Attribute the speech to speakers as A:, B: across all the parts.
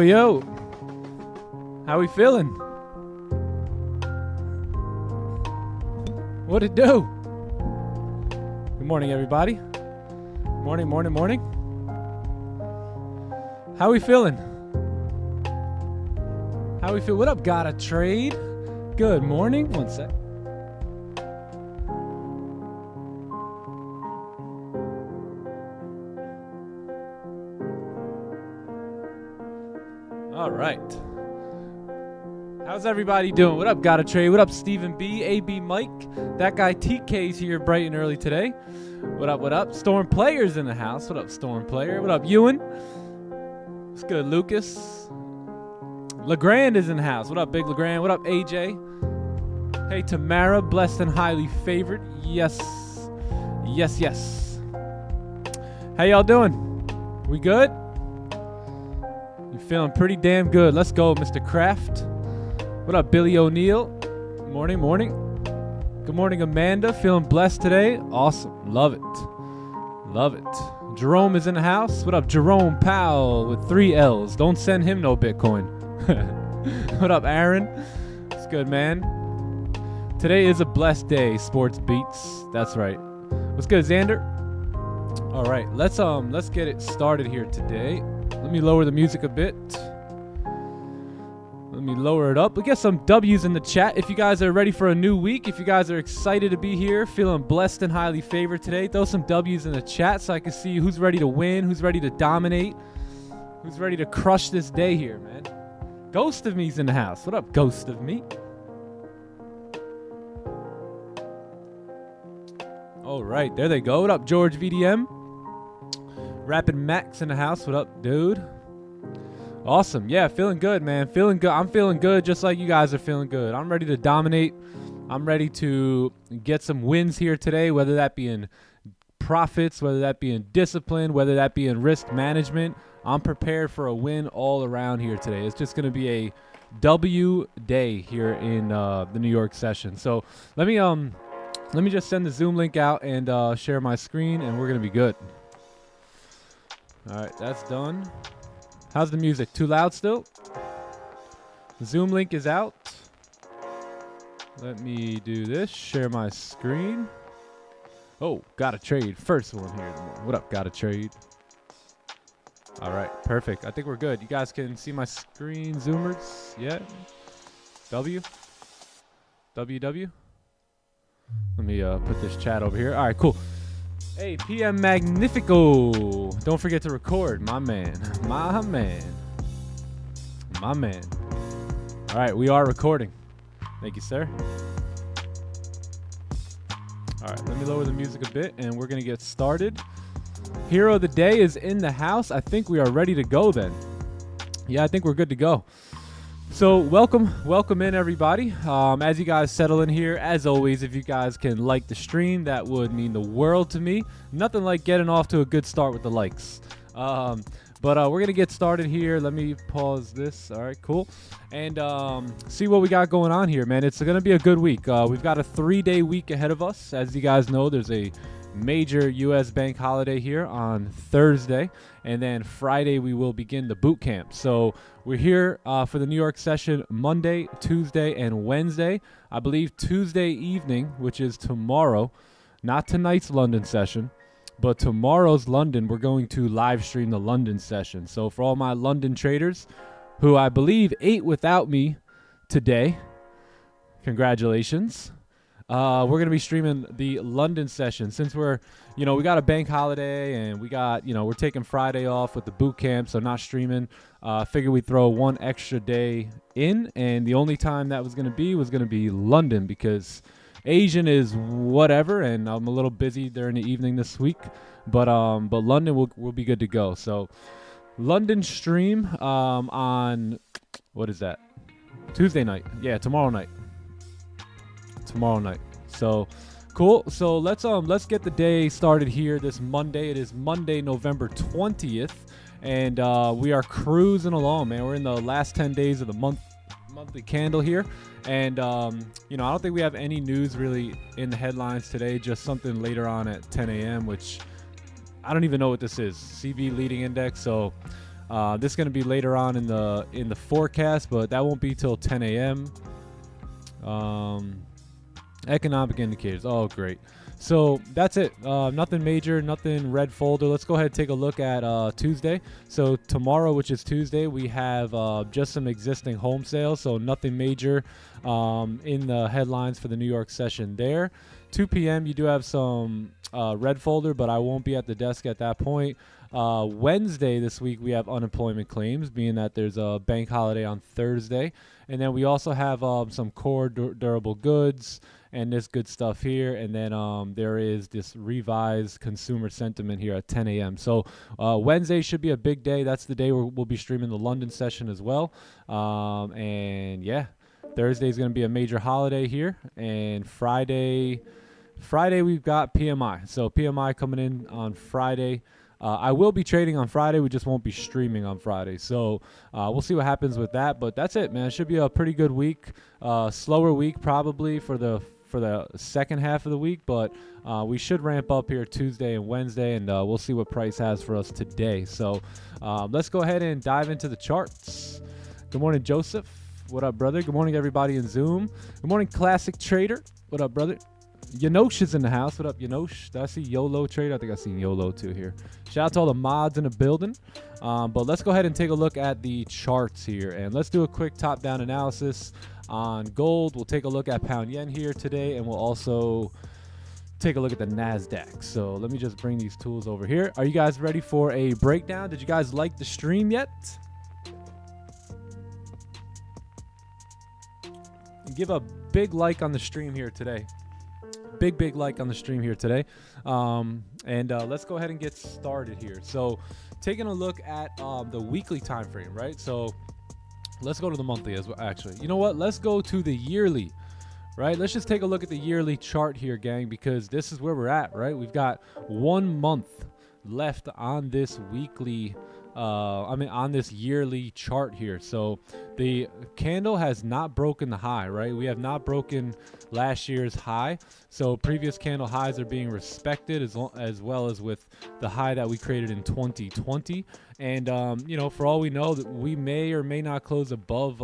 A: Yo, how we feeling? What it do? Good morning, everybody. Morning. How we feeling? How we feel? What up, Gotta Trade? Good morning. One sec. All right. How's everybody doing? What up, Gotta Trade? What up, Stephen B, AB Mike? That guy TK's here bright and early today. What up? Storm Player's in the house. What up, Storm Player? What up, Ewan? What's good, Lucas? LeGrand is in the house. What up, Big LeGrand? What up, AJ? Hey, Tamara, blessed and highly favored. Yes. How y'all doing? We good? You feeling pretty damn good. Let's go, Mr. Kraft. What up, Billy O'Neill? Morning. Good morning, Amanda. Feeling blessed today? Awesome. Love it. Jerome is in the house. What up, Jerome Powell with 3 L's. Don't send him no Bitcoin. What up, Aaron? It's good, man. Today is a blessed day. Sports beats. That's right. What's good, Xander? All right, let's get it started here today. Let me lower the music a bit. Let me lower it up. We get some W's in the chat. If you guys are ready for a new week, if you guys are excited to be here, feeling blessed and highly favored today, throw some W's in the chat so I can see who's ready to win, who's ready to dominate, who's ready to crush this day here, man. Ghost of Me's in the house. What up, Ghost of Me? All right, there they go. What up, George VDM? Rapid Max in the house. What up, dude? Awesome. Yeah, feeling good, man. Feeling good. I'm feeling good just like you guys are feeling good. I'm ready to dominate. I'm ready to get some wins here today, whether that be in profits, whether that be in discipline, whether that be in risk management. I'm prepared for a win all around here today. It's just going to be a W day here in the New York session. So let me just send the Zoom link out and share my screen, and we're going to be good. All right, that's done. How's the music? Too loud still? The Zoom link is out. Let me do this. Share my screen. Oh, Gotta Trade. First one here. What up, Gotta Trade? All right, perfect. I think we're good. You guys can see my screen, Zoomers? Yeah? W? Let me put this chat over here. All right, cool. Hey, PM Magnifico. Don't forget to record, my man. All right, we are recording. Thank you, sir. All right, let me lower the music a bit, and we're going to get started. Hero of the day is in the house. I think we are ready to go then. Yeah, I think we're good to go. So welcome in, everybody. As you guys settle in here, as always, if you guys can like the stream, that would mean the world to me. Nothing like getting off to a good start with the likes. But we're going to get started here. Let me pause this. All right, cool. And see what we got going on here, man. It's going to be a good week. We've got a 3-day week ahead of us. As you guys know, there's a major U.S. bank holiday here on Thursday, and then Friday we will begin the boot camp. So we're here for the New York session Monday, Tuesday, and Wednesday. I believe Tuesday evening, which is tomorrow, not tonight's London session, but tomorrow's London, we're going to live stream the London session. So for all my London traders who I believe ate without me today, congratulations. We're going to be streaming the London session since we got a bank holiday and we got, we're taking Friday off with the boot camp, so not streaming. Figure we'd throw one extra day in, and the only time that was going to be London because Asian is whatever, and I'm a little busy during the evening this week, but London will be good to go. So London stream on, what is that? Tuesday night. Yeah, tomorrow night. So cool. So let's get the day started here this Monday. It is Monday, November 20th, and we are cruising along, man. We're in the last 10 days of the monthly candle here, and I don't think we have any news really in the headlines today, just something later on at 10 a.m., which I don't even know what this is. CB leading index. So This is going to be later on in the forecast, but that won't be till 10 a.m. Economic indicators. Oh, great. So that's it. Nothing major, nothing red folder. Let's go ahead and take a look at Tuesday. So tomorrow, which is Tuesday, we have just some existing home sales. So nothing major in the headlines for the New York session there. 2 p.m. you do have some red folder, but I won't be at the desk at that point. Wednesday this week we have unemployment claims, being that there's a bank holiday on Thursday. And then we also have some core durable goods and this good stuff here. And then there is this revised consumer sentiment here at 10 a.m. So Wednesday should be a big day. That's the day we'll be streaming the London session as well. And yeah, Thursday is going to be a major holiday here. And Friday we've got PMI. So PMI coming in on Friday. I will be trading on Friday. We just won't be streaming on Friday. So we'll see what happens with that. But that's it, man. It should be a pretty good week. Slower week probably for the second half of the week. But we should ramp up here Tuesday and Wednesday. And we'll see what price has for us today. So let's go ahead and dive into the charts. Good morning, Joseph. What up, brother? Good morning, everybody in Zoom. Good morning, Classic Trader. What up, brother? Yanosh is in the house. What up, Yanosh? Did I see YOLO Trade? I think I seen YOLO too here. Shout out to all the mods in the building. But let's go ahead and take a look at the charts here. And let's do a quick top-down analysis on gold. We'll take a look at pound yen here today. And we'll also take a look at the Nasdaq. So let me just bring these tools over here. Are you guys ready for a breakdown? Did you guys like the stream yet? Give a big like on the stream here today. Big like on the stream here today. Let's go ahead and get started here. So taking a look at the weekly time frame, right? So let's go to the monthly as well. Actually, you know what? Let's go to the yearly, right? Let's just take a look at the yearly chart here, gang, because this is where we're at, right? We've got 1 month left on this weekly on this yearly chart here. So the candle has not broken the high, right? We have not broken last year's high. So previous candle highs are being respected as well as with the high that we created in 2020. And, you know, for all we know, that we may or may not close above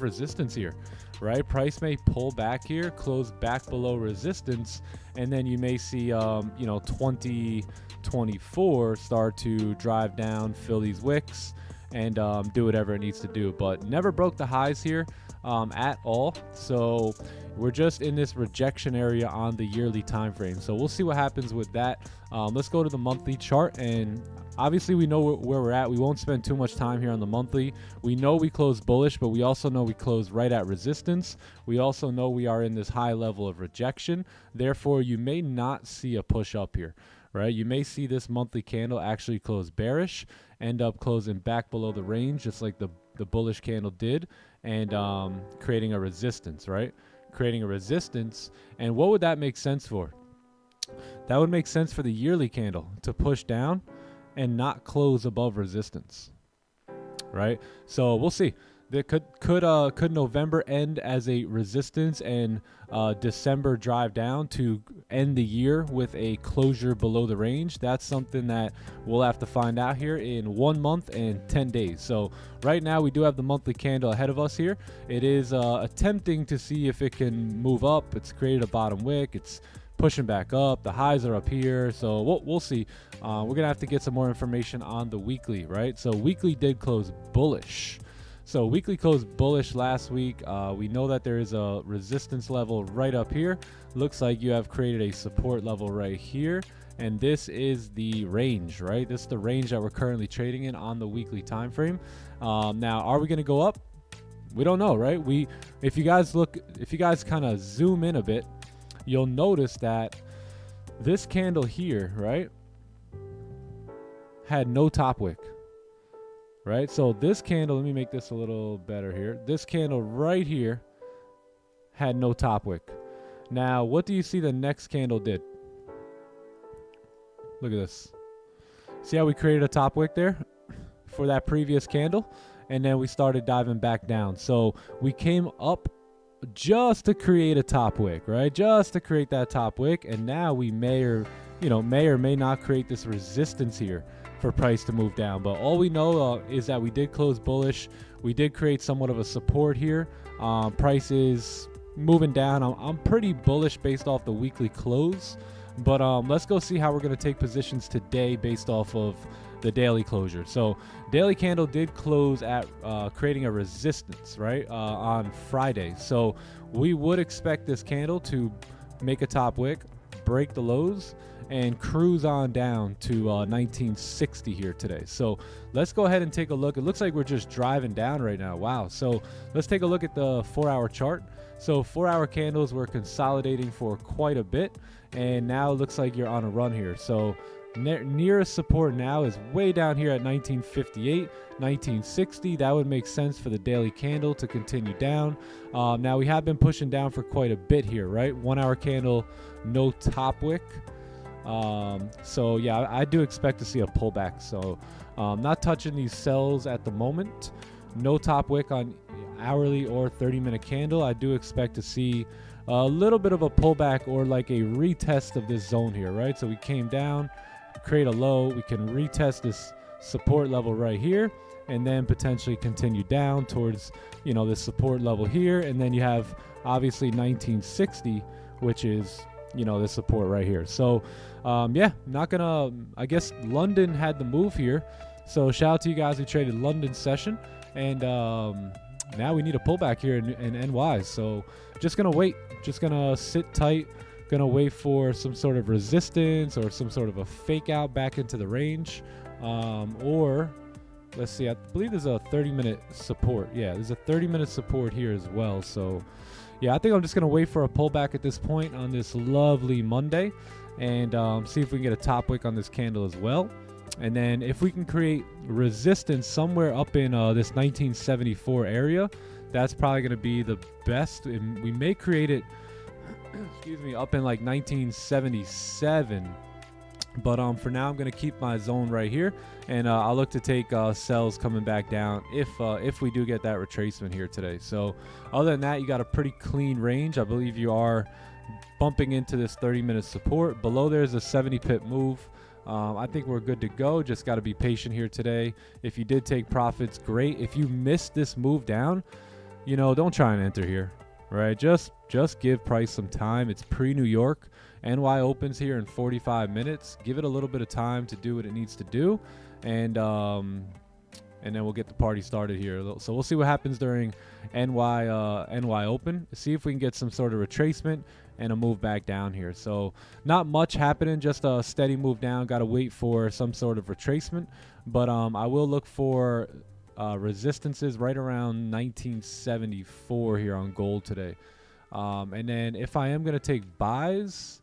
A: resistance here, right? Price may pull back here, close back below resistance, and then you may see, you know, 2024 start to drive down, fill these wicks, and do whatever it needs to do. But never broke the highs here at all. So we're just in this rejection area on the yearly time frame. So we'll see what happens with that. Let's go to the monthly chart, and obviously we know where we're at. We won't spend too much time here on the monthly. We know we closed bullish, but we also know we closed right at resistance. We also know we are in this high level of rejection. Therefore, you may not see a push up here, right? You may see this monthly candle actually close bearish, end up closing back below the range, just like the bullish candle did, and creating a resistance, right? Creating a resistance. And what would that make sense for? That would make sense for the yearly candle to push down and not close above resistance, right? So we'll see. There could November end as a resistance and December drive down to end the year with a closure below the range? That's something that we'll have to find out here in 1 month and 10 days. So right now we do have the monthly candle ahead of us here. It is attempting to see if it can move up. It's created a bottom wick. It's pushing back up. The highs are up here. So we'll see. We're going to have to get some more information on the weekly, right? So weekly did close bullish. So weekly closed bullish last week. We know that there is a resistance level right up here. Looks like you have created a support level right here. And this is the range, right? This is the range that we're currently trading in on the weekly time frame. Now, are we going to go up? We don't know, right? If you guys kind of zoom in a bit, you'll notice that this candle here, right, had no top wick. Right, so this candle, let me make this a little better here. This candle right here had no top wick. Now, what do you see the next candle did? Look at this. See how we created a top wick there for that previous candle? And then we started diving back down. So we came up just to create a top wick, right? Just to create that top wick. And now we may or may not create this resistance here for price to move down. But all we know is that we did close bullish. We did create somewhat of a support here. Price is moving down. I'm pretty bullish based off the weekly close. But let's go see how we're going to take positions today based off of the daily closure. So daily candle did close at creating a resistance, right, on Friday. So we would expect this candle to make a top wick, break the lows, and cruise on down to 1960 here today. So let's go ahead and take a look. It looks like we're just driving down right now. Wow. So let's take a look at the 4-hour chart. So 4-hour candles were consolidating for quite a bit, and now it looks like you're on a run here. So nearest support now is way down here at 1958, 1960. That would make sense for the daily candle to continue down. Now we have been pushing down for quite a bit here, right? 1-hour candle, no top wick. So yeah, I do expect to see a pullback. So not touching these sells at the moment. No top wick on hourly or 30-minute candle. I do expect to see a little bit of a pullback or like a retest of this zone here, right? So we came down, create a low, we can retest this support level right here, and then potentially continue down towards, this support level here. And then you have obviously 1960, which is, this support right here. So yeah, not gonna, I guess London had the move here. So shout out to you guys who traded London session. And now we need a pullback here in NY. So just gonna wait, just gonna sit tight, gonna wait for some sort of resistance or some sort of a fake out back into the range. Or let's see, I believe there's a 30-minute support. Yeah, there's a 30-minute support here as well. So yeah, I think I'm just gonna wait for a pullback at this point on this lovely Monday, and see if we can get a top wick on this candle as well. And then if we can create resistance somewhere up in this 1974 area, that's probably going to be the best. And we may create it, excuse me, up in like 1977. But for now, I'm going to keep my zone right here, and I'll look to take sells coming back down if we do get that retracement here today. So other than that, you got a pretty clean range. I believe you are bumping into this 30-minute support. Below there's a 70-pip move. I think we're good to go. Just got to be patient here today. If you did take profits, great. If you missed this move down, don't try and enter here, right? Just give price some time. It's pre-New York. NY opens here in 45 minutes. Give it a little bit of time to do what it needs to do, and then we'll get the party started here. So we'll see what happens during NY open. See if we can get some sort of retracement and a move back down here. So not much happening, just a steady move down. Got to wait for some sort of retracement, but I will look for resistances right around 1974 here on gold today. And then if I am going to take buys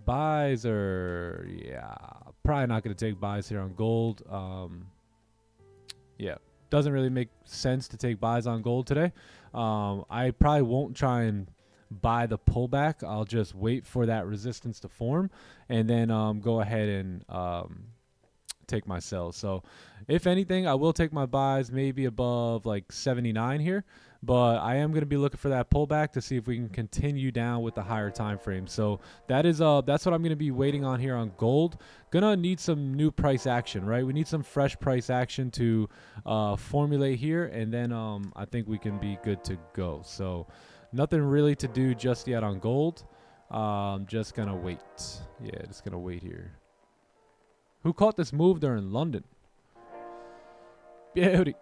A: are, yeah, probably not going to take buys here on gold. Yeah, doesn't really make sense to take buys on gold today. I probably won't try and buy the pullback. I'll just wait for that resistance to form, and then go ahead and take my sells. So if anything, I will take my buys maybe above like 79 here, but I am going to be looking for that pullback to see if we can continue down with the higher time frame. So that's what I'm going to be waiting on here on gold. Gonna need some new price action, right? We need some fresh price action to formulate here, and then I think we can be good to go. So nothing really to do just yet on gold. Just gonna wait. Yeah, just gonna wait here. Who caught this move during London? Beauty.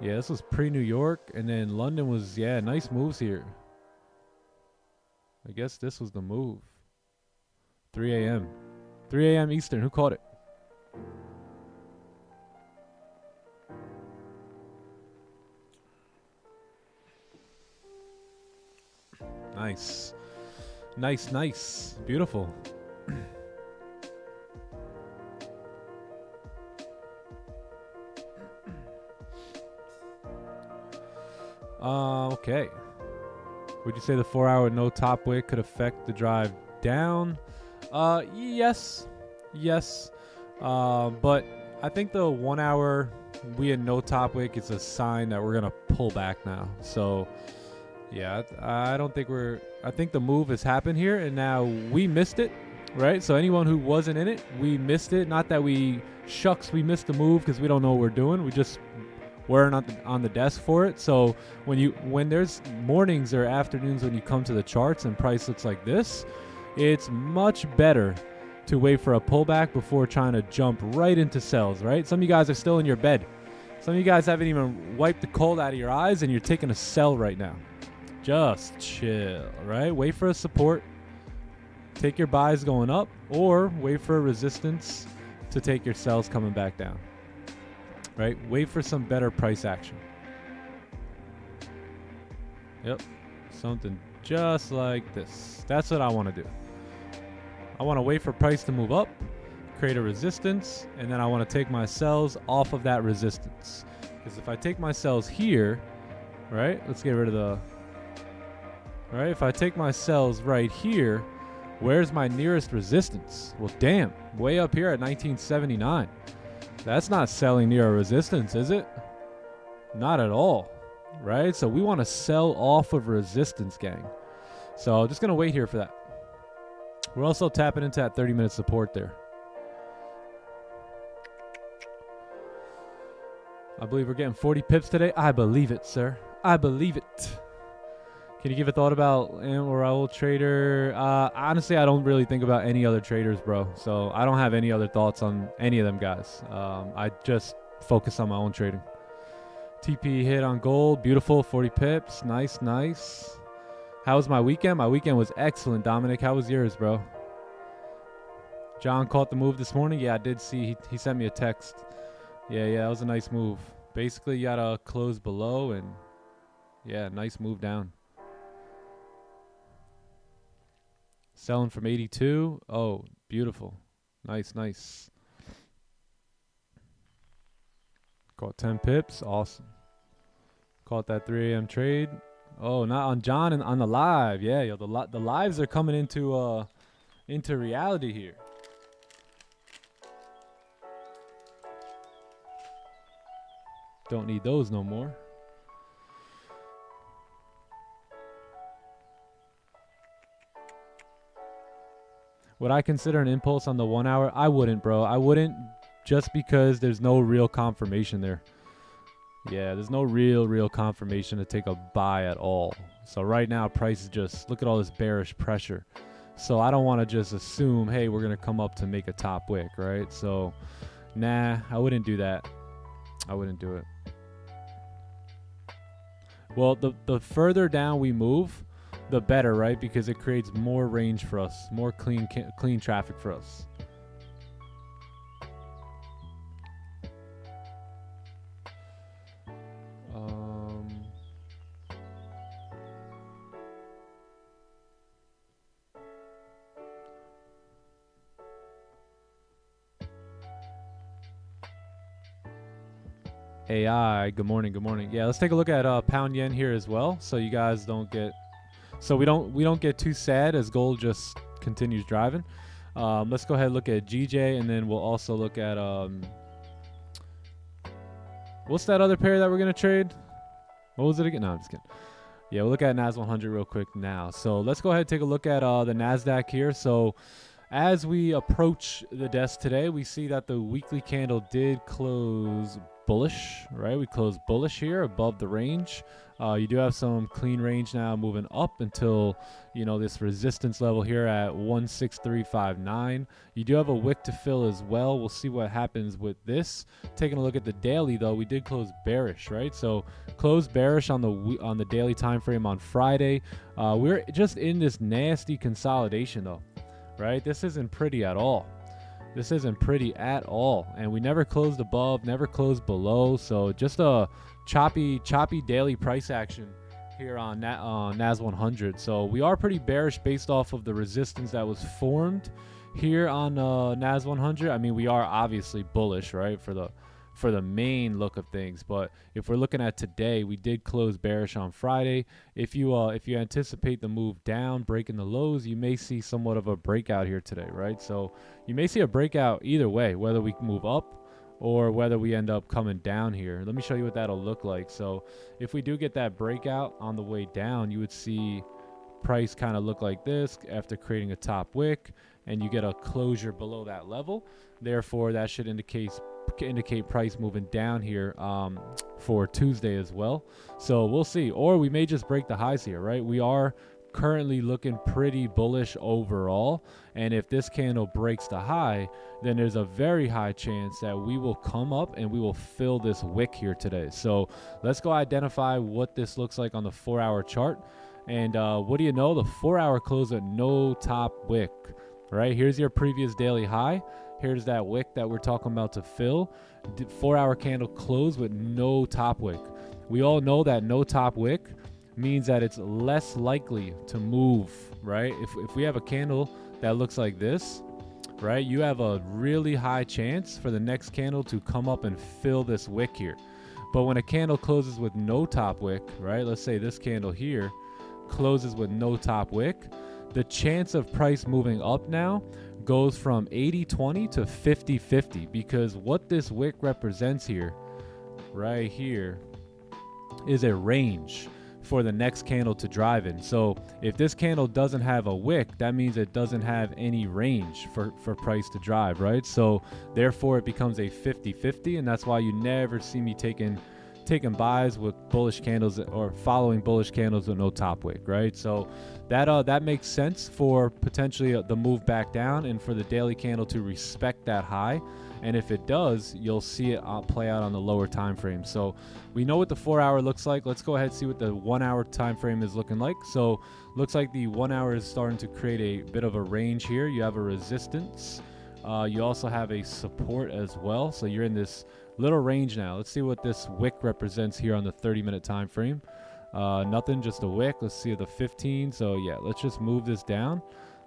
A: Yeah, this was pre-New York, and then London was, yeah, nice moves here. I guess this was the move. 3 a.m. 3 a.m. Eastern. Who caught it? Nice. Nice, nice. Beautiful. Okay. Would you say the 4-hour no top wick could affect the drive down? Yes. Yes. But I think the 1 hour we had no top wick is a sign that we're going to pull back now. So Yeah, I don't think I think the move has happened here, and now we missed it, right? So anyone who wasn't in it, we missed it. Not that we missed the move because we don't know what we're doing. We just weren't on the desk for it. So when there's mornings or afternoons when you come to the charts and price looks like this, it's much better to wait for a pullback before trying to jump right into sells, right? Some of you guys are still in your bed. Some of you guys haven't even wiped the cold out of your eyes, and you're taking a sell right now. Just chill, right? Wait for a support. Take your buys going up, or wait for a resistance to take your sells coming back down, right? Wait for some better price action. Yep, something just like this. That's what I want to do. I want to wait for price to move up, create a resistance, and then I want to take my sells off of that resistance. Because if I take my sells here, right? Let's get rid of the... All right, if I take my sells right here, where's my nearest resistance? Well, damn, way up here at 1979. That's not selling near a resistance, is it? Not at all, right? So we want to sell off of resistance, gang. So I'm just going to wait here for that. We're also tapping into that 30-minute support there. I believe we're getting 40 pips today. I believe it, sir. I believe it. Can you give a thought about or Raul trader? Honestly, I don't really think about any other traders, bro. So I don't have any other thoughts on any of them guys. I just focus on my own trading. TP hit on gold. Beautiful. 40 pips. Nice, nice. How was my weekend? My weekend was excellent, Dominic. How was yours, bro? John caught the move this morning. Yeah, I did see. He sent me a text. Yeah, that was a nice move. Basically, you got to close below and, yeah, nice move down. Selling from 82. Oh, beautiful. Nice, nice. Caught 10 pips. Awesome. Caught that 3 a.m. trade. Oh, not on John and on the live. Yeah, yo, the lives are coming into reality here. Don't need those no more. Would I consider an impulse on the 1 hour? I wouldn't, bro. I wouldn't, just because there's no real confirmation there. Yeah, there's no real confirmation to take a buy at all. So right now, price is just, look at all this bearish pressure. So I don't want to just assume, hey, we're going to come up to make a top wick, right? So, nah, I wouldn't do that. I wouldn't do it. Well, the further down we move, the better, right? Because it creates more range for us, more clean traffic for us. AI, good morning, good morning. Yeah, let's take a look at pound yen here as well, so you guys don't get, so we don't get too sad as gold just continues driving. Let's go ahead and look at GJ, and then we'll also look at what's that other pair that we're gonna trade? What was it again? No, I'm just kidding. Yeah, we'll look at NAS 100 real quick now. So let's go ahead and take a look at the Nasdaq here. So as we approach the desk today, we see that the weekly candle did close bullish, right? We closed bullish here above the range. You do have some clean range now moving up until, you know, this resistance level here at 16359. You do have a wick to fill as well. We'll see what happens with this. Taking a look at the daily though, we did close bearish, right? So closed bearish on the daily time frame on Friday. We're just in this nasty consolidation though, right? This isn't pretty at all. This isn't pretty at all, and we never closed above, never closed below, so just a choppy daily price action here on NAS 100. So we are pretty bearish based off of the resistance that was formed here on NAS 100. I mean, we are obviously bullish, right, for the main look of things, but if we're looking at today, we did close bearish on Friday. If you anticipate the move down, breaking the lows, you may see somewhat of a breakout here today, right? So you may see a breakout either way, whether we move up or whether we end up coming down here. Let me show you what that'll look like. So if we do get that breakout on the way down, you would see price kind of look like this after creating a top wick, and you get a closure below that level. Therefore, that should indicate price moving down here for Tuesday as well. So we'll see, or we may just break the highs here, right? We are currently looking pretty bullish overall, and if this candle breaks the high, then there's a very high chance that we will come up and we will fill this wick here today. So let's go identify what this looks like on the 4-hour chart. And what do you know, the 4-hour closed at no top wick, right? Here's your previous daily high. Here's that wick that we're talking about to fill. 4-hour candle closed with no top wick. We all know that no top wick means that it's less likely to move, right? If we have a candle that looks like this, right, you have a really high chance for the next candle to come up and fill this wick here. But when a candle closes with no top wick, right, let's say this candle here closes with no top wick, the chance of price moving up now goes from 80-20 to 50-50, because what this wick represents here, right here, is a range for the next candle to drive in. So if this candle doesn't have a wick, that means it doesn't have any range for price to drive, right? So therefore it becomes a 50-50, and that's why you never see me taking buys with bullish candles or following bullish candles with no top wick, right? So that makes sense for potentially the move back down and for the daily candle to respect that high. And if it does, you'll see it play out on the lower time frame. So we know what the 4-hour looks like. Let's go ahead and see what the 1-hour time frame is looking like. So looks like the 1-hour is starting to create a bit of a range here. You have a resistance. You also have a support as well. So you're in this little range now. Let's see what this wick represents here on the 30-minute time frame. Nothing, just a wick. Let's see the 15. So yeah, let's just move this down.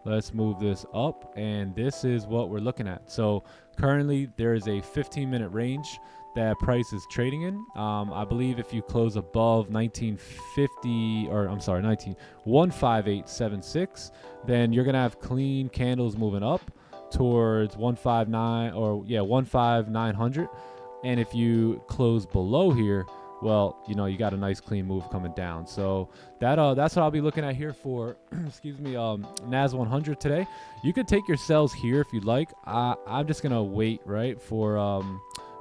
A: Let's move this up, and this is what we're looking at. So currently there is a 15-minute range that price is trading in. I believe if you close above 15876, then you're gonna have clean candles moving up towards 15900. And if you close below here, well, you know, you got a nice clean move coming down. So that's what I'll be looking at here for excuse me, NAS 100 today. You could take your sells here if you'd like. I'm just gonna wait, right, for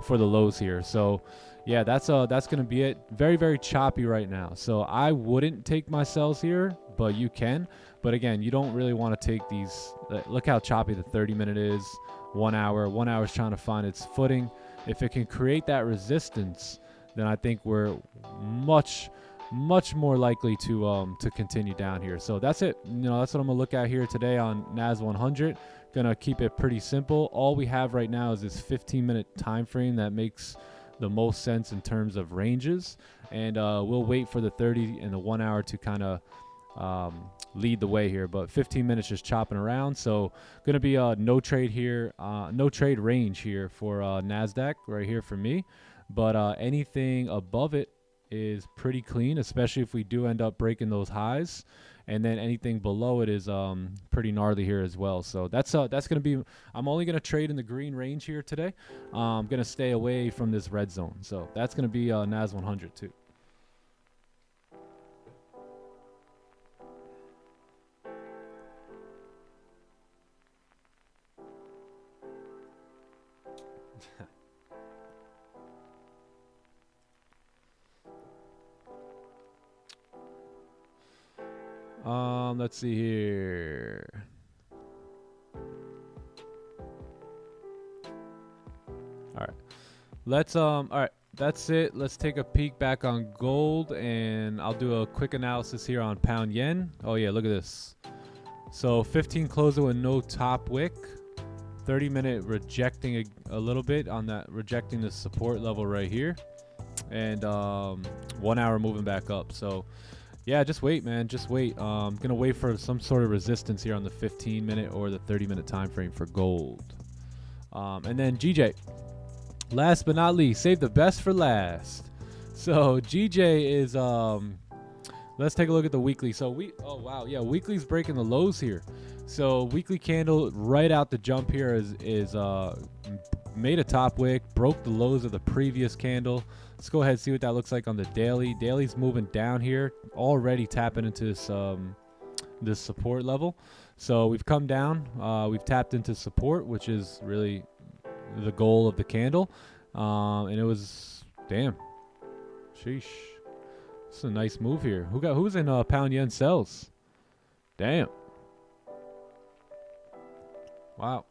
A: the lows here. So yeah, that's gonna be it. Very, very choppy right now, so I wouldn't take my sells here, but you can. But again, you don't really want to take these. Look how choppy the 30-minute is. 1 hour is trying to find its footing. If it can create that resistance, then I think we're much more likely to continue down here. So that's it. You know, that's what I'm gonna look at here today on NAS 100. Gonna keep it pretty simple. All we have right now is this 15-minute time frame that makes the most sense in terms of ranges, and we'll wait for the 30 and the 1 hour to kind of lead the way here. But 15 minutes just chopping around. So gonna be a no trade here, no trade range here for Nasdaq right here for me. But anything above it is pretty clean, especially if we do end up breaking those highs. And then anything below it is pretty gnarly here as well. So that's gonna be. I'm only gonna trade in the green range here today. I'm gonna stay away from this red zone. So that's gonna be NAS 100 too. Let's see here. All right. All right, that's it. Let's take a peek back on gold, and I'll do a quick analysis here on pound yen. Oh yeah, look at this. So 15 closer with no top wick. 30-minute rejecting a little bit on that, rejecting the support level right here, and 1 hour moving back up. So yeah, just wait, man. Just wait. I'm gonna wait for some sort of resistance here on the 15-minute or the 30-minute time frame for gold. And then GJ, last but not least, save the best for last. So GJ is let's take a look at the weekly. So oh wow, yeah, weekly's breaking the lows here. So weekly candle right out the jump here is made a top wick, broke the lows of the previous candle. Let's go ahead and see what that looks like on the daily. Daily's moving down here, already tapping into this support level. So we've come down, we've tapped into support, which is really the goal of the candle. And it was, damn, sheesh. This is a nice move here. Who's in pound yen sells? Damn. Wow.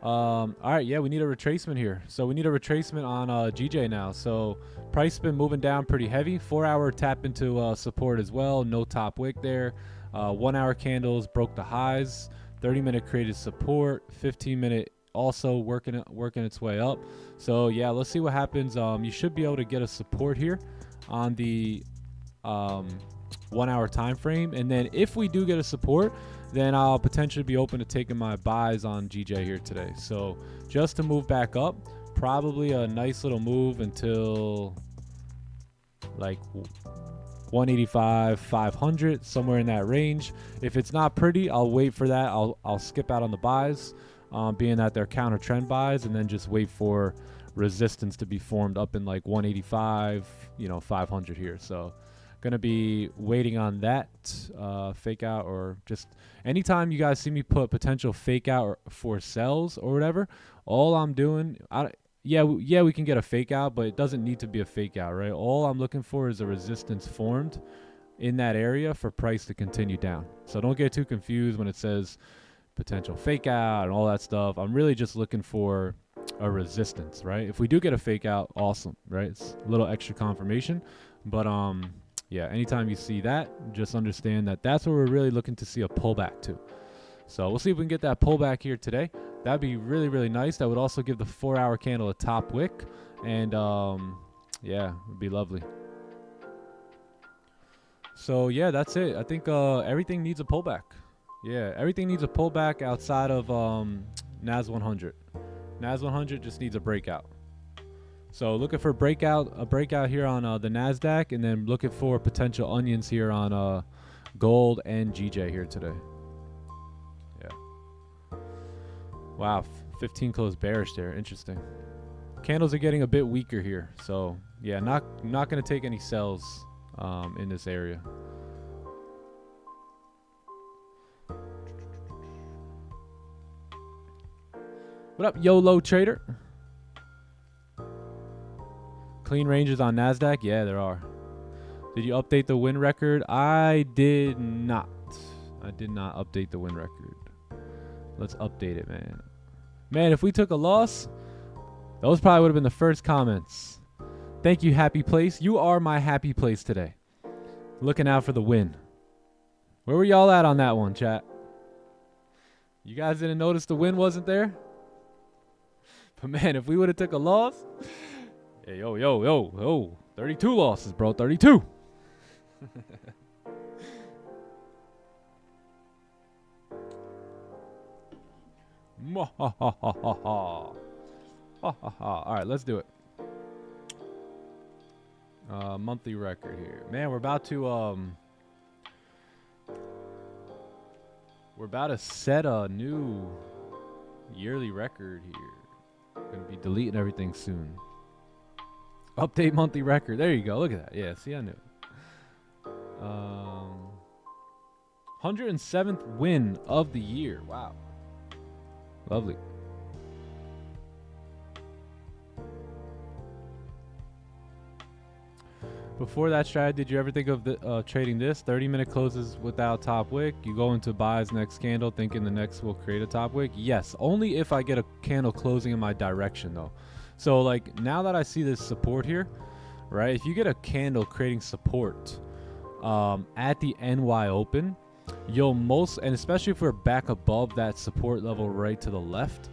A: All right, yeah, we need a retracement here. So we need a retracement on GJ now. So price been moving down pretty heavy. 4-hour tap into support as well. No top wick there. 1-hour candles broke the highs. 30-minute created support. 15-minute also working its way up. So yeah, let's see what happens. You should be able to get a support here on the 1-hour time frame, and then if we do get a support, then I'll potentially be open to taking my buys on GJ here today. So just to move back up, probably a nice little move until like 185, 500, somewhere in that range. If it's not pretty, I'll wait for that. I'll skip out on the buys, being that they're counter trend buys, and then just wait for resistance to be formed up in like 185, 500 here. So gonna be waiting on that fake out, or just anytime you guys see me put potential fake out for sells or whatever, all I'm doing, yeah, we can get a fake out, but it doesn't need to be a fake out, right? All I'm looking for is a resistance formed in that area for price to continue down. So don't get too confused when it says potential fake out and all that stuff. I'm really just looking for a resistance, right? If we do get a fake out, awesome, right? It's a little extra confirmation, but yeah, anytime you see that, just understand that that's where we're really looking to see a pullback to. So we'll see if we can get that pullback here today. That'd be really, really nice. That would also give the 4-hour candle a top wick, and yeah, it'd be lovely. So yeah, that's it. I think everything needs a pullback. Yeah, everything needs a pullback outside of NAS 100. NAS 100 just needs a breakout. So looking for a breakout here on the Nasdaq, and then looking for potential onions here on gold and GJ here today. Yeah. Wow, 15 closed bearish there. Interesting. Candles are getting a bit weaker here, so yeah, not going to take any sells in this area. What up, YOLO trader? Clean ranges on Nasdaq? Yeah, there are. Did you update the win record? I did not. I did not update the win record. Let's update it, man. Man, if we took a loss, those probably would have been the first comments. Thank you, happy place. You are my happy place today. Looking out for the win. Where were y'all at on that one, chat? You guys didn't notice the win wasn't there? But man, if we would have took a loss... Hey, yo. 32 losses, bro. 32. All right, let's do it. Monthly record here. Man, we're about to set a new yearly record here. Gonna be deleting everything soon. Update monthly record. There you go. Look at that. Yeah, see, I knew it. 107th win of the year. Wow. Lovely. Before that strat, did you ever think of trading this? 30-minute closes without top wick. You go into buys next candle thinking the next will create a top wick? Yes, only if I get a candle closing in my direction, though. So, like, now that I see this support here, right, if you get a candle creating support at the NY open, you'll and especially if we're back above that support level right to the left,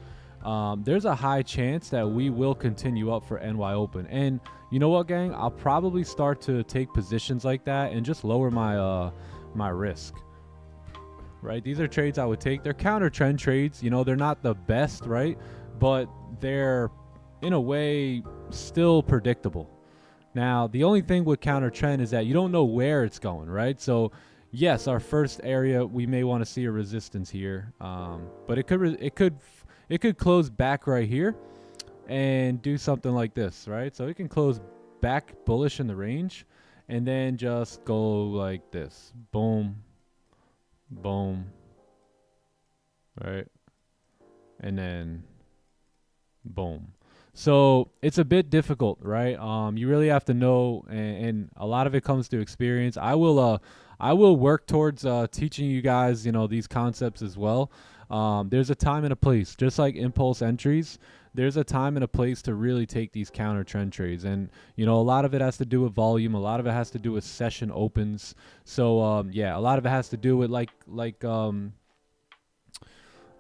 A: there's a high chance that we will continue up for NY open. And you know what, gang? I'll probably start to take positions like that and just lower my my risk. Right? These are trades I would take. They're counter trend trades. You know, they're not the best, right? But they're in a way still predictable. Now, the only thing with counter trend is that you don't know where it's going, right? So yes, our first area, we may want to see a resistance here, but it could close back right here, and do something like this, right? So it can close back bullish in the range and then just go like this. Boom, boom, right? And then boom. So it's a bit difficult, right? You really have to know, and a lot of it comes to experience. I will work towards teaching you guys, these concepts as well. There's a time and a place, just like impulse entries. There's a time and a place to really take these counter trend trades, and a lot of it has to do with volume. A lot of it has to do with session opens. So yeah, a lot of it has to do with like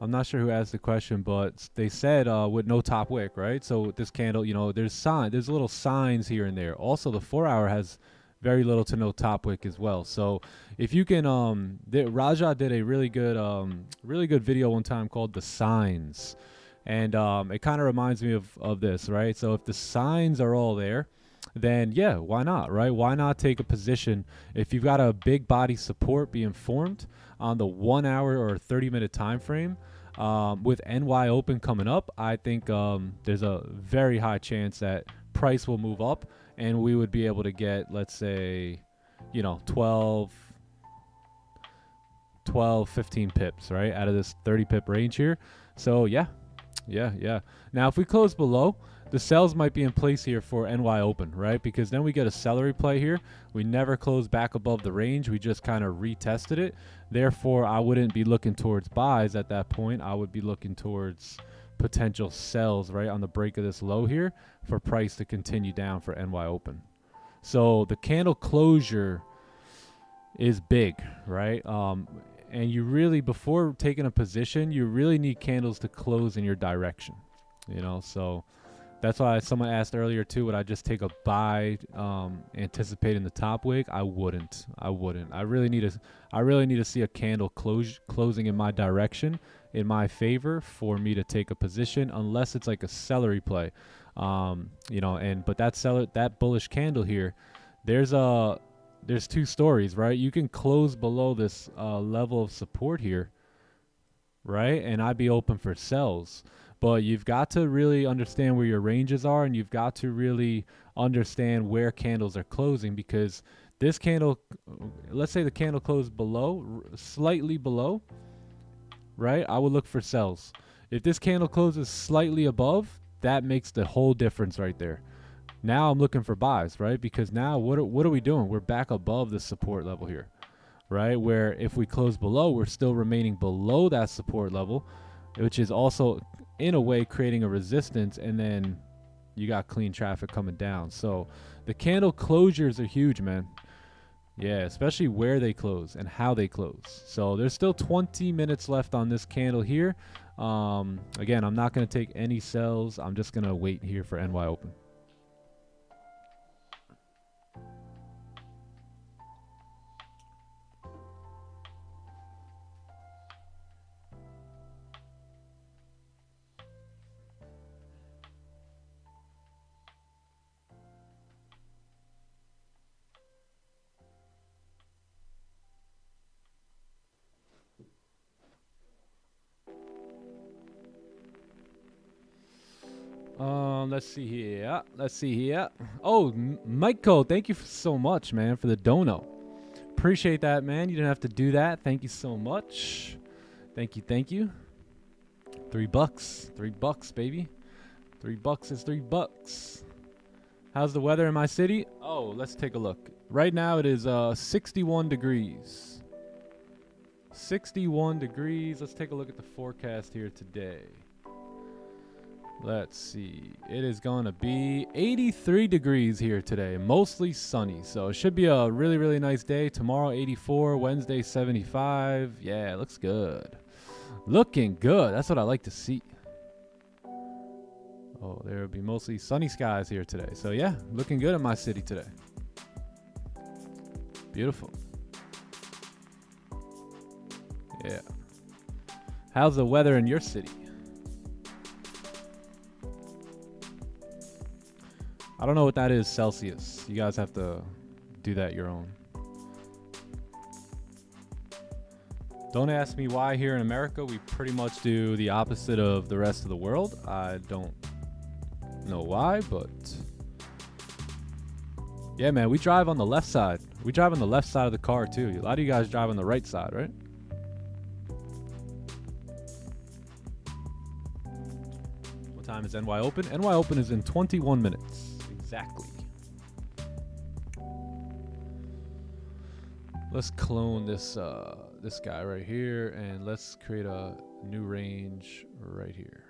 A: I'm not sure who asked the question, but they said with no top wick, right? So with this candle, there's little signs here and there. Also, the 4-hour has very little to no top wick as well. So if you can, Raja did a really good video one time called The Signs. And it kind of reminds me of this, right? So if the signs are all there, then yeah, why not, right? Why not take a position? If you've got a big body support, be informed on the 1 hour or 30-minute time frame. With NY open coming up, I think there's a very high chance that price will move up and we would be able to get, let's say, 12, 15 pips, right, out of this 30 pip range here. So yeah. Now, if we close below, the sells might be in place here for NY open, right? Because then we get a sellery play here. We never close back above the range. We just kind of retested it. Therefore, I wouldn't be looking towards buys at that point. I would be looking towards potential sells, right, on the break of this low here for price to continue down for NY open. So the candle closure is big, right? And you really, before taking a position, you really need candles to close in your direction, so that's why someone asked earlier too, would I just take a buy anticipating the top wick? I wouldn't. I really need to see a candle closing in my direction, in my favor, for me to take a position, unless it's like a sellery play. But that bullish candle here, there's two stories, right? You can close below this level of support here, right? And I'd be open for sells. But you've got to really understand where your ranges are, and you've got to really understand where candles are closing, because this candle, let's say the candle closed below, slightly below, right? I would look for sells. If this candle closes slightly above, that makes the whole difference right there. Now I'm looking for buys, right? Because now what are we doing? We're back above the support level here, right? Where if we close below, we're still remaining below that support level, which is also in a way creating a resistance, and then you got clean traffic coming down. So the candle closures are huge, man. Yeah, especially where they close and how they close. So there's still 20 minutes left on this candle here. Again, I'm not going to take any sells. I'm just going to wait here for NY open. Let's see here. Oh, Michael, thank you so much, man, for the dono. Appreciate that, man. You didn't have to do that. Thank you so much. Thank you. $3. $3, baby. $3 is $3. How's the weather in my city? Oh, let's take a look. Right now it is 61 degrees. 61 degrees. Let's take a look at the forecast here today. Let's see. It is going to be 83 degrees here today, mostly sunny. So it should be a really, really nice day. Tomorrow, 84. Wednesday, 75. Yeah, it looks good. Looking good. That's what I like to see. Oh, there will be mostly sunny skies here today. So yeah, looking good in my city today. Beautiful. Yeah. How's the weather in your city? I don't know what that is, Celsius. You guys have to do that your own. Don't ask me why here in America we pretty much do the opposite of the rest of the world. I don't know why, but yeah, man, we drive on the left side. We drive on the left side of the car too. A lot of you guys drive on the right side, right? What time is NY Open? NY Open is in 21 minutes. Exactly. Let's clone this this guy right here, and let's create a new range right here.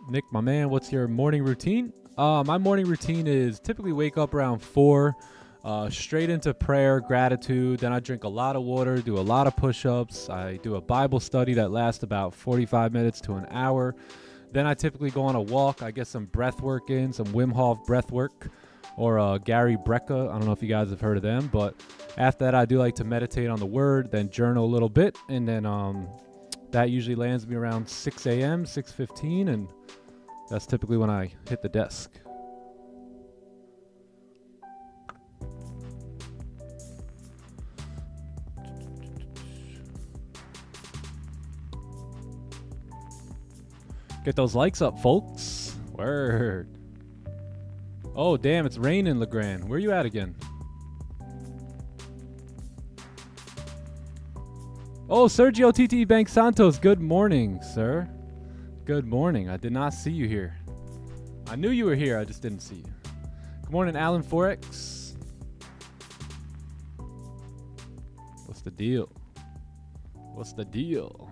A: Nick, my man, what's your morning routine? My morning routine is typically wake up around 4, straight into prayer, gratitude. Then I drink a lot of water, do a lot of push-ups. I do a Bible study that lasts about 45 minutes to an hour. Then I typically go on a walk. I get some breath work in, some Wim Hof breath work, or Gary Brecka. I don't know if you guys have heard of them, but after that, I do like to meditate on the word, then journal a little bit, and then that usually lands me around 6 a.m., 6:15, and that's typically when I hit the desk. Get those likes up, folks. Word. Oh, damn, it's raining, LeGrand. Where you at again? Oh, Sergio TT Bank Santos. Good morning, sir. Good morning. I did not see you here. I knew you were here. I just didn't see you. Good morning, Alan Forex. What's the deal? What's the deal?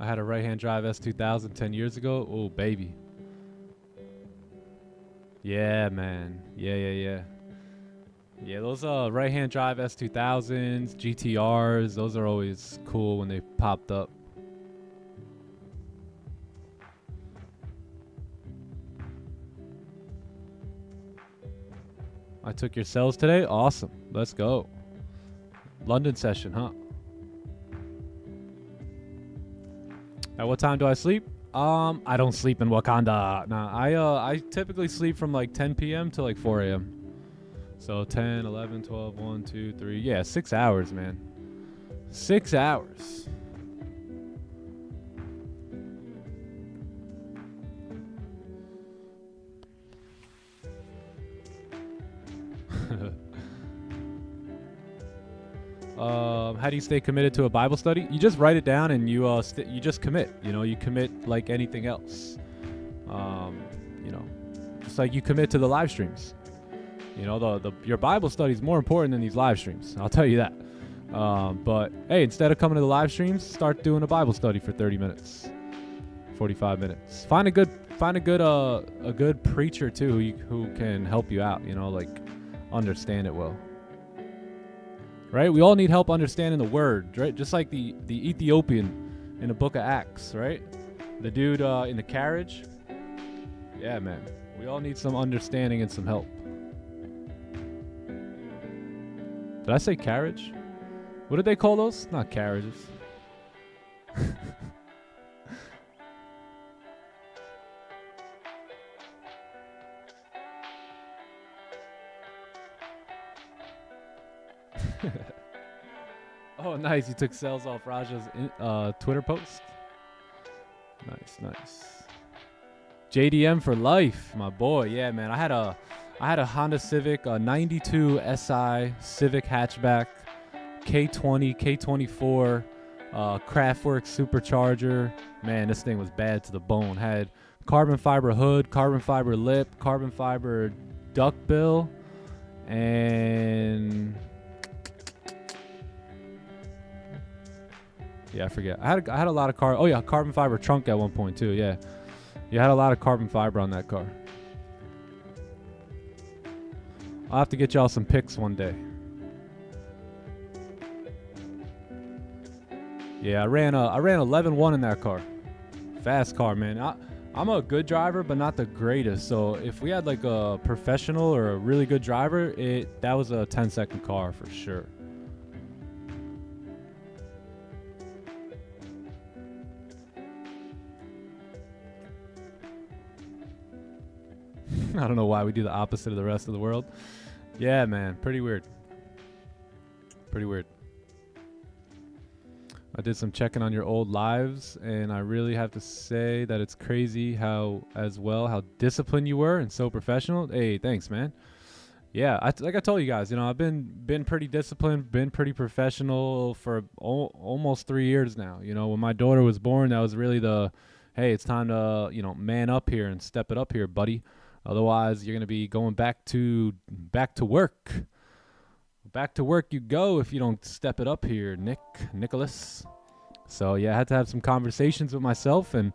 A: I had a right-hand drive S2000 10 years ago. Oh, baby. Yeah, man. Yeah, those right-hand drive S2000s, GTRs, those are always cool when they popped up. I took your cells today. Awesome. Let's go. London session, huh? At what time do I sleep? I don't sleep in Wakanda. Nah, I typically sleep from like 10 p.m. to like 4 a.m. So 10, 11, 12, 1, 2, 3. Yeah, 6 hours, man. 6 hours. How do you stay committed to a Bible study? You just write it down and you just commit. You know, you commit like anything else. You know, just like you commit to the live streams. You know, your Bible study is more important than these live streams. I'll tell you that. But hey, instead of coming to the live streams, start doing a Bible study for 30 minutes, 45 minutes. Find a good preacher too who can help you out. You know, like understand it well. Right? We all need help understanding the word, right? Just like the Ethiopian in the book of Acts, right? The dude in the carriage. Yeah, man. We all need some understanding and some help. Did I say carriage? What did they call those? Not carriages. Oh, nice. You took cells off Raja's Twitter post. Nice. JDM for life, my boy. Yeah, man. I had a Honda Civic, a 92 SI Civic hatchback, K20, K24, Kraftwerk supercharger. Man, this thing was bad to the bone. Had carbon fiber hood, carbon fiber lip, carbon fiber duckbill, and yeah, I forget. I had a lot of carbon fiber trunk at one point too. Yeah, you had a lot of carbon fiber on that car. I'll have to get y'all some pics one day. Yeah, I ran 11.1 in that car. Fast car, man. I'm a good driver, but not the greatest. So if we had like a professional or a really good driver, that was a 10-second car for sure. I don't know why we do the opposite of the rest of the world. Yeah, man. Pretty weird. Pretty weird. I did some checking on your old lives, and I really have to say that it's crazy how disciplined you were and so professional. Hey, thanks, man. Yeah, like I told you guys, you know, I've been pretty disciplined, been pretty professional for almost 3 years now. You know, when my daughter was born, that was really hey, it's time to, you know, man up here and step it up here, buddy. Otherwise, you're gonna be going back to work. Back to work you go if you don't step it up here, Nicholas. So yeah, I had to have some conversations with myself and,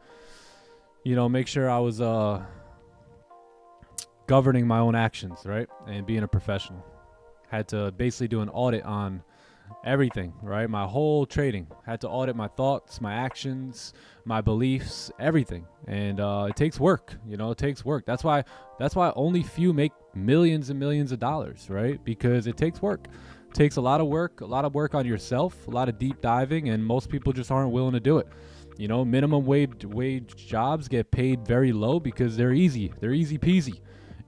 A: you know, make sure I was governing my own actions, right? And being a professional. Had to basically do an audit on everything, right? My whole trading. Had to audit my thoughts, my actions, my beliefs, everything. And it takes work, you know, it takes work. That's why only few make millions and millions of dollars, right? Because it takes work. It takes a lot of work on yourself, a lot of deep diving, and most people just aren't willing to do it. You know, minimum wage jobs get paid very low because they're easy. They're easy peasy.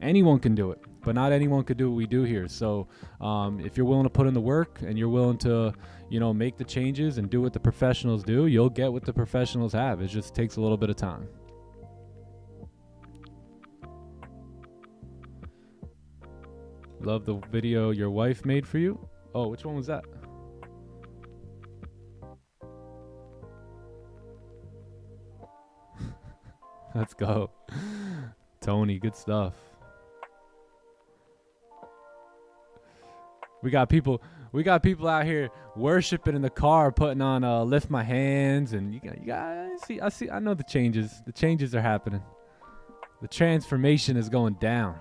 A: Anyone can do it, but not anyone could do what we do here. So if you're willing to put in the work and you're willing to, you know, make the changes and do what the professionals do, you'll get what the professionals have. It just takes a little bit of time. Love the video your wife made for you. Oh, which one was that? Let's go. Tony, good stuff. We got people out here worshiping in the car, putting on Lift My Hands, and you guys see I know the changes are happening. The transformation is going down.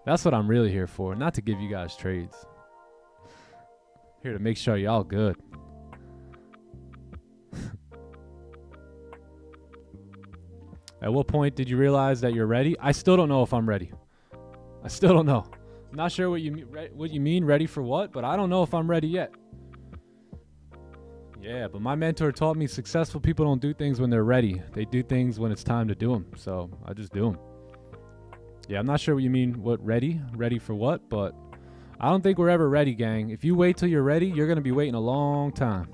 A: That's what I'm really here for, not to give you guys trades. Here to make sure y'all good. At what point did you realize that you're ready? I still don't know if I'm ready. I still don't know. I'm not sure what you mean ready for what, but I don't know if I'm ready yet. Yeah, but my mentor taught me successful people don't do things when they're ready. They do things when it's time to do them. So I just do them. Yeah, I'm not sure what you mean, what ready for what, but I don't think we're ever ready, gang. If you wait till you're ready, you're going to be waiting a long time.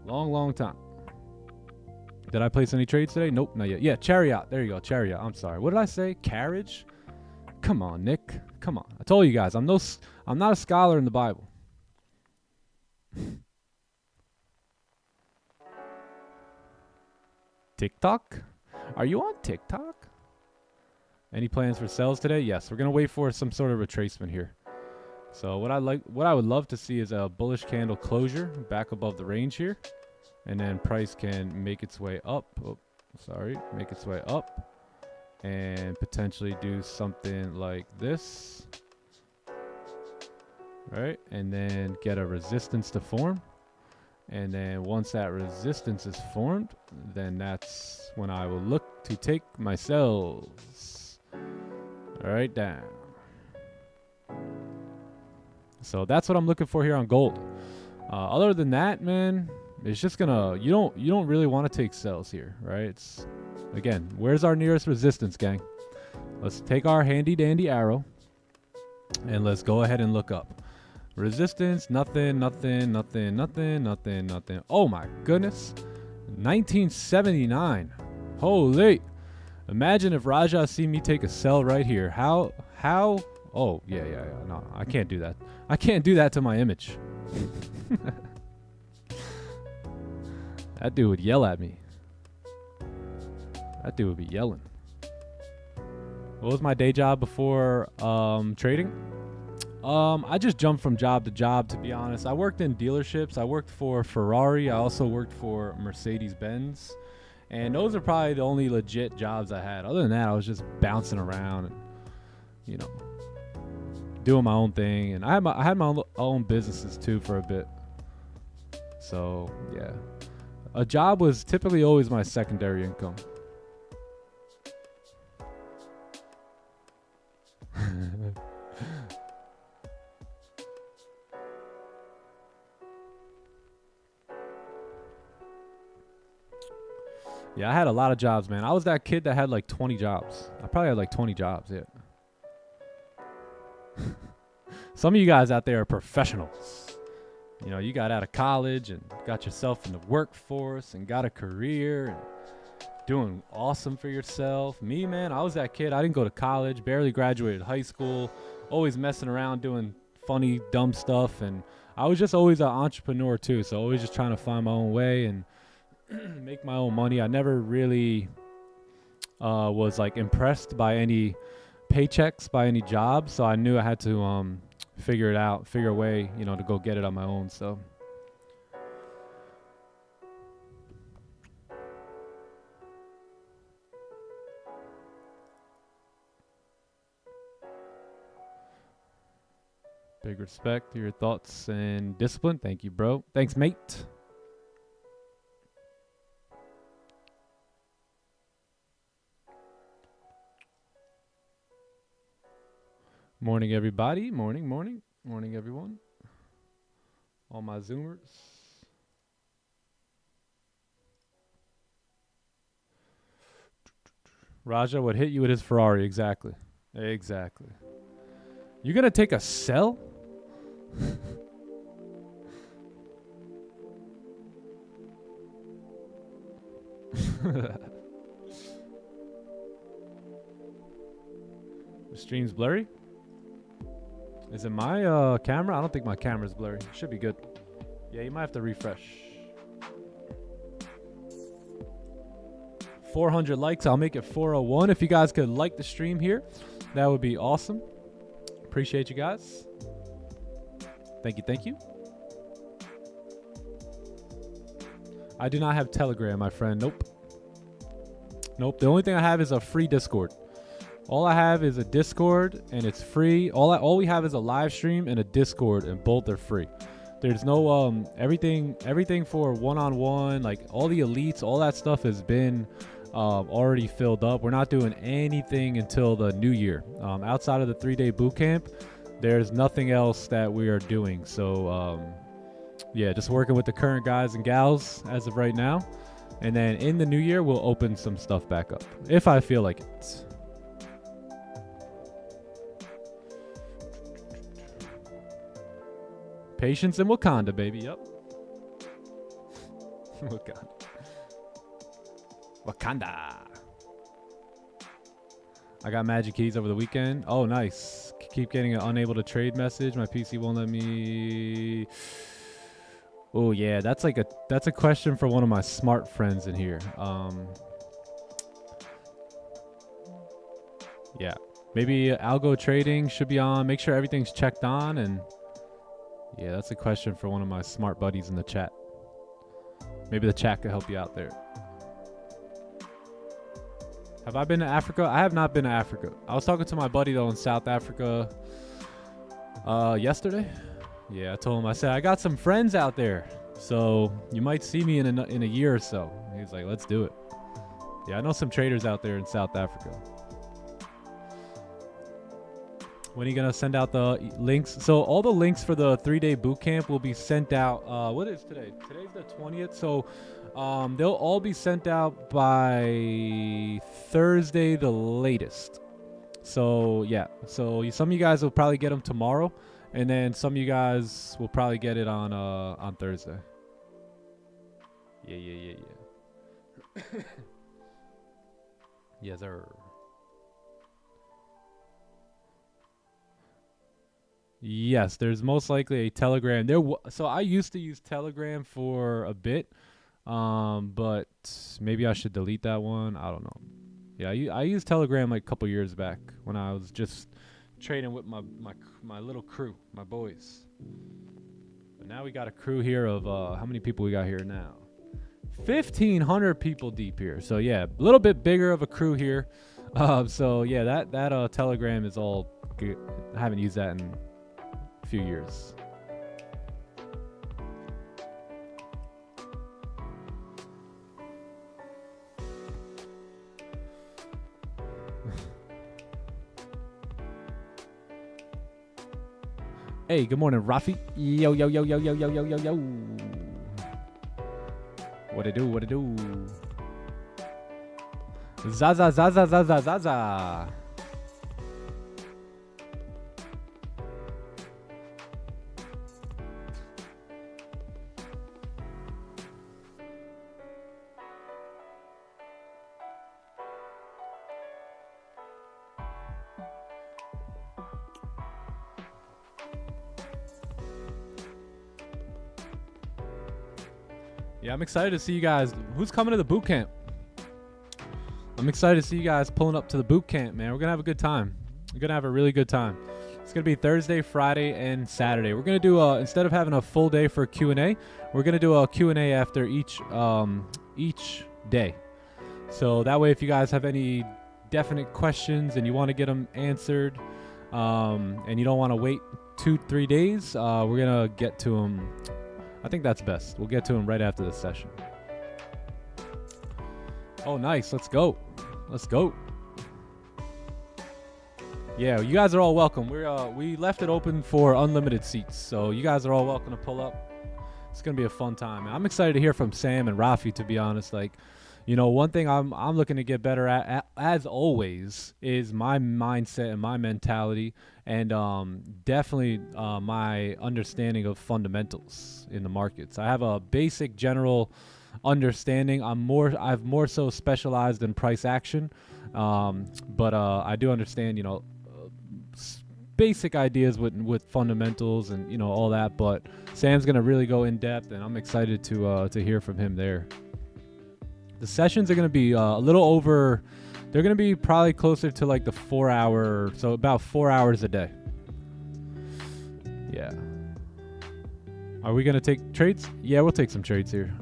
A: Long time. Did I place any trades today? Nope, not yet. Yeah, Chariot. There you go, Chariot. I'm sorry. What did I say? Carriage? Come on, Nick. Come on. I told you guys, I'm not a scholar in the Bible. TikTok? Are you on TikTok? Any plans for sales today? Yes, we're gonna wait for some sort of retracement here. So what I would love to see is a bullish candle closure back above the range here, and then price can make its way up. Oh, sorry, make its way up, and potentially do something like this, right? And then get a resistance to form. And then once that resistance is formed, then that's when I will look to take my sells. All right, down. So that's what I'm looking for here on gold. Other than that, man, it's just gonna, you don't really want to take sells here, right? It's, again, where's our nearest resistance, gang? Let's take our handy dandy arrow and let's go ahead and look up. Resistance, nothing. Oh my goodness. 1979. Holy. Imagine if Raja see me take a sell right here. How? Oh, yeah. No, I can't do that. I can't do that to my image. That dude would yell at me. That dude would be yelling. What was my day job before trading? I just jumped from job to job, to be honest. I worked in dealerships. I worked for Ferrari. I also worked for Mercedes-Benz. And those are probably the only legit jobs I had. Other than that, I was just bouncing around and, you know, doing my own thing. And I had my own businesses too for a bit. So, yeah. A job was typically always my secondary income. Yeah, I had a lot of jobs, man. I was that kid that had like 20 jobs. I probably had like 20 jobs, yeah. Some of you guys out there are professionals. You know, you got out of college and got yourself in the workforce and got a career and doing awesome for yourself. Me, man, I was that kid. I didn't go to college, barely graduated high school, always messing around doing funny, dumb stuff. And I was just always an entrepreneur too. So always just trying to find my own way and make my own money. I never really was like impressed by any paychecks, by any jobs. So I knew I had to figure it out, figure a way, you know, to go get it on my own. So big respect to your thoughts and discipline. Thank you, bro. Thanks, mate. Morning, everybody. Morning, morning. Morning, everyone. All my Zoomers. Raja would hit you with his Ferrari. Exactly. Exactly. You're going to take a sell? The stream's blurry? Is it my camera? I don't think my camera's blurry. Should be good. Yeah, you might have to refresh. 400 likes. I'll make it 401. If you guys could like the stream here, that would be awesome. Appreciate you guys. Thank you, thank you. I do not have Telegram, my friend. Nope. Nope. The only thing I have is a free Discord. All I have is a Discord, and it's free. All we have is a live stream and a Discord, and both are free. There's no everything for one-on-one, like all the elites, all that stuff has been already filled up. We're not doing anything until the new year. Outside of the 3-day boot camp, there's nothing else that we are doing. So yeah, just working with the current guys and gals as of right now, and then in the new year we'll open some stuff back up if I feel like it. Patience in Wakanda, baby. Yep. Wakanda. I got magic keys over the weekend. Oh, nice. Keep getting an unable to trade message. My PC won't let me. Oh, yeah. That's a question for one of my smart friends in here. Yeah. Maybe algo trading should be on. Make sure everything's checked on and. Yeah, that's a question for one of my smart buddies in the chat. Maybe the chat could help you out there. Have I been to Africa? I have not been to Africa. I was talking to my buddy, though, in South Africa yesterday. Yeah, I told him, I said, I got some friends out there, so you might see me in a year or so. He's like, let's do it. Yeah, I know some traders out there in South Africa. When are you going to send out the links? So all the links for the 3-day boot camp will be sent out. What is today? Today's the 20th. So they'll all be sent out by Thursday, the latest. So yeah. So some of you guys will probably get them tomorrow. And then some of you guys will probably get it on Thursday. Yeah. Yes, sir. Yes, there's most likely a Telegram. So I used to use Telegram for a bit, but maybe I should delete that one. I don't know. Yeah, I used Telegram like a couple years back when I was just trading with my little crew, my boys. But now we got a crew here of how many people we got here now? 1,500 people deep here. So yeah, a little bit bigger of a crew here. So yeah, that Telegram is all good. I haven't used that in few years. Hey, good morning, Rafi. Yo. What it do? Zaza, Zaza, Zaza, Zaza. Yeah, I'm excited to see you guys. Who's coming to the boot camp? I'm excited to see you guys pulling up to the boot camp, man. We're going to have a good time. We're going to have a really good time. It's going to be Thursday, Friday, and Saturday. We're going to do, instead of having a full day for Q&A, we're going to do a Q&A after each day. So that way, if you guys have any definite questions and you want to get them answered, and you don't want to wait 2-3 days, we're going to get to them. I think that's best. We'll get to them right after this session. Oh, nice. Let's go. Let's go. Yeah, you guys are all welcome. We left it open for unlimited seats, so you guys are all welcome to pull up. It's gonna be a fun time. I'm excited to hear from Sam and Rafi. To be honest, like, you know, one thing I'm looking to get better at, as always, is my mindset and my mentality, and definitely my understanding of fundamentals in the markets. I have a basic general understanding. I've more so specialized in price action, but I do understand, you know, basic ideas with fundamentals and, you know, all that. But Sam's gonna really go in depth, and I'm excited to hear from him there. The sessions are gonna be a little over. They're gonna be probably closer to like the 4 hour, so about 4 hours a day. Yeah. Are we gonna take trades? Yeah, we'll take some trades here.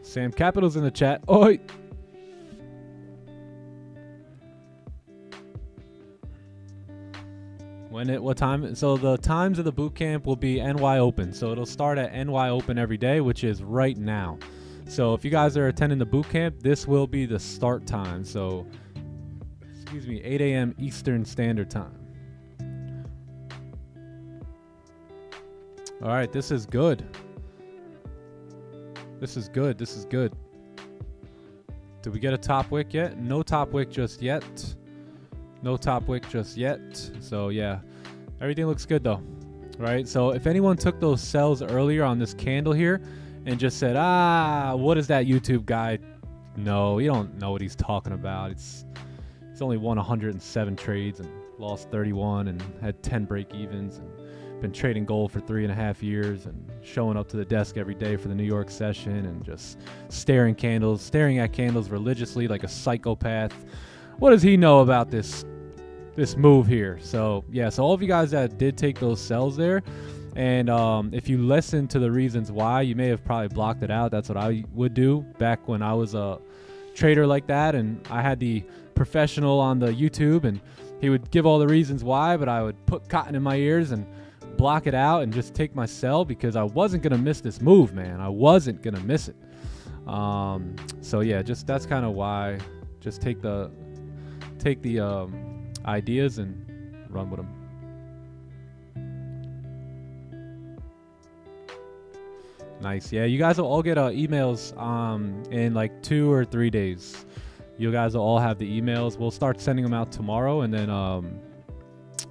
A: Sam Capital's in the chat. Oi! What time? So the times of the boot camp will be NY Open. So it'll start at NY Open every day, which is right now. So if you guys are attending the boot camp, this will be the start time. So, excuse me, 8 a.m. Eastern Standard Time. All right, this is good. This is good. This is good. Did we get a top wick yet? No top wick just yet. No top wick just yet. So yeah, everything looks good though. Right? So if anyone took those sells earlier on this candle here and just said, what is that YouTube guy? No, you don't know what he's talking about. It's only won 107 trades and lost 31 and had 10 break evens and been trading gold for 3.5 years and showing up to the desk every day for the New York session and just staring at candles religiously like a psychopath. What does he know about this move here? So yeah, so all of you guys that did take those sells there, and if you listen to the reasons why, you may have probably blocked it out. That's what I would do back when I was a trader like that, and I had the professional on the YouTube, and he would give all the reasons why, but I would put cotton in my ears and block it out and just take my sell because I wasn't gonna miss this move, man. I wasn't gonna miss it. So yeah, just that's kind of why. Just take the ideas and run with them. Nice. Yeah, you guys will all get emails in like 2 or 3 days. You guys will all have the emails. We'll start sending them out tomorrow, and then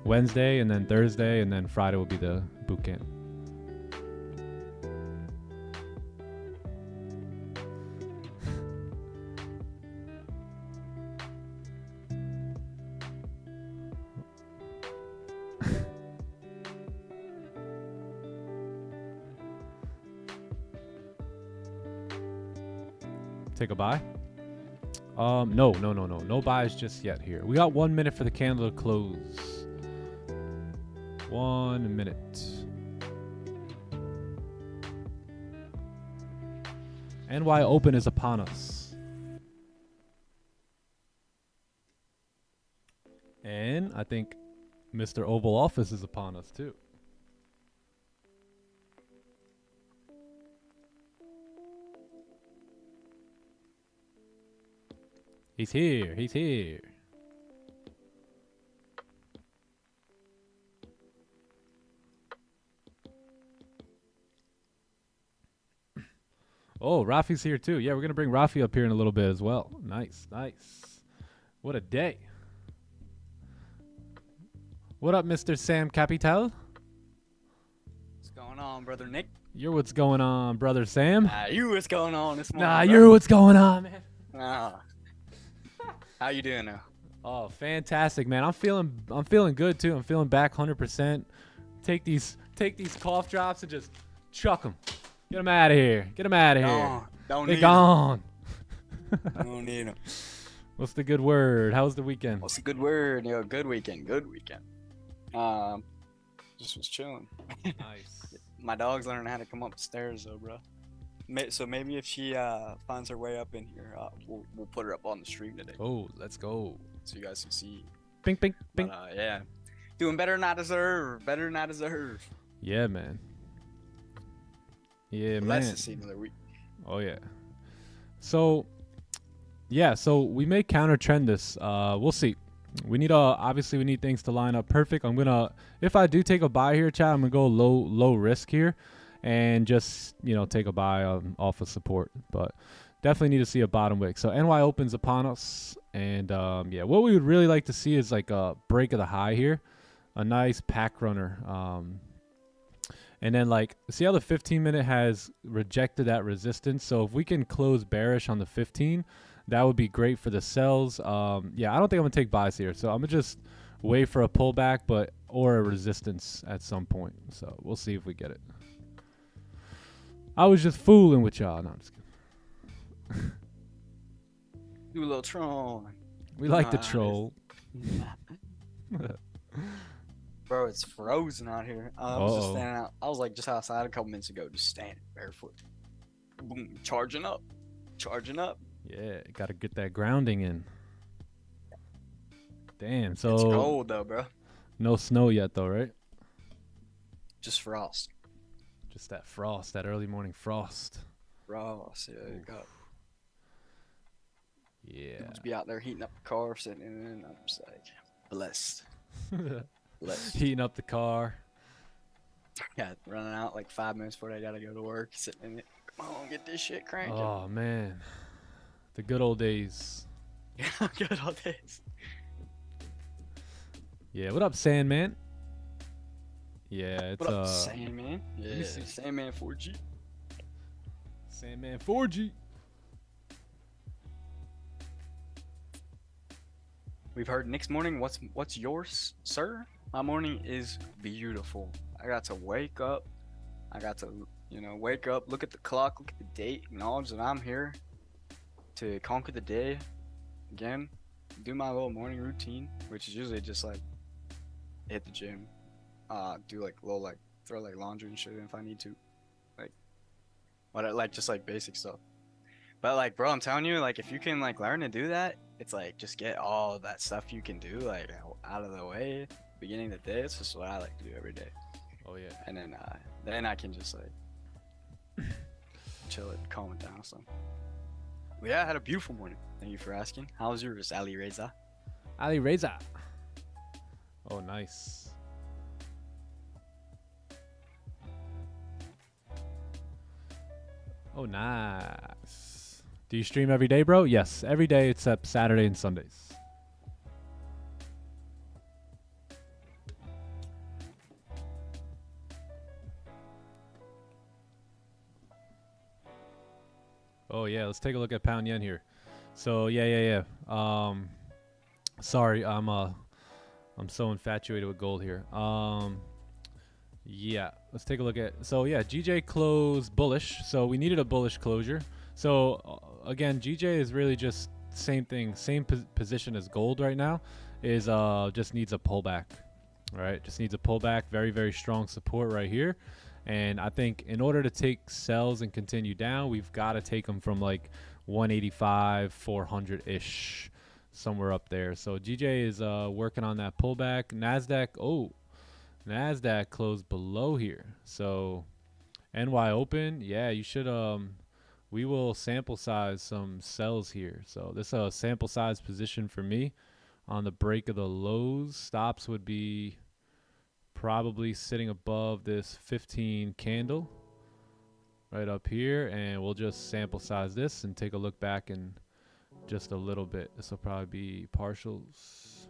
A: Wednesday, and then Thursday, and then Friday will be the boot camp. Take a buy? No buys just yet here. We got 1 minute for the candle to close. 1 minute. NY Open is upon us. And I think Mr. Oval Office is upon us too. He's here. He's here. Oh, Rafi's here too. Yeah, we're going to bring Rafi up here in a little bit as well. Nice, nice. What a day. What up, Mr. Sam Capital?
B: What's going on, brother Nick?
A: You're what's going on, brother Sam.
B: You what's going on this morning?
A: Nah, you're what's going on, man.
B: How you doing now?
A: Oh, fantastic, man. I'm feeling good too. I'm feeling back 100%. Take these cough drops and just chuck them. Get them out of here. Get them out of here.
B: Don't
A: They're
B: need
A: gone.
B: Don't need them.
A: What's the good word? How was the weekend?
B: What's the good word? Yo, good weekend. Good weekend. Just was chilling.
A: Nice.
B: My dog's learning how to come upstairs though, bro. So maybe if she finds her way up in here, we'll put her up on the stream today.
A: Oh, let's go.
B: So you guys can see.
A: Ping, ping, ping.
B: But, yeah, doing better than I deserve. Better than I deserve.
A: Yeah, man. Yeah, man.
B: Let's see another week.
A: Oh yeah. So, yeah. So we may counter trend this. We'll see. We need obviously we need things to line up perfect. I'm gonna, if I do take a buy here, chat, I'm gonna go low risk here, and just take a buy off of support. But definitely need to see a bottom wick. So NY opens upon us, and yeah, what we would really like to see is like a break of the high here, a nice pack runner. And then see how the 15-minute has rejected that resistance. So if we can close bearish on the 15, that would be great for the sells. Yeah, I don't think I'm gonna take buys here. So I'm gonna just wait for a pullback, or a resistance at some point. So we'll see if we get it. I was just fooling with y'all. No, I'm just kidding.
B: Do a little troll.
A: We like to troll.
B: Bro, it's frozen out here. I was just standing out. I was like just outside a couple minutes ago, just standing barefoot. Boom, charging up.
A: Yeah, gotta get that grounding in. Damn, so
B: it's cold though, bro.
A: No snow yet though, right?
B: Just frost.
A: Just that frost, that early morning frost.
B: Frost, yeah, you got.
A: Yeah.
B: Just be out there heating up the car, sitting in it, and I'm just like, blessed.
A: Heating up the car.
B: Yeah, running out like 5 minutes before I gotta go to work, sitting in it. Come on, get this shit cranking.
A: Oh man, the good old days.
B: Yeah, good old days.
A: Yeah, what up, Sandman? Yeah, it's
B: what up, Sandman? Yeah, Sandman 4G.
A: Sandman 4G.
B: We've heard Nick's morning. What's yours, sir? My morning is beautiful. I got to wake up. I got to, wake up, look at the clock, look at the date, acknowledge that I'm here to conquer the day. Again, do my little morning routine, which is usually just like hit the gym, do like little throw like laundry and shit if I need to, just like basic stuff. But bro, I'm telling you, if you can learn to do that, it's just get all of that stuff you can do out of the way beginning of the day. It's just what I like to do every day.
A: Oh yeah.
B: And then I can just chill it, calm it down. So yeah, I had a beautiful morning. Thank you for asking. How was yours, Ali Reza?
A: Ali Reza. Oh, nice. Oh, nice. Do you stream every day, bro? Yes, every day except Saturday and Sundays. Oh yeah, let's take a look at pound yen here. So yeah. Sorry, I'm so infatuated with gold here. Yeah, let's take a look at. So yeah, GJ closed bullish. So we needed a bullish closure. So again, GJ is really just same thing, same position as gold right now. Is just needs a pullback. All right, just needs a pullback. Very, very strong support right here. And I think in order to take sells and continue down, we've got to take them from 185, 400-ish, somewhere up there. So GJ is working on that pullback. Nasdaq closed below here. So NY open, yeah, you should. We will sample size some sells here. So this is a sample size position for me on the break of the lows. Stops would be probably sitting above this 15 candle. right up here, and we'll just sample size this and take a look back in just a little bit. This will probably be partials.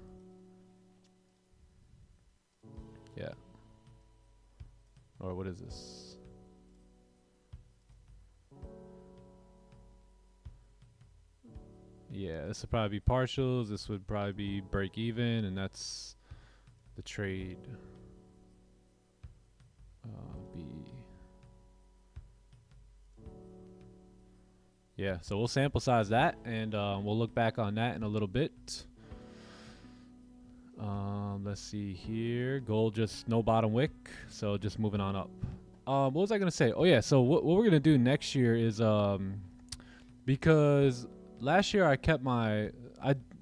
A: Yeah. Or what is this? Yeah, this would probably be partials. This would probably be break even, and that's the trade. B. Yeah, so we'll sample size that, and we'll look back on that in a little bit. Let's see here. Gold just no bottom wick, so just moving on up. What was I gonna say? Oh yeah, so what we're gonna do next year is because last year I kept my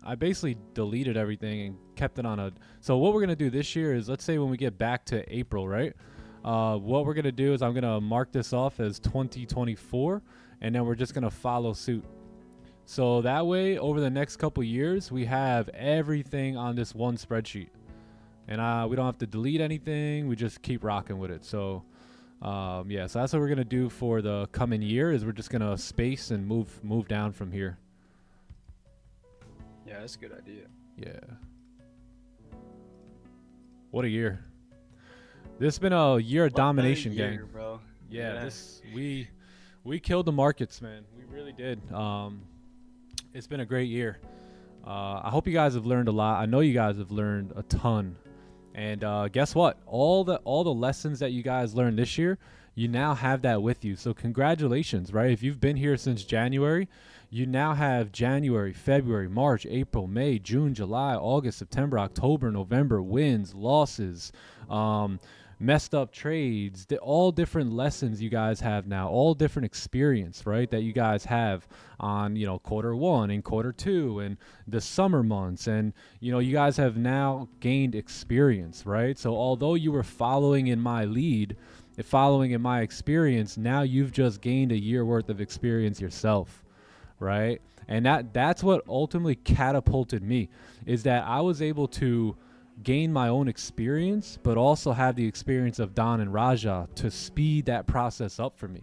A: I basically deleted everything and kept it on a. So what we're gonna do this year is, let's say when we get back to April, right? What we're gonna do is I'm gonna mark this off as 2024, and then we're just gonna follow suit. So that way, over the next couple years, we have everything on this one spreadsheet, and we don't have to delete anything. We just keep rocking with it. So yeah, so that's what we're gonna do for the coming year. Is we're just gonna space and move down from here.
B: Yeah, that's a good idea.
A: Yeah. What a year. This has been a year of domination, gang.
B: Bro.
A: Yeah, this we killed the markets, man. We really did. It's been a great year. I hope you guys have learned a lot. I know you guys have learned a ton. And guess what? All the lessons that you guys learned this year, you now have that with you. So congratulations, right? If you've been here since January, you now have January, February, March, April, May, June, July, August, September, October, November, wins, losses, messed up trades, all different lessons you guys have now, all different experience, right, that you guys have on, you know, quarter 1 and quarter 2 and the summer months. And, you know, you guys have now gained experience, right? So although you were following in my lead, following in my experience, now you've just gained a year worth of experience yourself, right? And that's what ultimately catapulted me, is that I was able to gain my own experience, but also have the experience of Don and Raja to speed that process up for me,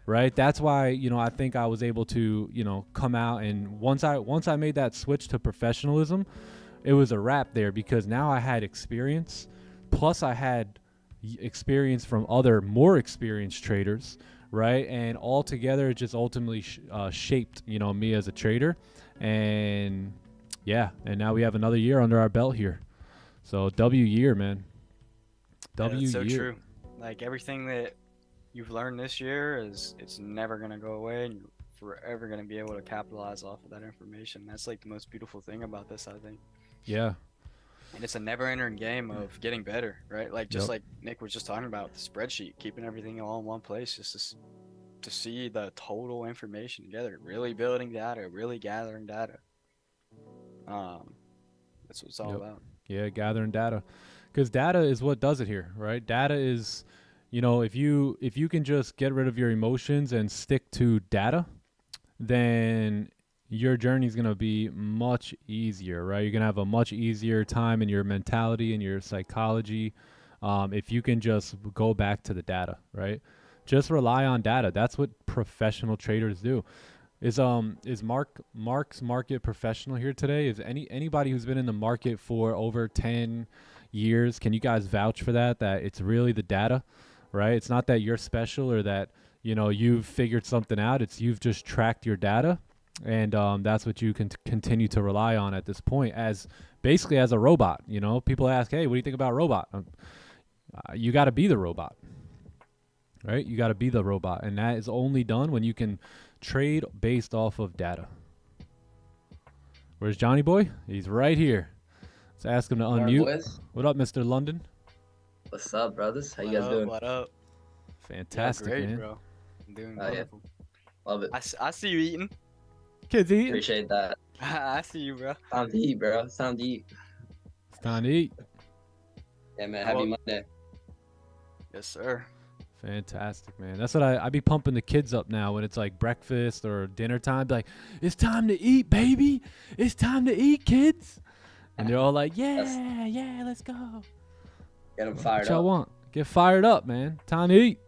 A: right? That's why, you know, I think I was able to, you know, come out, and once I made that switch to professionalism, it was a wrap there, because now I had experience, plus I had experience from other more experienced traders, right? And all together it just ultimately shaped, you know, me as a trader. And yeah, and now we have another year under our belt here. So W year, man. W
B: that's so
A: year.
B: True. Like everything that you've learned this year it's never gonna go away, and you're forever gonna be able to capitalize off of that information. That's like the most beautiful thing about this, I think.
A: Yeah.
B: And it's a never-ending game of getting better, right? Like just like Nick was just talking about, the spreadsheet, keeping everything all in one place, just to see the total information together, really building data, really gathering data. That's what it's all about.
A: Yeah, gathering data, because data is what does it here, right? Data is, you know, if you can just get rid of your emotions and stick to data, then your journey is going to be much easier, right? You're going to have a much easier time in your mentality and your psychology if you can just go back to the data, right? Just rely on data. That's what professional traders do. Is Mark's Market professional here today? Is anybody who's been in the market for over 10 years, can you guys vouch for that it's really the data, right? It's not that you're special or that, you know, you've figured something out. It's you've just tracked your data, and that's what you can continue to rely on at this point, as basically as a robot. You know, people ask, hey, what do you think about robot? You got to be the robot, right? You got to be the robot, and that is only done when you can trade based off of data. Where's Johnny boy? He's right here. Let's ask him to unmute. What up, Mr. London?
C: What's up, brothers? How you guys doing?
B: What up?
A: Fantastic,
B: great,
A: man.
B: Bro. I'm doing wonderful.
C: Yeah. Love it.
B: I see you eating.
A: Kids eating.
C: Appreciate that.
B: I see you, bro.
C: Time to eat, bro. It's time to eat.
A: It's time to eat.
C: Yeah, man. Happy Monday.
B: Yes, sir.
A: Fantastic, man. That's what I be pumping the kids up now when it's like breakfast or dinner time. Be like, it's time to eat, baby. It's time to eat, kids. And they're all like, yeah, let's go.
C: Get them fired
A: what
C: up.
A: y'all want? Get fired up, man. Time to eat.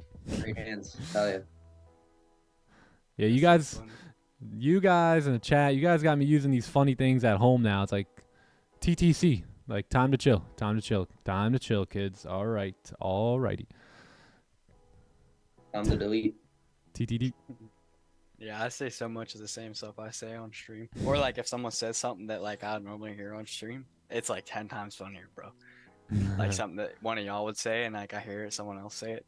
C: Great hands. Hell yeah.
A: Yeah,
B: That's so funny.
A: you guys in the chat, you guys got me using these funny things at home now. It's like TTC, like time to chill, time to chill, time to chill, kids. All right, all righty.
C: Time to delete.
A: TTD.
B: Yeah, I say so much of the same stuff I say on stream. Or like if someone says something that like I normally hear on stream, it's like 10 times funnier, bro. Like something that one of y'all would say and like I hear it, someone else say it.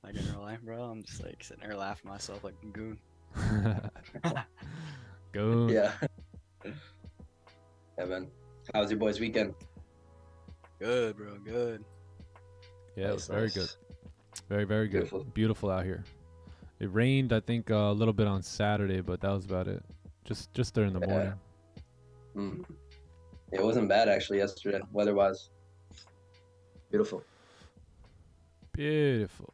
B: Like in real life, bro. I'm just like sitting there laughing myself like a goon.
A: Go.
C: Yeah. Yeah, man. How was your boys' weekend?
B: Good, bro. Good.
A: Yeah, it was
C: Nice,
A: very
C: nice.
A: good. Very, very good.
C: Beautiful.
A: Beautiful out here. It rained, I think, a little bit on Saturday, but that was about it. Just during the
C: Yeah.
A: morning.
C: Mm. It wasn't bad actually yesterday, weather-wise. Beautiful.
A: Beautiful.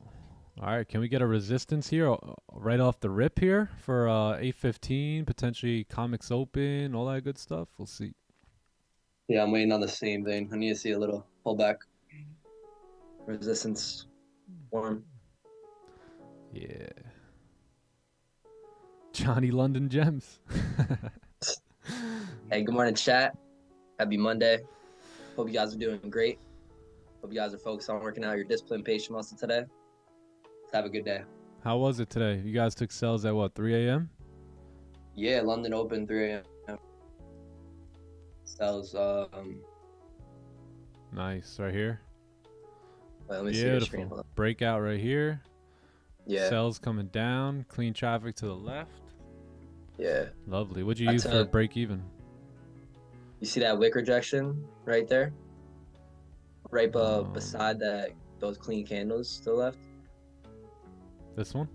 A: All right, can we get a resistance here right off the rip here for 8:15, potentially Comics Open, all that good stuff? We'll see.
C: Yeah, I'm waiting on the same thing. I need to see a little pullback. Resistance form.
A: Yeah. Johnny London Gems.
C: Hey, good morning, chat. Happy Monday. Hope you guys are doing great. Hope you guys are focused on working out your discipline patient muscle today. Let's have a good day.
A: How was it today? You guys took cells at what, 3 a.m.?
C: Yeah, London Open 3 a.m. Cells,
A: Nice, right here.
C: let me see your screen.
A: Beautiful.
C: Hold on.
A: Breakout right here.
C: Yeah,
A: Cells coming down. Clean traffic to the left.
C: yeah.
A: Lovely. What'd you
C: That's
A: use for
C: a-
A: break even?
C: You see that wick rejection right there? Right
A: Oh.
C: beside those clean candles to the left?
A: This one?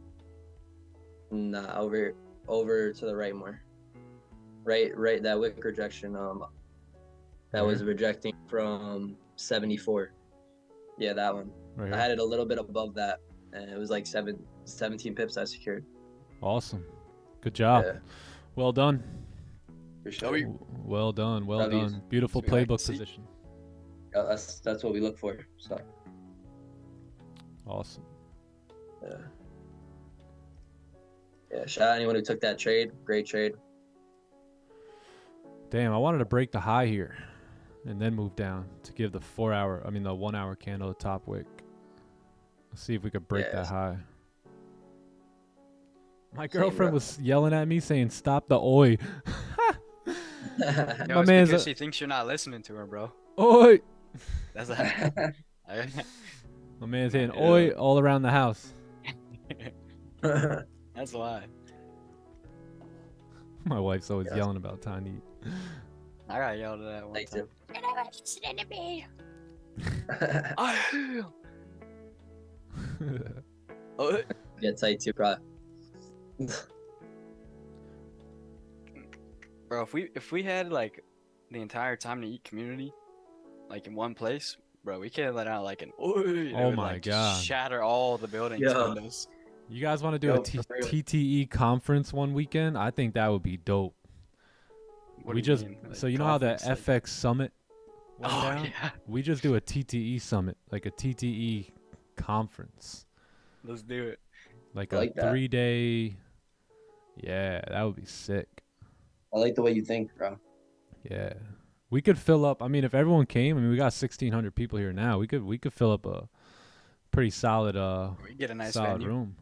C: Nah, over to the right more. Right, that wick rejection, that was rejecting from 74. Yeah, that one.
A: Right
C: I
A: here.
C: had it a little bit above that, and it was like 17 pips I secured.
A: Awesome. Good job.
C: Yeah,
A: Well done.
C: for sure.
B: W.
A: Well done. Well
C: W's.
A: done. Beautiful
B: So we like to
A: playbook
B: see.
A: position.
C: Yeah, that's what we look for. So
A: Awesome.
C: yeah, shout out anyone who took that trade. Great trade.
A: Damn, I wanted to break the high here and then move down to give the 1 hour candle a top wick. Let's see if we could break
C: Yeah.
A: that high. My
C: Same,
A: girlfriend
C: bro.
A: was yelling at me saying, "Stop the oi."
B: Yo,
A: My
B: it's
A: man's
B: because
A: a-
B: she thinks you're not listening to her, bro.
A: Oi!
B: That's that.
A: My man's saying,
C: Yeah.
A: "Oi" all around the house.
B: That's why.
A: My wife's always
C: Yeah.
A: yelling about time to eat.
B: I got yelled at that one
C: Thank
B: time.
C: you.
B: You're never listening to me. I Oh,
C: Get tight too, bro.
B: bro, if we had like the entire time to eat community, like in one place, bro, we could have let out like an oi. that
A: Oh
B: would,
A: my
B: like, just
A: God.
B: shatter all the building's
C: Yeah.
B: windows.
A: You guys want to do
C: Yo,
A: a
C: for real.
A: TTE conference one weekend? I think that would be dope.
B: What
A: We
B: do you
A: just
B: mean? Like,
A: so you know how the
B: conference, like-
A: FX summit went
B: Oh
A: down?
B: yeah,
A: We just do a TTE summit, like a TTE conference,
B: let's do it.
A: like
C: I
A: a
C: like that.
A: 3-day. Yeah, that would be sick.
C: I like the way you think, bro.
A: Yeah, we could fill up. I mean, if everyone came, I mean, we got 1,600 people here now. We could fill up a pretty solid
B: We get a nice
A: solid
B: venue.
A: room.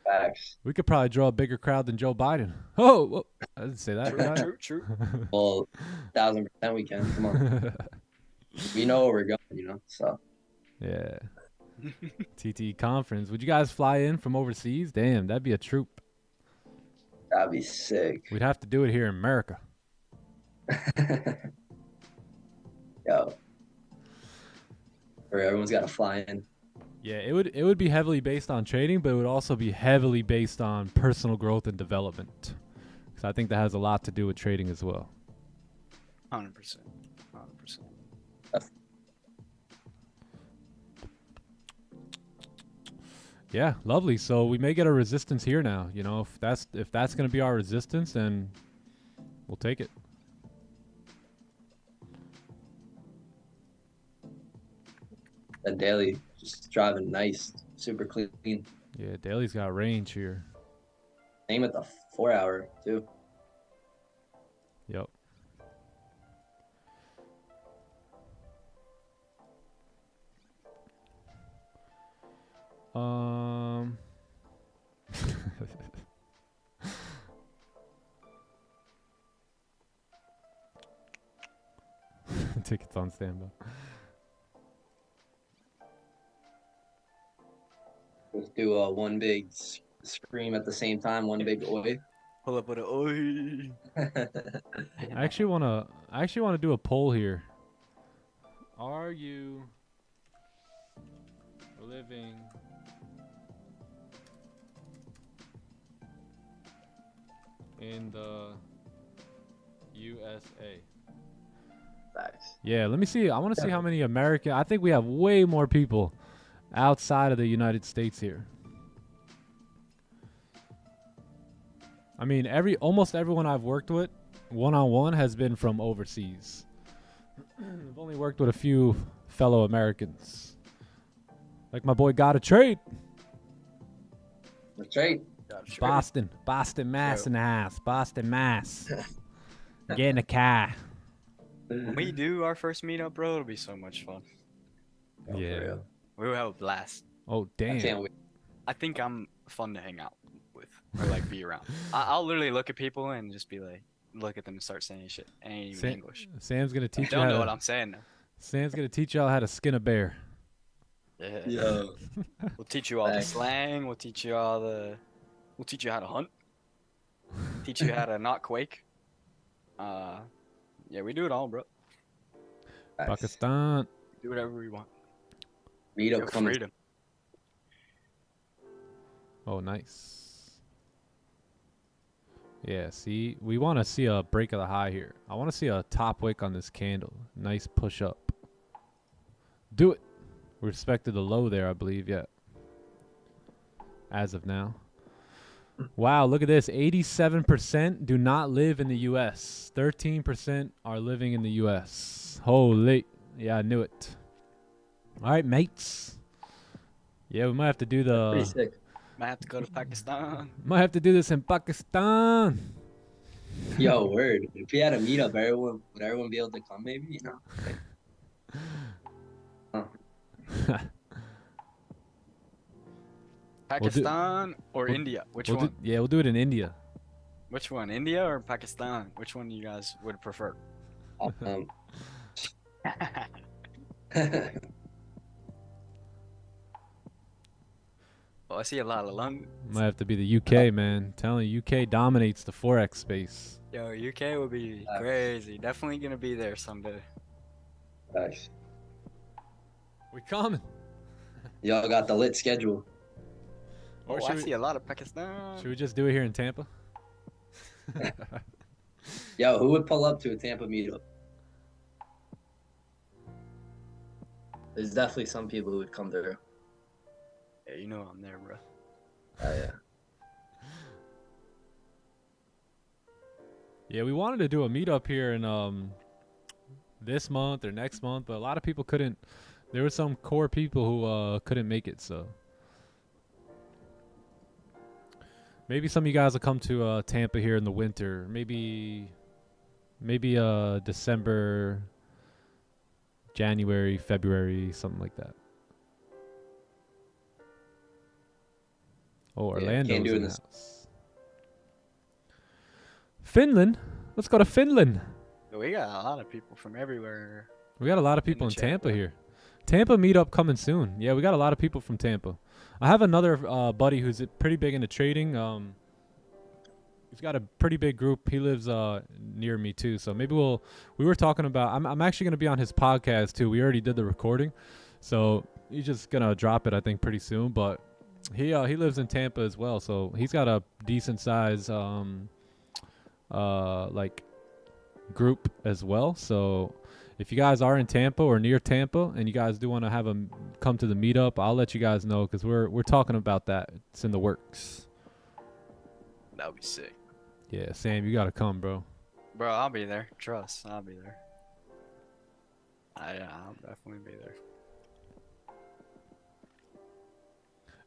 C: Facts.
A: We could probably draw a bigger crowd than Joe Biden. Oh, whoa, I didn't say that.
B: True,
A: did I?
B: true, true.
C: Well, 1,000% we can. Come on. We know where we're going, you know. So
A: Yeah. TTE conference. Would you guys fly in from overseas? Damn, that'd be a troop.
C: that'd be sick.
A: We'd have to do it here in America.
C: Yo. Or everyone's got to fly in.
A: Yeah, it would be heavily based on trading, but it would also be heavily based on personal growth and development. Because I think that has a lot to do with trading as well.
B: 100%. 100%.
A: Yeah, lovely. So we may get a resistance here now. You know, if that's gonna be our resistance, then we'll take it.
C: That daily just driving nice, super clean.
A: Yeah, Daly's got range here.
C: Same with the 4-hour too.
A: Yep. Tickets on standby.
C: Let's do a one big scream at the same time. One big oi.
B: Pull up with an oi.
A: I actually wanna do a poll here. Are you living in the USA?
C: Facts.
A: Yeah, let me see. I want to see how many American. I think we have way more people outside of the United States here. I mean, almost everyone I've worked with one-on-one has been from overseas. I've only worked with a few fellow Americans. Like my boy Got a Trade.
C: That's right.
A: Boston, Mass in the house. Boston, Mass. Get in the car.
B: When we do our first meetup, bro, it'll be so much fun.
C: Oh,
A: Yeah.
C: for real.
B: We will have a blast.
A: Oh
C: I
A: damn.
C: can't wait.
B: I think I'm fun to hang out with or like be around. I'll literally look at people and just be like, look at them and start saying shit. It ain't even English.
A: Sam's gonna
B: I
A: teach you
B: don't
A: how
B: know
A: to,
B: what I'm saying now.
A: Sam's gonna teach y'all how to skin a bear.
B: Yeah.
C: Yo.
B: We'll teach you all the
C: Thanks.
B: slang. We'll teach you all the. We'll teach you how to hunt. Teach you how to not quake. Yeah, we do it all, bro.
C: Facts.
A: Pakistan.
B: Do whatever we want.
C: Meetup
B: Have
C: coming.
B: freedom.
A: Oh, nice. Yeah, see, we want to see a break of the high here. I want to see a top wick on this candle. Nice push up. Do it. We respected the low there, I believe, yeah. As of now. Wow, look at this. 87% do not live in the U.S. 13% are living in the U.S. Holy. Yeah, I knew it. All right, mates. Yeah, we might have to do
C: Pretty
A: the...
C: sick.
B: Might have to go to Pakistan.
A: Might have to do this in Pakistan.
C: Yo, word. If we had a meetup, would everyone be able to come? Maybe, you know. Huh.
B: Pakistan or India? Which one?
A: We'll do it in India.
B: Which one? India or Pakistan? Which one you guys would prefer? Well, I see a lot of London.
A: Might have to be the UK, man. Telling you, UK dominates the Forex space.
B: Yo, UK would be crazy. Definitely gonna be there someday.
C: Facts.
A: We coming.
C: Y'all got the lit schedule.
A: Or
B: Oh,
A: should
B: I
A: we-
B: see a lot of Pakistan.
A: Should we just do it here in Tampa?
C: Yo, who would pull up to a Tampa meetup? There's definitely some people who would come through.
B: Yeah, you know I'm there, bro.
C: Oh, yeah.
A: Yeah, we wanted to do a meetup here in this month or next month, but a lot of people couldn't. There were some core people who couldn't make it, so maybe some of you guys will come to Tampa here in the winter. Maybe December, January, February, something like that. Oh,
C: Yeah,
A: Orlando's
C: can't do it
A: in
C: in
A: the
C: this-
A: house. Finland? Let's go to Finland.
B: Yo, we got a lot of people from everywhere.
A: We got a lot of people
B: the
A: in
B: chat,
A: Tampa
B: bro.
A: here. Tampa meetup coming soon. Yeah, we got a lot of people from Tampa. I have another buddy who's pretty big into trading. He's got a pretty big group. He lives near me too. So maybe we were talking about, I'm actually going to be on his podcast too. We already did the recording. So he's just going to drop it, I think, pretty soon. But he lives in Tampa as well. So he's got a decent size like group as well. So if you guys are in Tampa or near Tampa and you guys do want to have come to the meetup, I'll let you guys know because we're talking about that. It's in the works.
B: That would be sick.
A: Yeah, Sam, you gotta come, bro.
B: Bro, I'll be there. Trust, I'll be there. I'll definitely be there.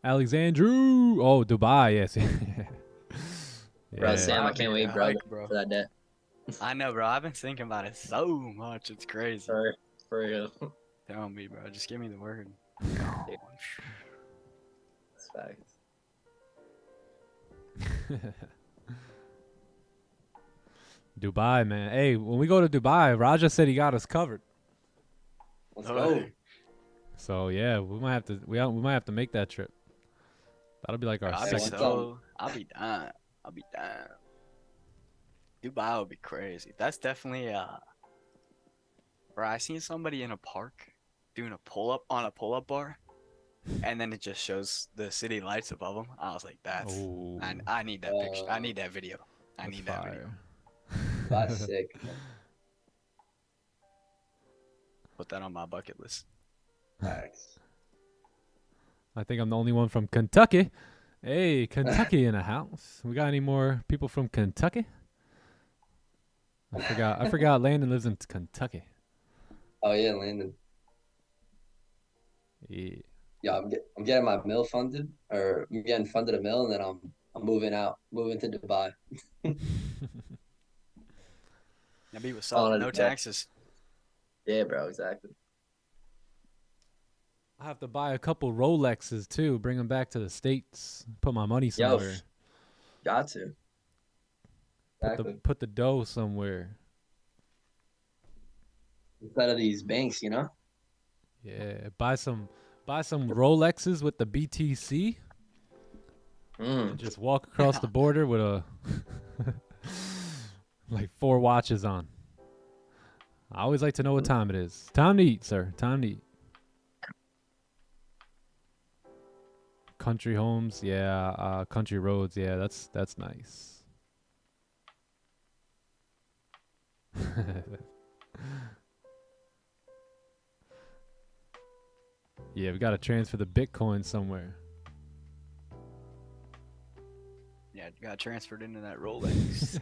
A: Alexandru. Oh, Dubai. Yes.
C: Bro,
A: Yeah.
C: Sam, I
B: That'd be
C: can't wait,
B: the
C: bro,
B: hike, bro.
C: for that day.
B: I know, bro. I've been thinking about it so much. It's crazy.
C: For real.
B: Tell me, bro. Just give me the word.
C: That's facts.
A: Dubai, man. Hey, when we go to Dubai, Raja said he got us covered.
C: Let's go.
A: So yeah, we might have to make that trip. That'll be like our
B: I'll be
A: second.
B: I'll be down. I'll be down. Dubai would be crazy. That's definitely bro, I seen somebody in a park doing a pull up on a pull up bar, and then it just shows the city lights above them. I was like, that's
A: Ooh,
B: I need that picture. I need that video. I
A: that's
B: need that video.
C: That's sick.
B: Put that on my bucket list.
C: Facts.
A: I think I'm the only one from Kentucky. Hey, Kentucky in a house. We got any more people from Kentucky? I forgot Landon lives in Kentucky.
C: Oh yeah, Landon.
A: Yeah.
C: Yeah, I'm getting my mill funded, or I'm getting funded a mill, and then I'm moving to Dubai.
B: Now be what's
C: Oh,
B: up. No
C: yeah.
B: taxes.
C: Yeah, bro, exactly.
A: I have to buy a couple Rolexes too. Bring them back to the States. Put my money somewhere.
C: Got to. Exactly.
A: Put the dough somewhere.
C: Instead of these banks, you know.
A: Yeah, buy some Rolexes with the BTC. And just walk across the border with a like 4 watches on. I always like to know what time it is. Time to eat, sir. Time to eat. Country homes, yeah. Country roads, yeah. That's nice. Yeah, we got to transfer the Bitcoin somewhere.
B: Yeah, you got transferred into that Rolex.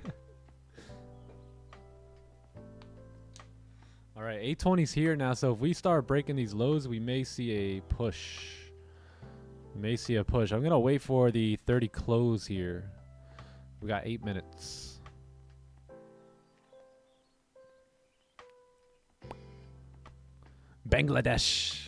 A: All right, 820's here now, so if we start breaking these lows, we may see a push. I'm going to wait for the 30 close here. We got 8 minutes. Bangladesh.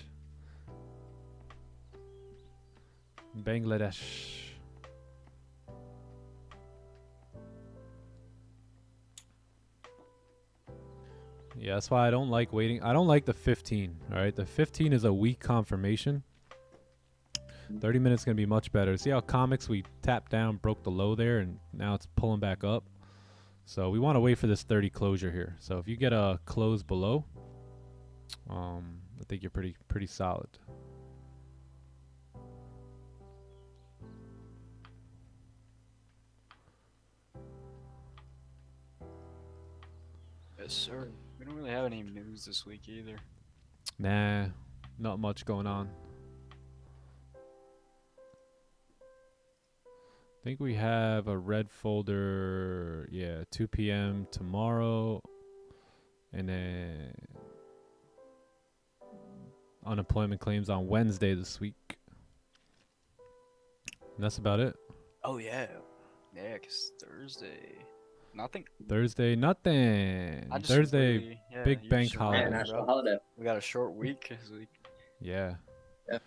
A: Yeah, that's why I don't like waiting. I don't like the 15, all right? The 15 is a weak confirmation. 30 minutes going to be much better. See how comics we tapped down, broke the low there, and now it's pulling back up. So we want to wait for this 30 closure here. So if you get a close below, I think you're pretty solid.
B: Yes, sir. We don't really have any news this week either.
A: Nah, not much going on. I think we have a red folder, 2 p.m. tomorrow, and then unemployment claims on Wednesday this week. And that's about it.
B: Oh, yeah. Yeah, because Thursday. Nothing.
A: Thursday, nothing.
B: I just
A: Thursday,
B: really- yeah,
A: big
B: you
A: bank
B: just
A: holiday.
B: ran,
C: National
B: bro.
C: holiday.
B: We got a short week this week.
A: Yeah.
C: Yeah.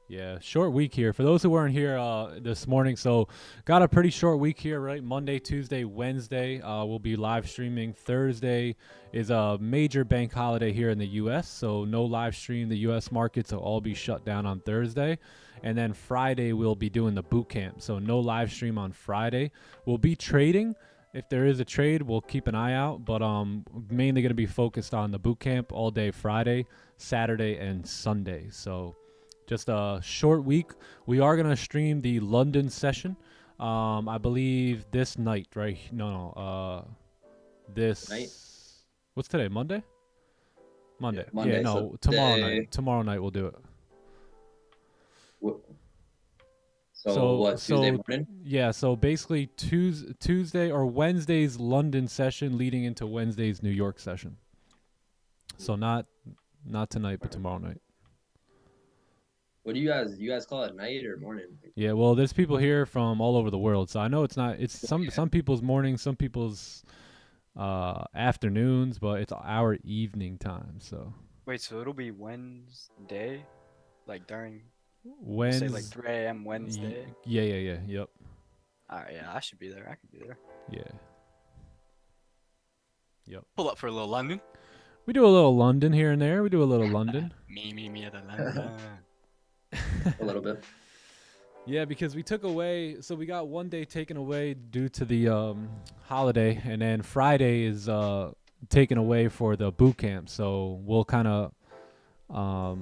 A: Yeah, short week here. For those who weren't here this morning, so got a pretty short week here, right? Monday, Tuesday, Wednesday, we'll be live streaming. Thursday is a major bank holiday here in the U.S., so no live stream. The U.S. markets will all be shut down on Thursday. And then Friday, we'll be doing the boot camp, so no live stream on Friday. We'll be trading. If there is a trade, we'll keep an eye out, but mainly going to be focused on the boot camp all day Friday, Saturday, and Sunday. So just a short week. We are going to stream the London session, I believe this night, right? This
C: night.
A: What's today? Monday? Monday.
C: Yeah, Monday,
A: Yeah, no,
C: so
A: tomorrow
C: today-
A: night. Tomorrow night we'll do it.
C: So what, Tuesday morning?
A: Yeah, so basically Tuesday or Wednesday's London session leading into Wednesday's New York session. So not tonight, but tomorrow night.
C: What do you guys call it, night or morning?
A: Yeah, well, there's people here from all over the world, so I know it's not. It's some people's mornings, some people's afternoons, but it's our evening time. So
B: Wait, so it'll be Wednesday, like during say like
A: Wednesday.
B: 3 a.m. Wednesday.
A: Yeah. Yep.
B: All right, yeah, I should be there. I could be there.
A: Yeah. Yep.
B: Pull up for a little London.
A: We do a little London here and there. We do a little London.
B: Me at the London.
C: A little bit.
A: Yeah, because we took away, so we got one day taken away due to the holiday, and then Friday is taken away for the boot camp. So we'll kind of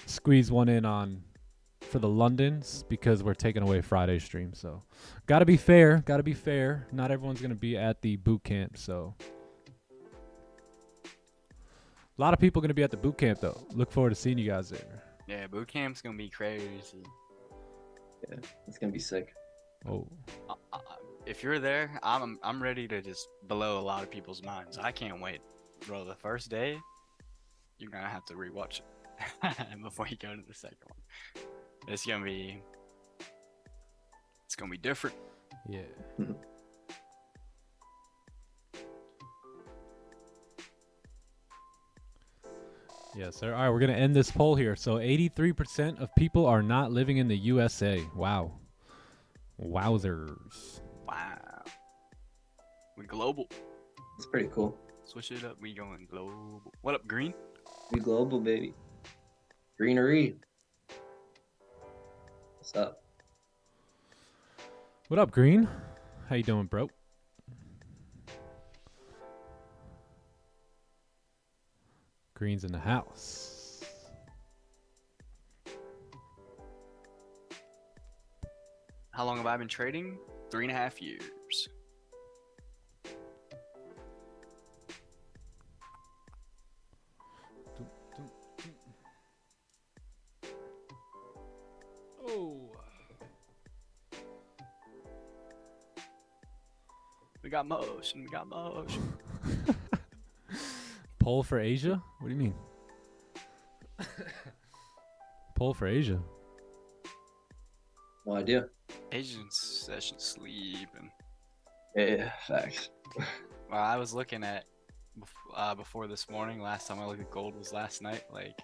A: squeeze one in on for the Londons because we're taking away Friday stream. So gotta be fair. Not everyone's gonna be at the boot camp, so. A lot of people gonna be at the boot camp though. Look forward to seeing you guys there.
B: Yeah, boot camp's gonna be crazy.
C: Yeah, it's gonna be sick.
A: Oh.
B: If you're there, I'm ready to just blow a lot of people's minds. I can't wait, bro. The first day, you're gonna have to rewatch it before you go to the second one. It's gonna be different.
A: Yeah. Yes, sir. All right, we're going to end this poll here. So 83% of people are not living in the USA. Wow. Wowzers.
B: Wow. We global.
C: It's pretty cool.
B: Switch it up. We going global. What up, Green?
C: We global, baby. Greenery. What's up?
A: What up, Green? How you doing, bro? Green's in the house.
B: How long have I been trading? 3.5 years.
A: Oh.
B: We got motion.
A: Poll for Asia? What do you mean? Poll for Asia.
C: No idea.
B: Asian session sleeping.
C: Yeah, facts.
B: Well, I was looking at before this morning. Last time I looked at gold was last night. Like,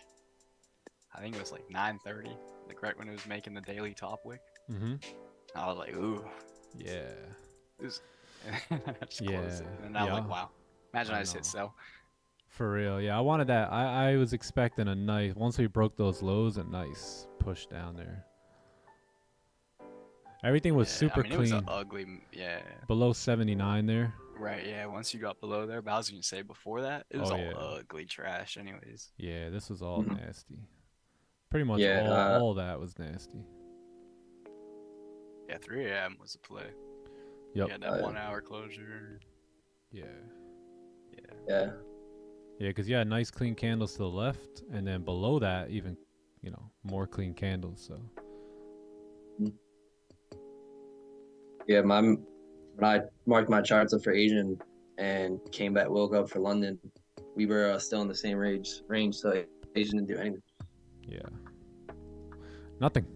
B: I think it was like 9:30. Like right when it was making the daily top wick.
A: Mm-hmm.
B: I was like, ooh.
A: Yeah.
B: It was. Just
A: Yeah.
B: closed it. And I was like, wow. Imagine I just hit sell.
A: For real, yeah. I wanted that. I was expecting a nice, once we broke those lows, a nice push down there. Everything was super
B: It
A: clean.
B: was an ugly, yeah.
A: Below 79 there.
B: Right, yeah. Once you got below there, but I was gonna say before that, it was all ugly trash, anyways.
A: Yeah, this was all nasty. Pretty much all that was nasty.
B: Yeah, 3 a.m. was the play.
A: Yep.
B: Yeah, that 1 hour closure.
A: Yeah.
C: Yeah.
A: Yeah, because you had nice clean candles to the left, and then below that, even, more clean candles. So.
C: Yeah, when I marked my charts up for Asian and came back, woke up for London, we were still in the same range, so Asian didn't do anything.
A: Yeah. Nothing.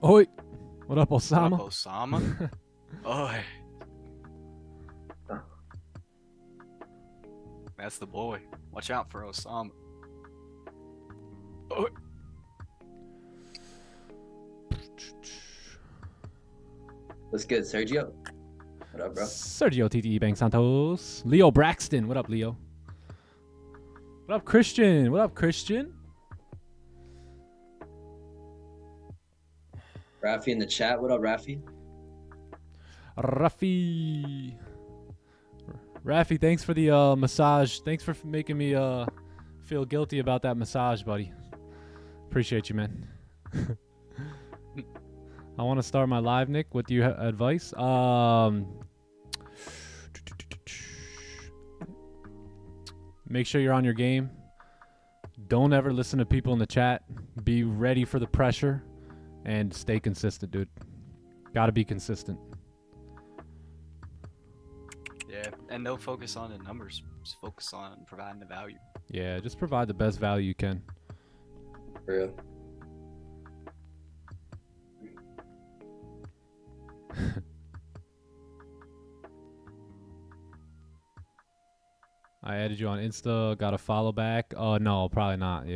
A: Oi. What up, Osama?
B: What up, Osama? Oi. That's the boy. Watch out for Osama. Oi.
C: What's good, Sergio? What up, bro?
A: Sergio TTE Bang Santos. Leo Braxton. What up, Leo? What up, Christian? What up, Christian?
C: Rafi in the chat. What up, Rafi?
A: Rafi, thanks for the massage. Thanks for making me feel guilty about that massage, buddy. Appreciate you, man. I want to start my live, Nick. What do you advice? Make sure you're on your game. Don't ever listen to people in the chat. Be ready for the pressure and stay consistent, dude. Got to be consistent.
B: Yeah, and they'll focus on the numbers. Just focus on providing the value.
A: Yeah, just provide the best value you can.
C: For real.
A: I added you on Insta. Got a follow back. No, probably not.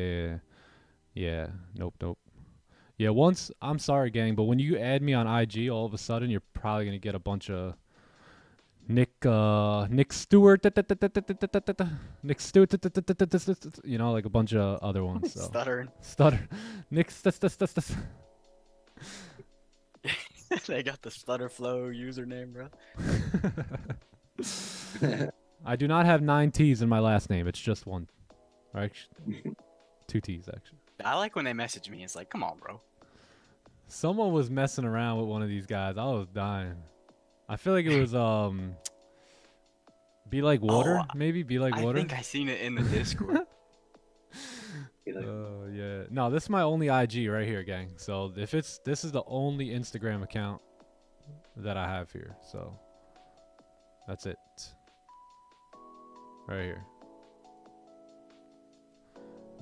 A: Yeah. Nope. Yeah, once, I'm sorry, gang, but when you add me on IG, all of a sudden, you're probably going to get a bunch of Nick Stewart, Nick Stewart, you know, like a bunch of other ones. So. Stutter. Nick,
B: They got the Stutter Flow username, bro.
A: I do not have 9 T's in my last name. It's just one. Right? 2 T's, actually.
B: I like when they message me. It's like, come on, bro.
A: Someone was messing around with one of these guys. I was dying. I feel like it was Be Like Water, maybe? Be Like Water?
B: I think I seen it in the Discord.
A: Yeah. No, this is my only IG right here, gang. So this is the only Instagram account that I have here. So that's it. Right here.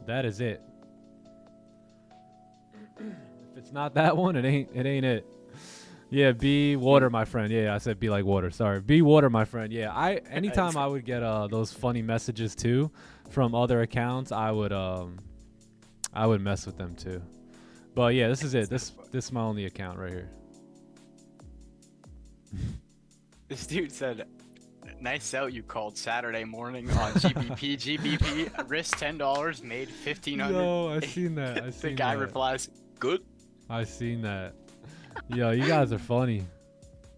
A: That is it. If it's not that one, it ain't it. Yeah, be water, my friend. Yeah, I said be like water. Sorry. Be water, my friend. Yeah, anytime I would get those funny messages too from other accounts, I would mess with them too. But yeah, this is it. This is my only account right here.
B: This dude said, nice out you called Saturday morning on GBP, risk $10, made $1,500.
A: Yo, I seen that.
B: The guy replies, good.
A: I seen that. Yo, you guys are funny.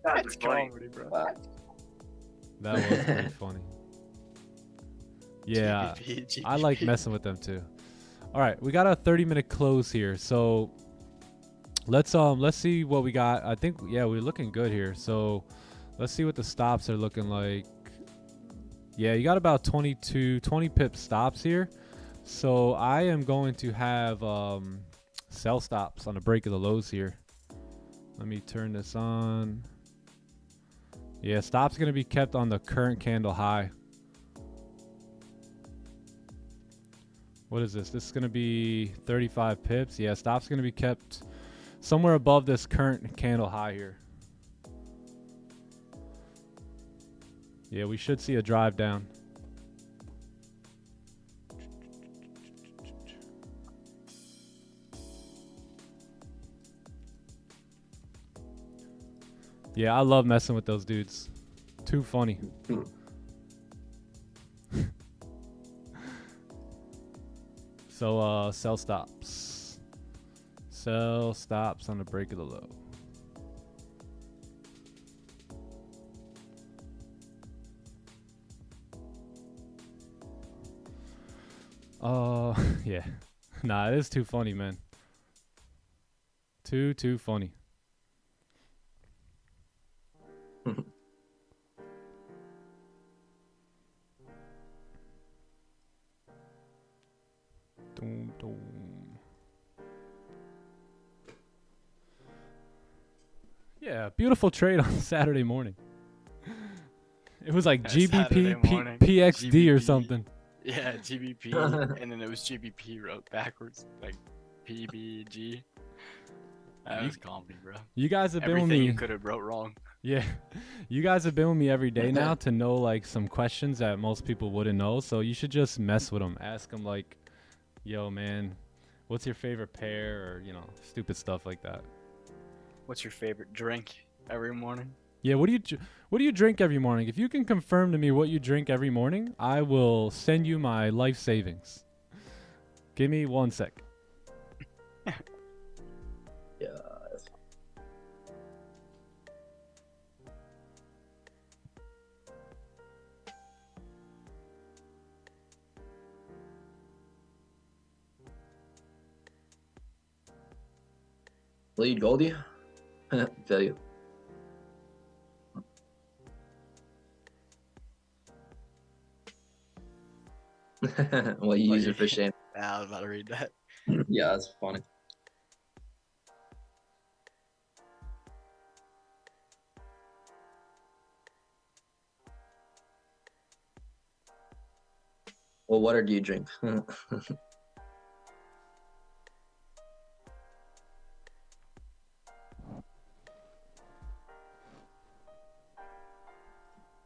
B: That's comedy, bro.
C: Wow.
A: That was pretty funny. Yeah,
B: GBP.
A: I like messing with them too. All right, we got a 30-minute close here, so let's see what we got. I think we're looking good here. So let's see what the stops are looking like. Yeah, you got about 20 pip stops here. So I am going to have sell stops on the break of the lows here. Let me turn this on. Yeah, stop's going to be kept on the current candle high. What is this? This is going to be 35 pips. Yeah, stop's going to be kept somewhere above this current candle high here. Yeah, we should see a drive down. Yeah, I love messing with those dudes. Too funny. So, sell stops. Sell stops on the break of the low. Yeah. Nah, it is too funny, man. Too funny. Doom, doom. Yeah, beautiful trade on Saturday morning. It was like GBP PXD or something.
B: Yeah, GBP, and then it was GBP wrote backwards, like PBG. That was comedy, bro.
A: You guys have been
B: Everything
A: with me.
B: you could have wrote wrong.
A: Yeah, you guys have been with me every day now to know like some questions that most people wouldn't know. So you should just mess with them. Ask them like, "Yo, man, what's your favorite pair?" Or stupid stuff like that.
B: What's your favorite drink every morning?
A: Yeah, what do you drink every morning? If you can confirm to me what you drink every morning, I will send you my life savings. Give me 1 sec.
C: Yeah. Lead Goldie. Feel you. What you use it for shame?
B: I was about to read that.
C: Yeah, that's funny. What water do you drink?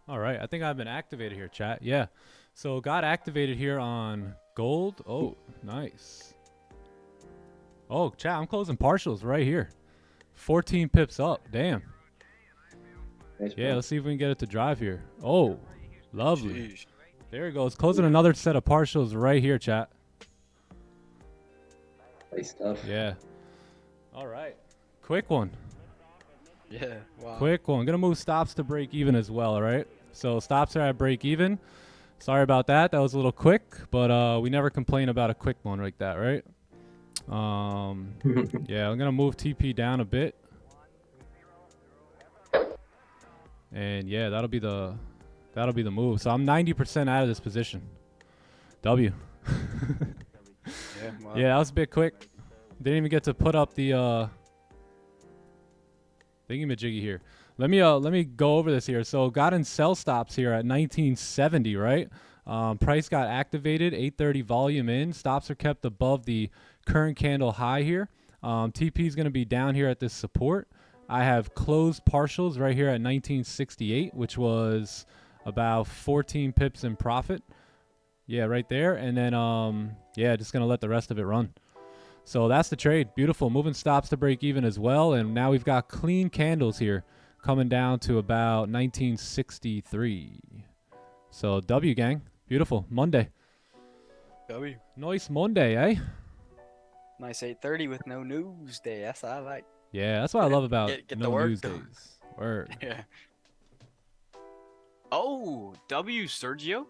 A: All right, I think I've been activated here, chat. Yeah, so got activated here on gold. Oh, nice. Oh, chat, I'm closing partials right here. 14 pips up. Damn.
C: Nice,
A: Yeah,
C: bro.
A: let's see if we can get it to drive here. Oh, lovely.
B: Jeez.
A: There it goes. Closing another set of partials right here, chat.
C: Nice stuff.
A: Yeah. All right. Quick one.
B: Yeah. Wow.
A: Quick one. Gonna move stops to break even as well, all right? So stops are at break even. Sorry about that. That was a little quick, but we never complain about a quick one like that, right? Yeah, I'm gonna move TP down a bit. And yeah, that'll be the move. So I'm 90% out of this position. W.
B: Yeah. Wow.
A: Yeah, that was a bit quick. Didn't even get to put up the thingy-majiggy here. Let me go over this here. So got in sell stops here at 1970, right? Price got activated, 8:30 volume in. Stops are kept above the current candle high here. TP is going to be down here at this support. I have closed partials right here at 1968, which was about 14 pips in profit. Yeah, right there. And then, yeah, just going to let the rest of it run. So that's the trade. Beautiful. Moving stops to break even as well. And now we've got clean candles here coming down to about 1963. So W, gang. Beautiful. Monday.
B: W.
A: Nice Monday, eh?
B: Nice 8:30 with no news day. That's what I like.
A: Yeah, that's what I love about
B: Get the
A: no
B: work
A: news
B: done.
A: days. Word.
B: Yeah. Oh, W Sergio.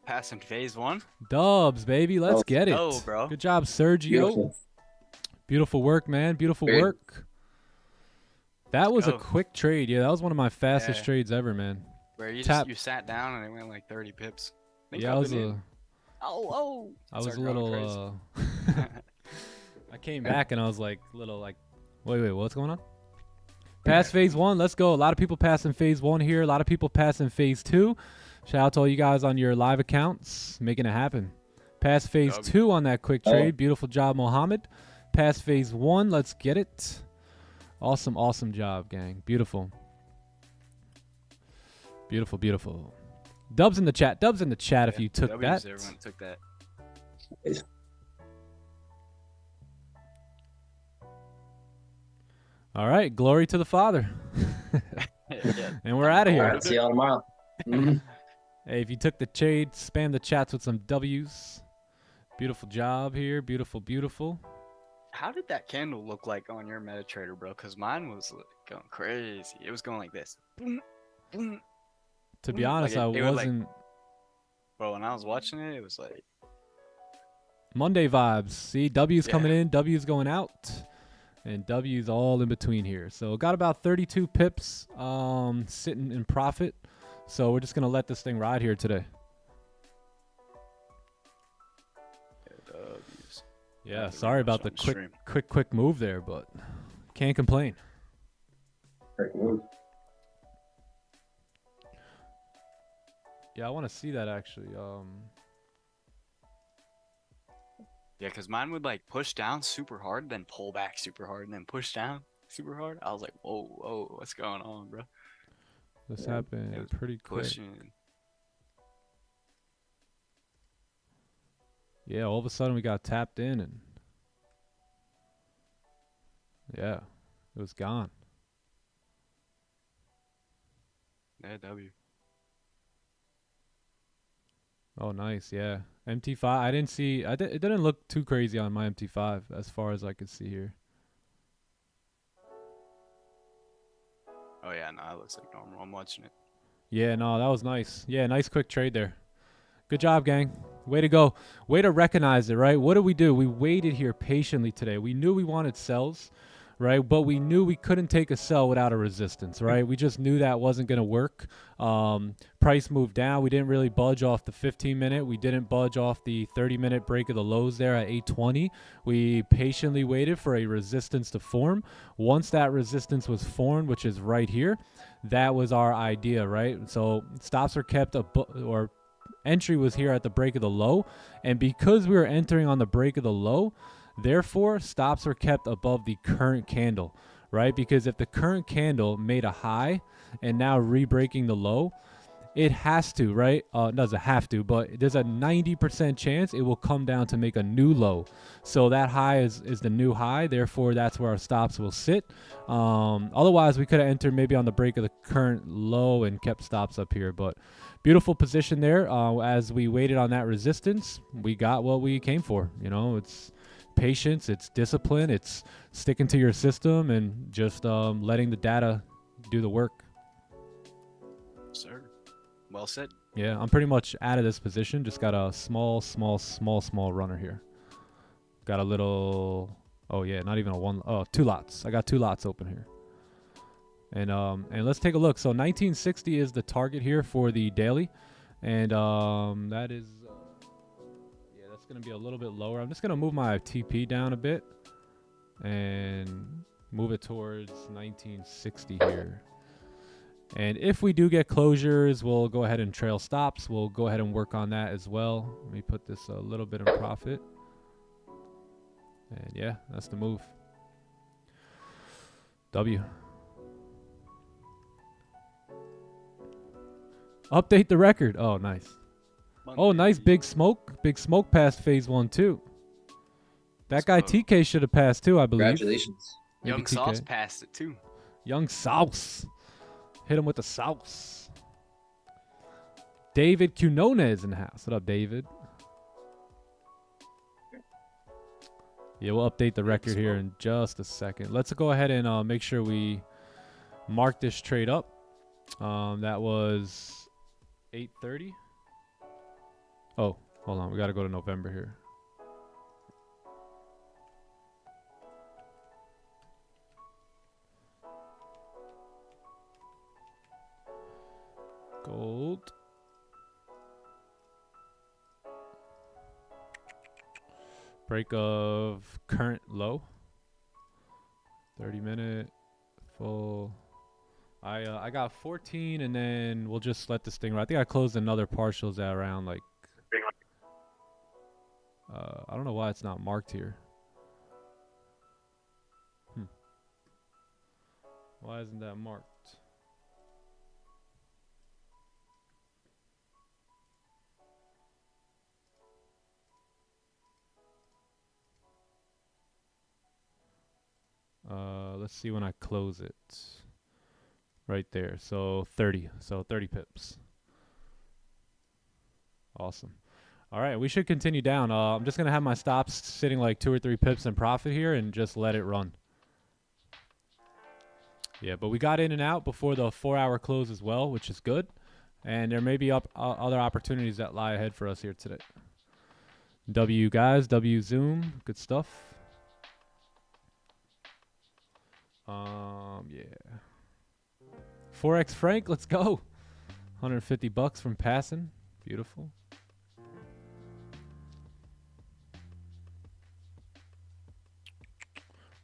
B: Passing phase one.
A: Dubs, baby. Let's get it.
B: go, bro.
A: Good job, Sergio.
C: Beautiful.
A: Beautiful work, man. Beautiful
C: Great.
A: work. That was a
B: go.
A: quick trade. Yeah, that was one of my fastest
B: Yeah.
A: trades ever, man.
B: Where you
A: Tap.
B: just you sat down and it went like 30 pips. Think
A: Yeah,
B: I've
A: I was
B: been
A: a,
B: in. Oh.
A: I was a
B: Started going
A: little.
B: crazy.
A: I came back and I was like, wait, what's going on? Pass phase one. Let's go. A lot of people passing phase one here. A lot of people passing phase two. Shout out to all you guys on your live accounts making it happen. Pass phase
B: W.
A: two on that quick
C: Oh.
A: trade. Beautiful job, Mohammed. Pass phase one. Let's get it. Awesome, awesome job, gang. Beautiful. Beautiful, beautiful. Dubs in the chat. Dubs in the chat if you took
B: W's,
A: that.
B: everyone took that.
A: All right. Glory to the Father.
B: Yeah.
A: And we're out of
C: All
A: here.
C: right, see y'all tomorrow. Mhm.
A: Hey, if you took the trade, spam the chats with some W's. Beautiful job here. Beautiful, beautiful.
B: How did that candle look like on your MetaTrader, bro? Because mine was like, going crazy. It was going like this. Boom, boom.
A: To be
B: Like
A: honest,
B: it
A: I
B: would, like-
A: wasn't.
B: Bro, when I was watching it, it was like,
A: Monday vibes. See, W's
B: Yeah.
A: coming in, W's going out, and W's all in between here. So got about 32 pips sitting in profit. So we're just going to let this thing ride here today.
B: W's.
A: Yeah,
B: Not
A: sorry
B: very much
A: about the
B: on stream.
A: quick move there, but can't complain.
C: Great move.
A: Yeah, I want to see that actually.
B: Yeah, because mine would like push down super hard, then pull back super hard, and then push down super hard. I was like, whoa, what's going on, bro?
A: This
C: Yeah,
A: happened
B: it was
A: pretty quick.
B: Pushing.
A: Yeah, all of a sudden we got tapped in and yeah, it was gone.
B: Yeah, W.
A: Oh, nice. Yeah. MT5. I didn't see. It didn't look too crazy on my MT5 as far as I could see here.
B: Oh, yeah, no, it looks like normal. I'm watching it.
A: Yeah, no, that was nice. Yeah, nice quick trade there. Good job, gang. Way to go. Way to recognize it, right? What did we do? We waited here patiently today. We knew we wanted sells, right? But we knew we couldn't take a sell without a resistance, right? We just knew that wasn't going to work. Price moved down. We didn't really budge off the 15-minute. We didn't budge off the 30-minute break of the lows there at 820. We patiently waited for a resistance to form. Once that resistance was formed, which is right here, that was our idea, right? So stops are kept entry was here at the break of the low, and because we were entering on the break of the low, therefore stops were kept above the current candle, right? Because if the current candle made a high and now re-breaking the low, it has to, right? Doesn't have to, but there's a 90% chance it will come down to make a new low. So that high is the new high. Therefore, that's where our stops will sit. Otherwise, we could have entered maybe on the break of the current low and kept stops up here. But beautiful position there. As we waited on that resistance, we got what we came for. You know, it's patience, it's discipline, it's sticking to your system and just letting the data do the work.
B: Sir. Well said.
A: Yeah, I'm pretty much out of this position. Just got a small runner here. Got a little, oh yeah, not even a one, oh, 2 lots. I got 2 lots open here. And let's take a look. So 1960 is the target here for the daily. And that is, yeah, that's going to be a little bit lower. I'm just going to move my TP down a bit and move it towards 1960 here. And if we do get closures, we'll go ahead and trail stops. We'll go ahead and work on that as well. Let me put this a little bit in profit. And yeah, that's the move. W. Update the record. Oh, nice. Oh, nice. Big smoke. Big smoke past phase 1 too. That guy TK should have passed too, I believe.
C: Congratulations.
B: Young Sauce passed it too.
A: Young Sauce. Hit him with the sauce. David Cunona is in the house. What up, David? Yeah, we'll update the record here in just a second. Let's go ahead and make sure we mark this trade up. That was 8:30. Oh, hold on. We got to go to November here. Gold. Break of current low. 30-minute full. I got 14, and then we'll just let this thing run. I think I closed another partials at around like. I don't know why it's not marked here. Why isn't that marked? Let's see when I close it. Right there. So 30. So 30 pips. Awesome. All right, we should continue down. I'm just going to have my stops sitting like 2 or 3 pips in profit here and just let it run. Yeah, but we got in and out before the 4-hour close as well, which is good. And there may be other opportunities that lie ahead for us here today. W guys, W Zoom, good stuff. Yeah. Forex Frank, let's go. 150 bucks from passing. Beautiful.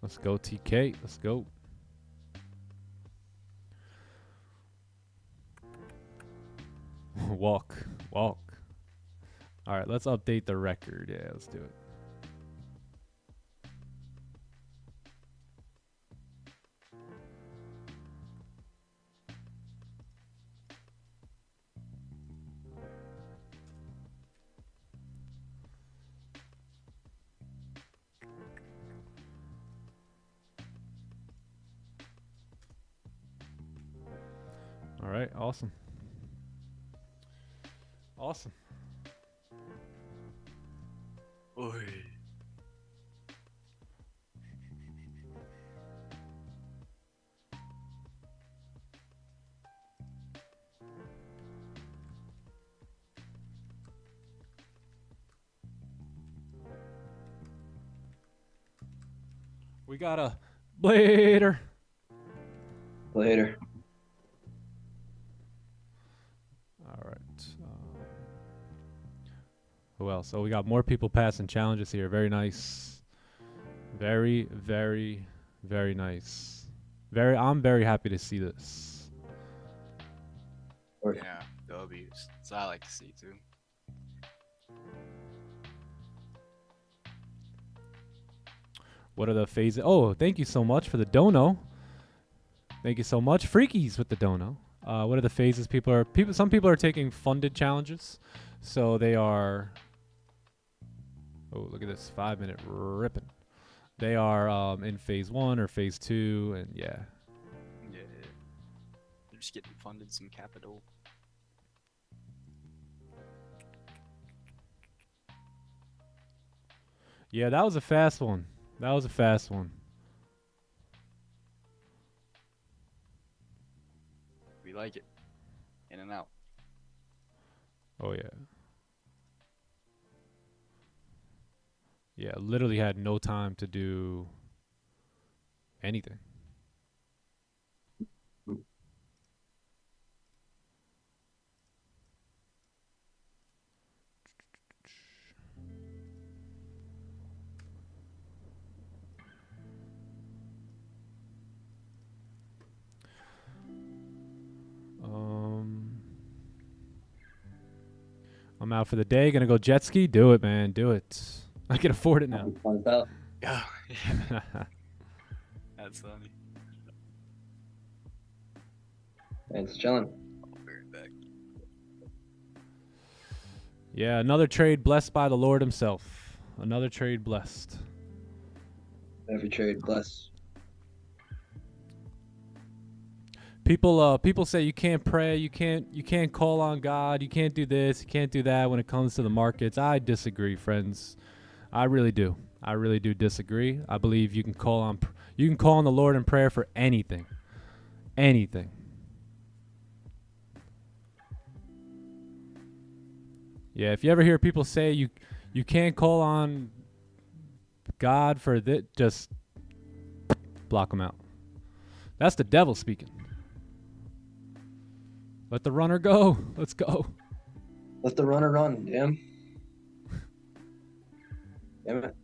A: Let's go TK. Let's go. Walk. All right, let's update the record. Yeah, let's do it. All right, awesome.
B: Oy.
A: We got a later.
C: Later.
A: All right. Who else? So we got more people passing challenges here. Very nice. Very, very, very nice. I'm very happy to see this.
B: Yeah, W's. That's what I like to see too.
A: What are the phases? Oh, thank you so much for the dono. Thank you so much, Freakies, with the dono. What are the phases? Some people are taking funded challenges, so they are. Oh, look at this 5-minute ripping. They are in phase 1 or phase 2, and yeah.
B: Yeah. They're just getting funded some capital.
A: Yeah, that was a fast one. That was a fast one.
B: We like it. In and out.
A: Oh, yeah. Yeah, literally had no time to do anything. I'm out for the day. Gonna go jet ski. Do it, man. Do it. I can afford it now.
B: Yeah. That's funny.
C: It's chilling.
B: I'll be right back.
A: Yeah, another trade blessed by the Lord himself. Another trade blessed.
C: Every trade bless.
A: People say you can't pray, you can't call on God, you can't do this, you can't do that when it comes to the markets. I disagree, friends. I really do. I really do disagree. I believe you can call on the Lord in prayer for anything. Anything. Yeah, if you ever hear people say you can't call on God for this, just block them out. That's the devil speaking. Let the runner go. Let's go.
C: Let the runner run, damn. Damn it.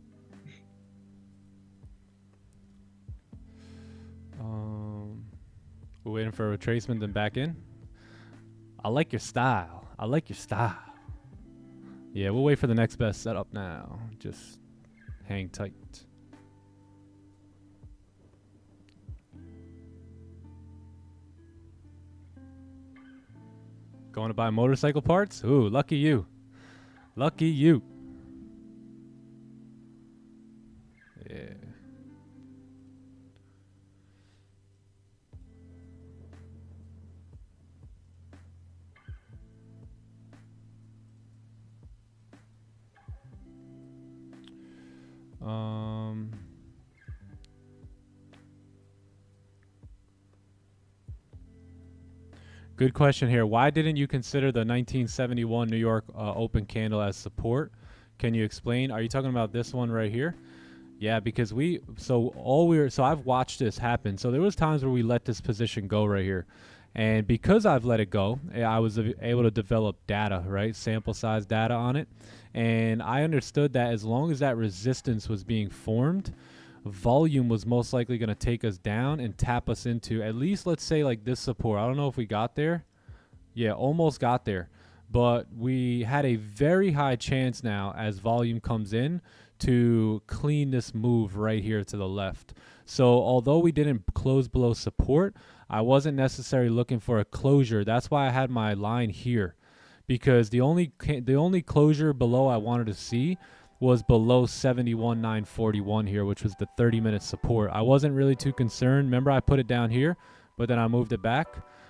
A: We're waiting for a retracement, then back in. I like your style. I like your style. Yeah, we'll wait for the next best setup now. Just hang tight. Going to buy motorcycle parts? Ooh, lucky you. Lucky you. Yeah. Good question here. Why didn't you consider the 1971 New York open candle as support? Can you explain? Are you talking about this one right here? Yeah, because I've watched this happen. So there was times where we let this position go right here. And because I've let it go, I was able to develop data, right? Sample size data on it. And I understood that as long as that resistance was being formed, volume was most likely going to take us down and tap us into at least, let's say, like this support. I don't know if we got there. Yeah, almost got there. But we had a very high chance now as volume comes in to clean this move right here to the left. So although we didn't close below support, I wasn't necessarily looking for a closure. That's why I had my line here, because the only closure below I wanted to see was below 71,941 here, which was the 30-minute support. I wasn't really too concerned. Remember, I put it down here, but then I moved it back.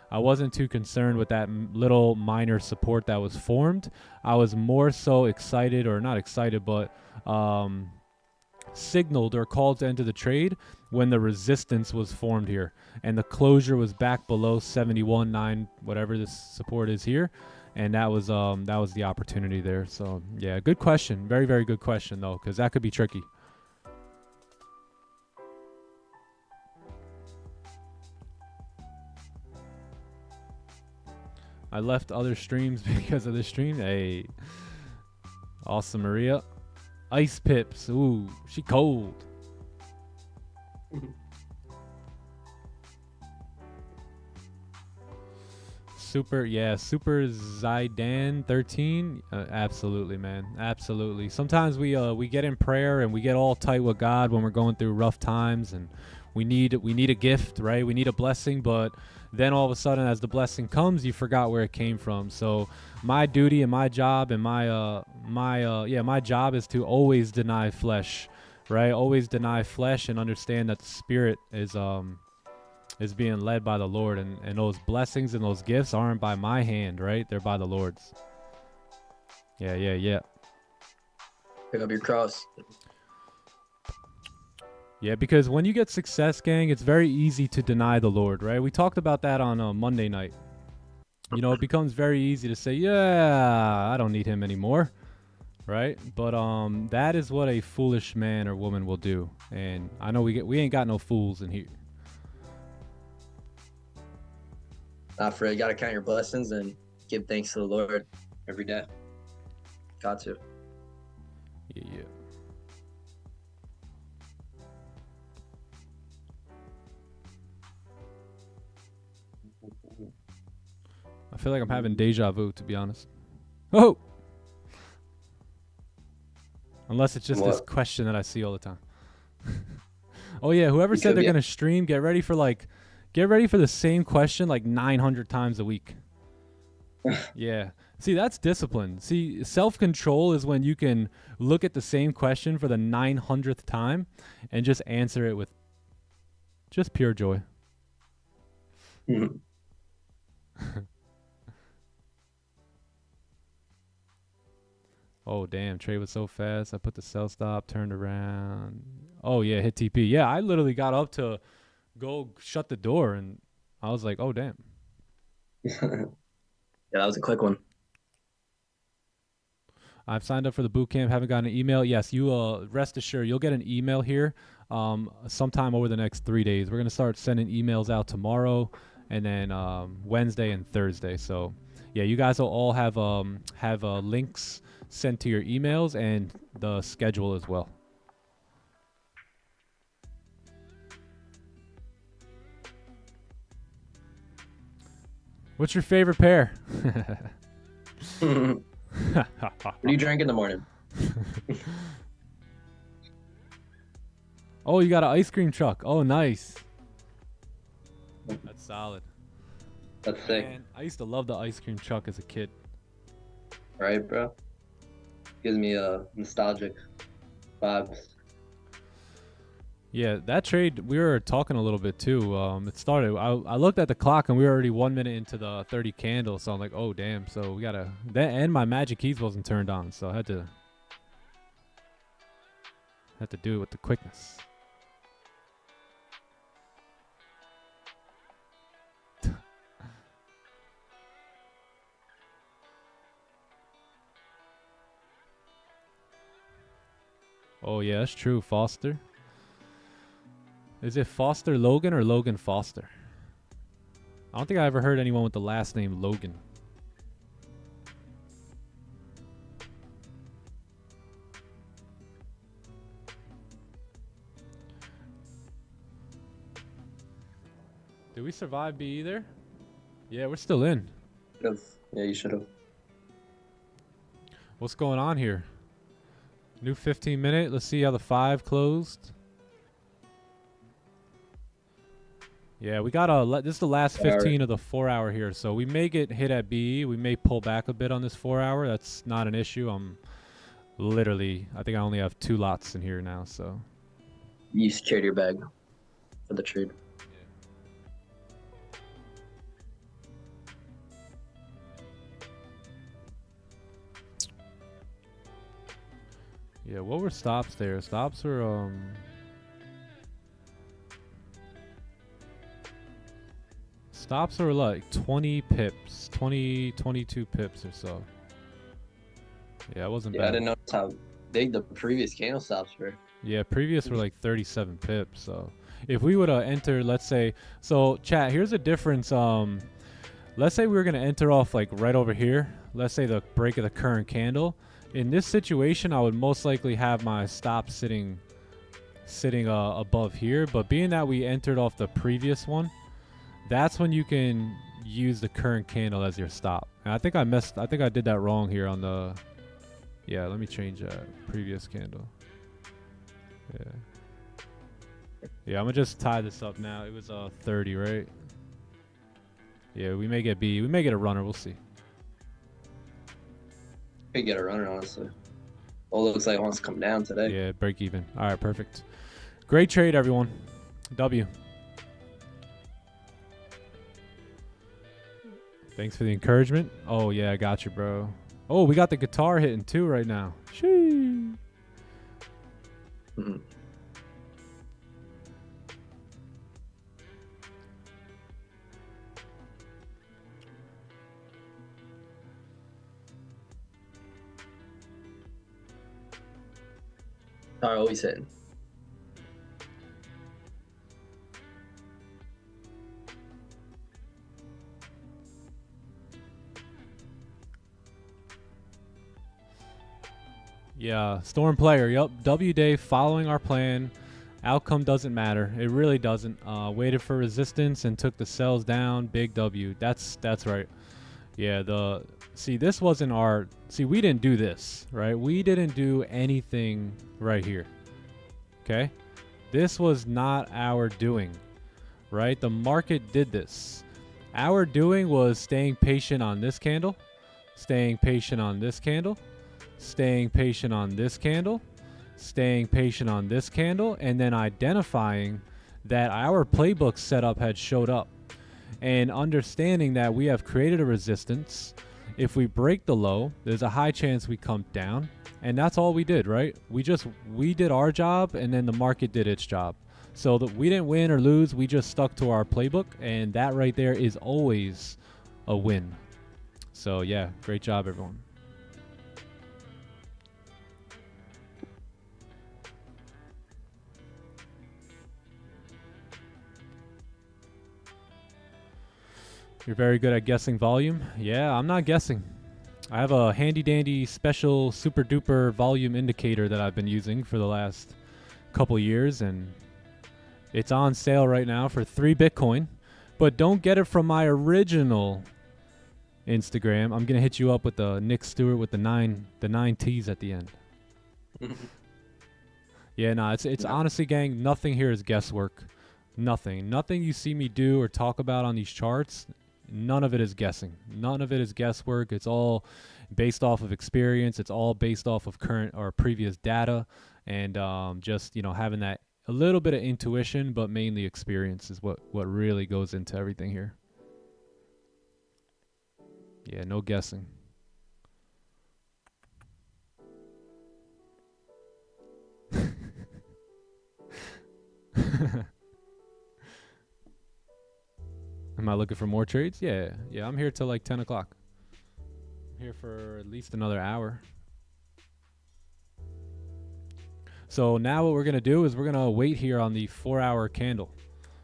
A: I wasn't too concerned with that little minor support that was formed. I was more so excited, or not excited, but signaled or called to enter the trade when the resistance was formed here and the closure was back below 71.9, whatever this support is here. And that was the opportunity there. So yeah, good question. Very, very good question though, because that could be tricky. I left other streams because of this stream. Hey, awesome, Maria. Ice Pips. Ooh, she cold. Super Zaidan 13. Absolutely, man. Absolutely. Sometimes we get in prayer and we get all tight with God when we're going through rough times, and we need a gift, right? We need a blessing, but then all of a sudden, as the blessing comes, you forgot where it came from. So my duty and my job and my job is to always deny flesh, right? Always deny flesh and understand that the spirit is being led by the Lord, and those blessings and those gifts aren't by my hand, right? They're by the Lord's. Yeah.
C: Pick up your cross.
A: Yeah, because when you get success, gang, it's very easy to deny the Lord, right? We talked about that on Monday night. You know, it becomes very easy to say, yeah, I don't need him anymore, right? But that is what a foolish man or woman will do. And I know we ain't got no fools in here.
C: Fred, you got to count your blessings and give thanks to the Lord every day. Got to.
A: Yeah. I feel like I'm having deja vu, to be honest. Oh! Unless it's just this question that I see all the time. Oh yeah, whoever said they're gonna stream, get ready for the same question like 900 times a week. Yeah. See, that's discipline. See, self-control is when you can look at the same question for the 900th time and just answer it with just pure joy.
C: Mm-hmm.
A: Oh, damn. Trade was so fast. I put the sell stop, turned around. Oh, yeah, hit TP. Yeah, I literally got up to go shut the door, and I was like, oh, damn.
C: Yeah, that was a quick one.
A: I've signed up for the boot camp. Haven't gotten an email. Yes, you rest assured you'll get an email here sometime over the next 3 days. We're going to start sending emails out tomorrow and then Wednesday and Thursday. So, yeah, you guys will all have links sent to your emails and the schedule as well. What's your favorite pair?
C: What do you drink in the morning?
A: Oh, you got an ice cream truck. Oh, nice. That's solid.
C: That's sick.
A: Man, I used to love the ice cream truck as a kid.
C: Right, bro? Gives me nostalgic vibes.
A: Yeah, that trade, we were talking a little bit too. It started, I looked at the clock and we were already 1 minute into the 30 candles. So I'm like, oh, damn. So we got to, and my magic keys wasn't turned on. So I had to do it with the quickness. Oh, yeah, that's true. Foster. Is it Foster Logan or Logan Foster? I don't think I ever heard anyone with the last name Logan. Did we survive B either? Yeah, we're still in.
C: Yeah, you should have.
A: What's going on here? New 15 minute. Let's see how the 5 closed. Yeah, we got this is the last 15 of the 4 hour here. So we may get hit at BE. We may pull back a bit on this 4 hour. That's not an issue. I'm literally, I think I only have 2 lots in here now. So
C: You secured your bag for the trade.
A: yeah, what were stops there? Stops were stops were like 20 pips, 22 pips or so. Yeah, it wasn't
C: Yeah,
A: bad.
C: I didn't notice how big the previous candle stops were.
A: Yeah, previous were like 37 pips. So if we would have entered, let's say, so chat, here's a difference. Let's say we were going to enter off like right over here. Let's say the break of the current candle. In this situation, I would most likely have my stop sitting above here. But being that we entered off the previous one, that's when you can use the current candle as your stop. And I think I did that wrong here on the, yeah, let me change that previous candle. Yeah, I'm gonna just tie this up now. It was 30, right? Yeah, we may get B. We may get a runner. We'll see.
C: Could get a runner, honestly. Well, it looks like it wants to come down today.
A: Yeah, break even. All right, perfect. Great trade, everyone. W. Thanks for the encouragement. Oh, yeah, I got you, bro. Oh, we got the guitar hitting too right now. Shee.
C: Mm-hmm. Guitar always hitting.
A: Yeah, Storm player. Yup, W day following our plan. Outcome doesn't matter. It really doesn't. Waited for resistance and took the sells down. Big W. That's right. Yeah, see, this wasn't our, see, we didn't do this, right? We didn't do anything right here. Okay? This was not our doing, right? The market did this. Our doing was staying patient on this candle, staying patient on this candle, staying patient on this candle, staying patient on this candle, and then identifying that our playbook setup had showed up and understanding that we have created a resistance. If we break the low, there's a high chance we come down, and that's all we did, right? We did our job, and then the market did its job. So that we didn't win or lose, we just stuck to our playbook, and that right there is always a win. So yeah, great job, everyone. You're very good at guessing volume. Yeah, I'm not guessing. I have a handy dandy special super duper volume indicator that I've been using for the last couple years, and it's on sale right now for 3 Bitcoin. But don't get it from my original Instagram. I'm gonna hit you up with the Nick Stewart with the nine T's at the end. Yeah, no, it's honestly, gang, nothing here is guesswork. Nothing you see me do or talk about on these charts, none of it is guessing. None of it is guesswork. It's all based off of experience. It's all based off of current or previous data, and just, you know, having that a little bit of intuition, but mainly experience is what really goes into everything here. Yeah, no guessing. Am I looking for more trades? Yeah, I'm here till like 10 o'clock. I'm here for at least another hour. So now what we're going to do is we're going to wait here on the 4-hour candle.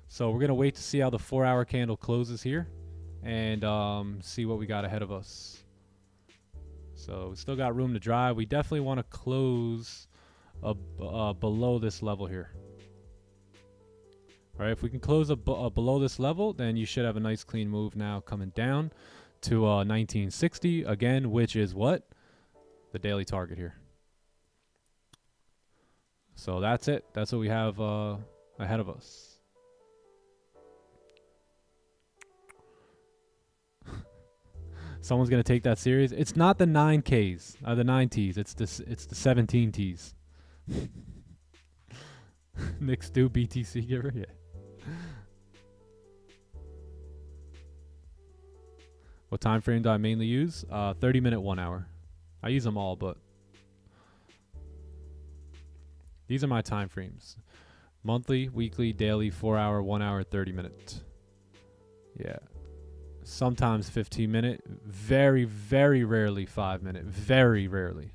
A: So we're going to wait to see how the 4-hour candle closes here and see what we got ahead of us. So we still got room to drive. We definitely want to close below this level here. All right, if we can close below this level, then you should have a nice clean move now coming down to 1960 again, which is what? The daily target here. So that's it. That's what we have ahead of us. Someone's gonna take that serious. It's not the 9Ks, the 9 Ts. It's the 17 Ts. Nick Stu BTC giver, yeah. What time frame do I mainly use? 30-minute, 1 hour. I use them all, but these are my time frames: monthly, weekly, daily, 4 hour, 1 hour, 30-minute. Yeah, sometimes 15-minute. Very, very rarely 5-minute. Very rarely.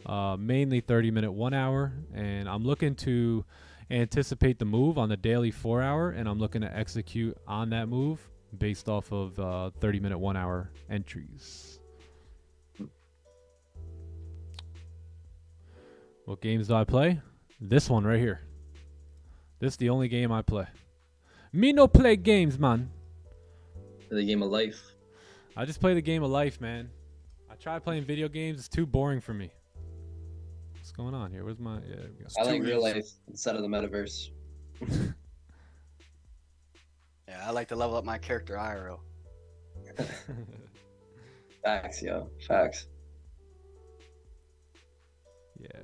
A: Mainly 30-minute, 1 hour, and I'm looking to anticipate the move on the daily 4 hour, and I'm looking to execute on that move based off of 30-minute, 1 hour entries. What games do I play? This one right here. This is the only game I play. Me no play games, man.
C: The game of life.
A: I just play the game of life, man. I try playing video games. It's too boring for me. What's going on here? Where's my... Yeah, there we go.
C: I like real life instead of the metaverse.
B: Yeah, I like to level up my character IRL.
C: Facts, yo. Facts.
A: Yeah.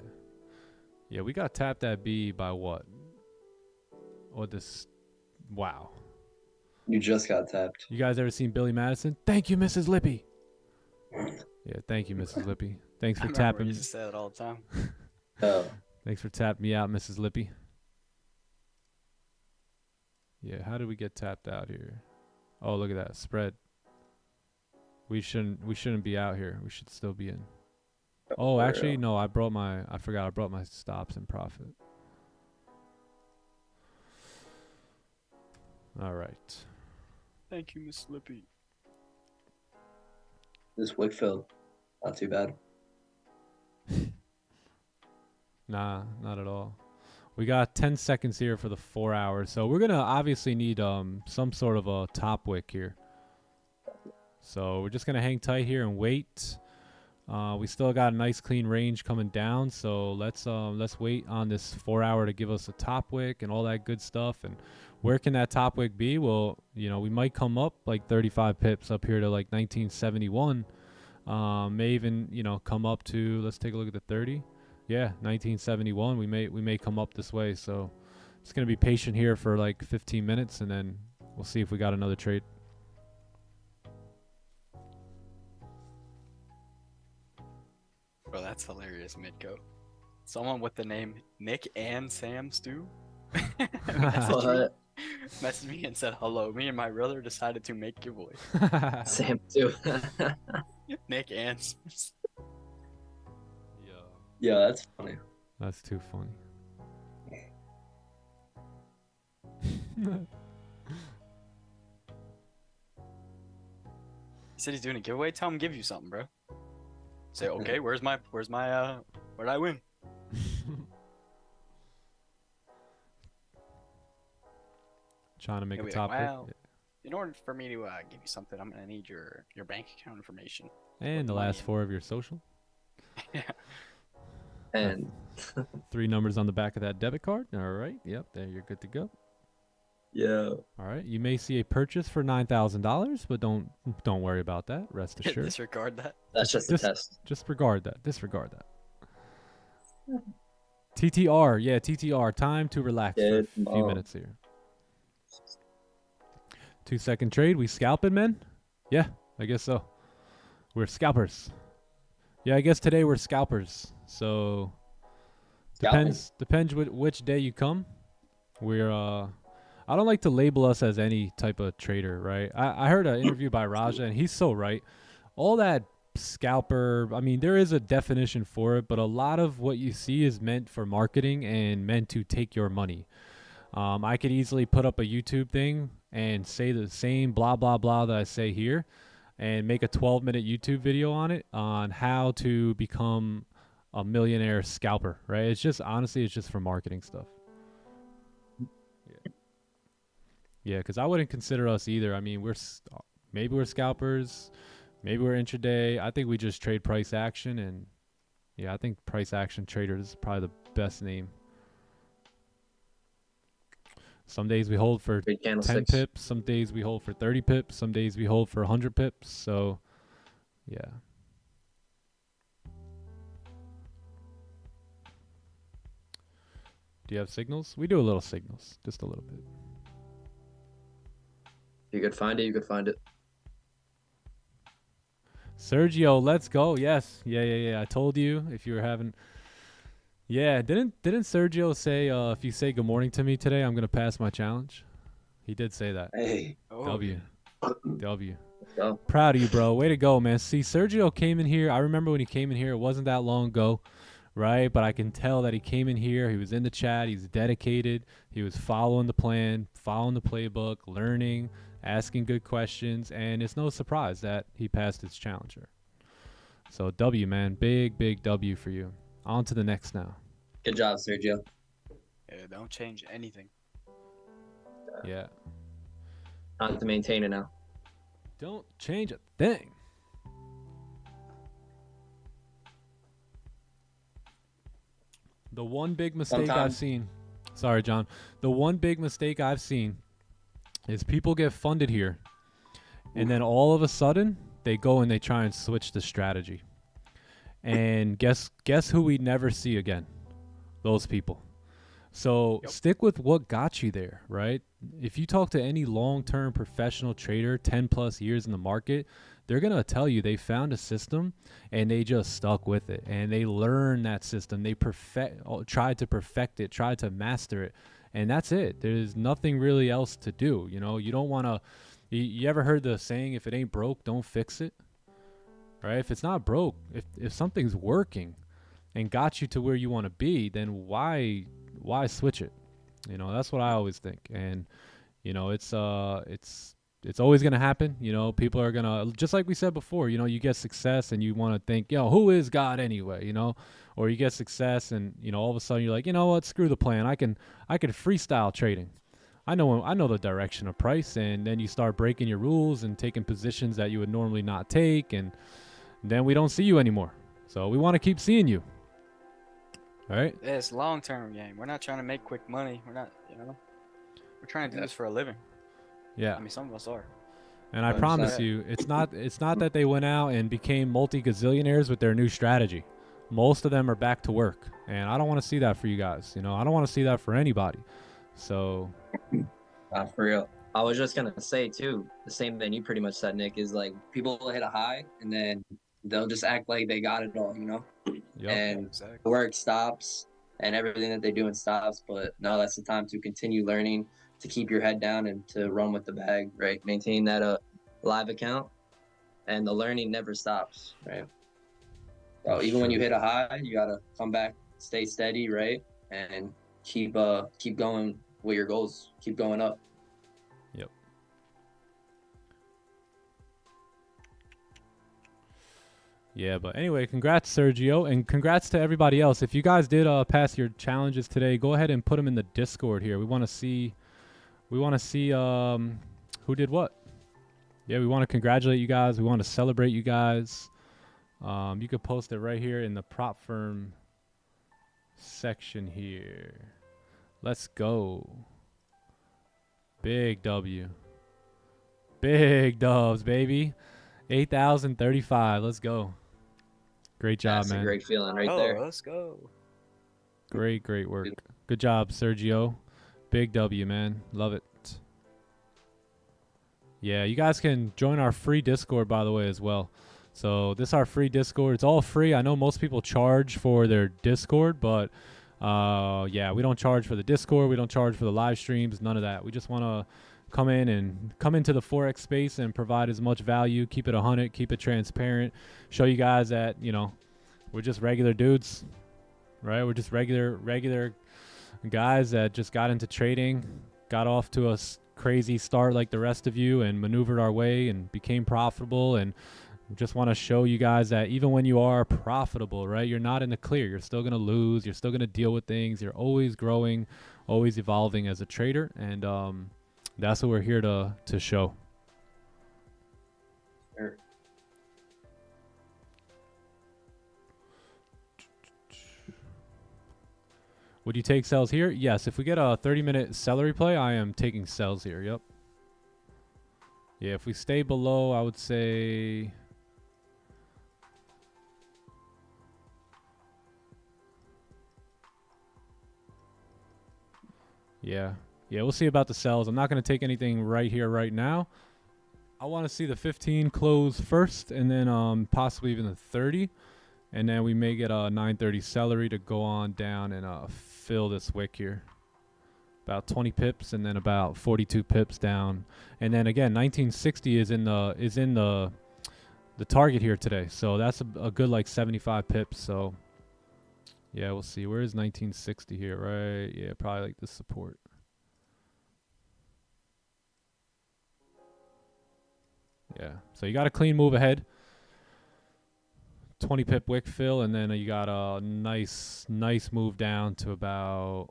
A: Yeah, we got tapped at B by what? Or this... Wow.
C: You just got tapped.
A: You guys ever seen Billy Madison? Thank you, Mrs. Lippy. Yeah, thank you, Mrs. Lippy. Thanks for tapping.
B: You just say that all the time.
C: Oh.
A: Thanks for tapping me out, Mrs. Lippy. Yeah, how did we get tapped out here? Oh, look at that spread. We shouldn't be out here. We should still be in. Oh, actually, no. I forgot I brought my stops in profit. All right.
B: Thank you, Miss Lippy.
C: This wick filled. Not too bad.
A: Nah, not at all. We got 10 seconds here for the 4 hours. So we're going to obviously need some sort of a top wick here. So we're just going to hang tight here and wait. We still got a nice clean range coming down. So let's wait on this 4 hour to give us a top wick and all that good stuff. And where can that top wick be? Well, you know, we might come up like 35 pips up here to like 1971. May even, you know, come up to, let's take a look at the 30. Yeah, 1971. We may come up this way. So it's going to be patient here for like 15 minutes and then we'll see if we got another trade.
B: Bro, that's hilarious, Midco. Someone with the name Nick and Sam Stew messaged me and said, hello, me and my brother decided to make your voice.
C: Sam too.
B: Nick and Sam.
C: Yeah, that's funny.
A: That's too funny.
B: He said he's doing a giveaway. Tell him to give you something, bro. Say, okay, where'd I win?
A: Trying to make a
B: Like,
A: top
B: well,
A: pick.
B: in order for me to give you something, I'm gonna need your bank account information.
A: And the last 4 of your social.
B: Yeah.
C: And
A: 3 numbers on the back of that debit card. All right. Yep. There, you're good to go.
C: yeah.
A: All right. You may see a purchase for $9,000, but don't worry about that. Rest assured.
B: Disregard that.
C: That's just a test.
A: Just disregard that. TTR. Yeah, TTR. Time to relax for a few minutes here. 2-second trade. We scalping, men? Yeah, I guess so. We're scalpers. Yeah, I guess today we're scalpers. So depends which day you come. We're I don't like to label us as any type of trader, right? I heard an interview by Raja and he's so right. All that scalper, I mean, there is a definition for it, but a lot of what you see is meant for marketing and meant to take your money. I could easily put up a YouTube thing and say the same blah, blah, blah that I say here and make a 12-minute YouTube video on it on how to become a millionaire scalper, right? It's just, honestly, it's just for marketing stuff. Yeah, because I wouldn't consider us either. I mean, maybe we're scalpers, maybe we're intraday. I think we just trade price action, and yeah, I think price action traders is probably the best name. Some days we hold for 10 pips. Some days we hold for 30 pips. Some days we hold for 100 pips. So, yeah. Do you have signals? We do a little signals. Just a little bit.
C: You could find it. You could find it.
A: Sergio, let's go. Yes. Yeah. I told you if you were having... Yeah, didn't Sergio say if you say good morning to me today, I'm gonna pass my challenge? He did say that.
C: Hey.
A: W. W.
C: Go.
A: Proud of you, bro. Way to go, man. See, Sergio came in here. I remember when he came in here. It wasn't that long ago, right? But I can tell that he came in here. He was in the chat. He's dedicated. He was following the plan, following the playbook, learning, asking good questions, and it's no surprise that he passed his challenger. So W, man. Big W for you. On to the next now.
C: Good job, Sergio.
B: Yeah, don't change anything.
A: Yeah.
C: Time to maintain it now.
A: Don't change a thing. The one big mistake I've seen. Sorry, John. The one big mistake I've seen is people get funded here, and then all of a sudden they go and they try and switch the strategy. And guess who we never see again? Those people. So stick with what got you there, right? If you talk to any long-term professional trader, 10 plus years in the market, they're going to tell you they found a system and they just stuck with it, and they learned that system. They tried to perfect it, tried to master it, and that's it. There's nothing really else to do. You know, you don't want to, you ever heard the saying, if it ain't broke, don't fix it, right? If it's not broke, if something's working and got you to where you want to be, then why switch it? You know, that's what I always think. And you know, it's always going to happen. You know, people are going to, just like we said before, you know, you get success and you want to think, yo, who is God anyway? You know, or you get success and, you know, all of a sudden you're like, you know what, screw the plan. I can freestyle trading. I know the direction of price, and then you start breaking your rules and taking positions that you would normally not take, and then we don't see you anymore. So we want to keep seeing you. All right.
B: Yeah, it's a long-term game. We're not trying to make quick money. We're not, you know, we're trying to do this for a living.
A: Yeah.
B: I mean, some of us are.
A: And I promise you, it's not that they went out and became multi-gazillionaires with their new strategy. Most of them are back to work, and I don't want to see that for you guys. You know, I don't want to see that for anybody. So,
C: for real. I was just gonna say too, the same thing you pretty much said, Nick, is like people will hit a high and then they'll just act like they got it all, you know?
A: Yep.
C: And work stops and everything that they're doing stops. But no, that's the time to continue learning, to keep your head down and to run with the bag, right? Maintain that live account, and the learning never stops, right? So even when you hit a high, you gotta come back, stay steady, right? And keep going with your goals, keep going up.
A: Yep. Yeah, but anyway, congrats, Sergio, and congrats to everybody else. If you guys did pass your challenges today, go ahead and put them in the Discord here. We want to see who did what. Yeah, we want to congratulate you guys. We want to celebrate you guys. You could post it right here in the prop firm section here. Let's go. Big W. Big dubs, baby. 8,035. Let's go. Great job, man.
C: That's a great feeling right there.
B: Let's go.
A: Great work. Good job, Sergio. Big W, man. Love it. Yeah, you guys can join our free Discord, by the way, as well. So this is our free Discord. It's all free. I know most people charge for their Discord, but yeah, we don't charge for the Discord. We don't charge for the live streams. None of that. We just want to come into the Forex space and provide as much value. Keep it 100. Keep it transparent. Show you guys that, you know, we're just regular dudes, right? We're just regular guys that just got into trading, got off to a crazy start like the rest of you, and maneuvered our way and became profitable. And just want to show you guys that even when you are profitable, right, you're not in the clear. You're still going to lose. You're still going to deal with things. You're always growing, always evolving as a trader. And that's what we're here to show.
C: Sure.
A: Would you take sells here? Yes. If we get a 30-minute celery play, I am taking sells here. Yep. Yeah, if we stay below, I would say... Yeah, we'll see about the sells. I'm not going to take anything right here, right now. I want to see the 15 close first, and then possibly even the 30. And then we may get a 930 celery to go on down and fill this wick here. About 20 pips, and then about 42 pips down. And then again, 1960 is in the target here today. So that's a good like 75 pips. So yeah, we'll see. Where is 1960 here, right? Yeah, probably like this support. Yeah, so you got a clean move ahead. 20 pip wick fill, and then you got a nice move down to about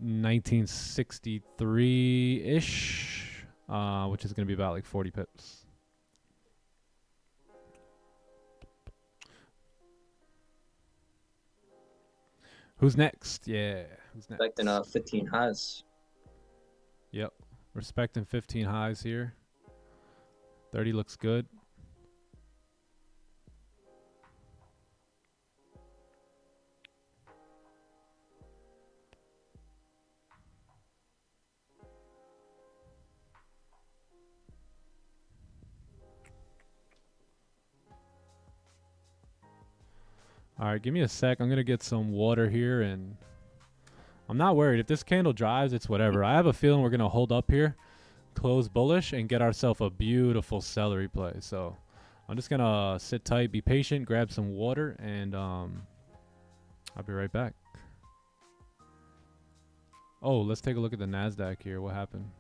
A: 1963-ish, which is going to be about like 40 pips. Who's next? Yeah. Who's next?
C: Expecting 15 highs.
A: Yep. Respecting 15 highs here. 30 looks good. All right, give me a sec. I'm going to get some water here, and I'm not worried. If this candle drives, it's whatever. I have a feeling we're going to hold up here, close bullish, and get ourselves a beautiful celery play. So I'm just going to sit tight, be patient, grab some water, and I'll be right back. Oh, let's take a look at the Nasdaq here. What happened?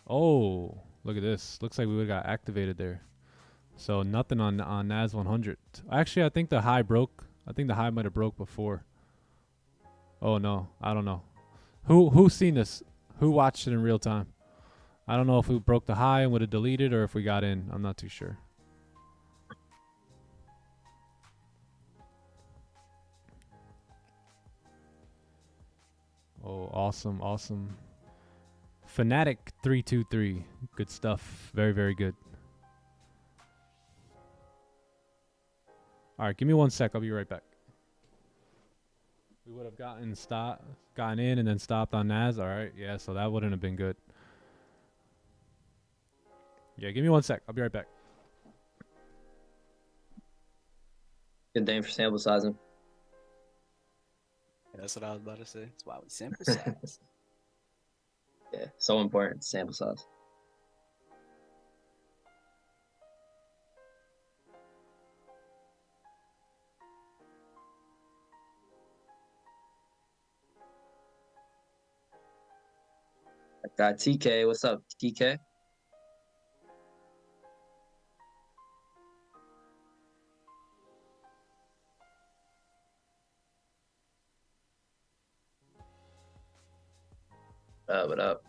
A: Oh, look at this. Looks like we would have got activated there. So nothing on NAS 100. Actually, I think the high broke. I think the high might have broke before. Oh no, I don't know. Who seen this? Who watched it in real time? I don't know if we broke the high and would have deleted or if we got in. I'm not too sure. Oh, awesome, awesome. Fanatic 323. Good stuff. Very, very good. All right, give me 1 sec. I'll be right back. We would have gotten in and then stopped on NAS. All right, yeah, so that wouldn't have been good. Yeah, give me 1 sec. I'll be right back.
C: Good day for sample sizing.
B: Yeah, that's what I was about to say. That's why we sample size.
C: Yeah, so important, sample size. I got TK. What's up, TK? What up?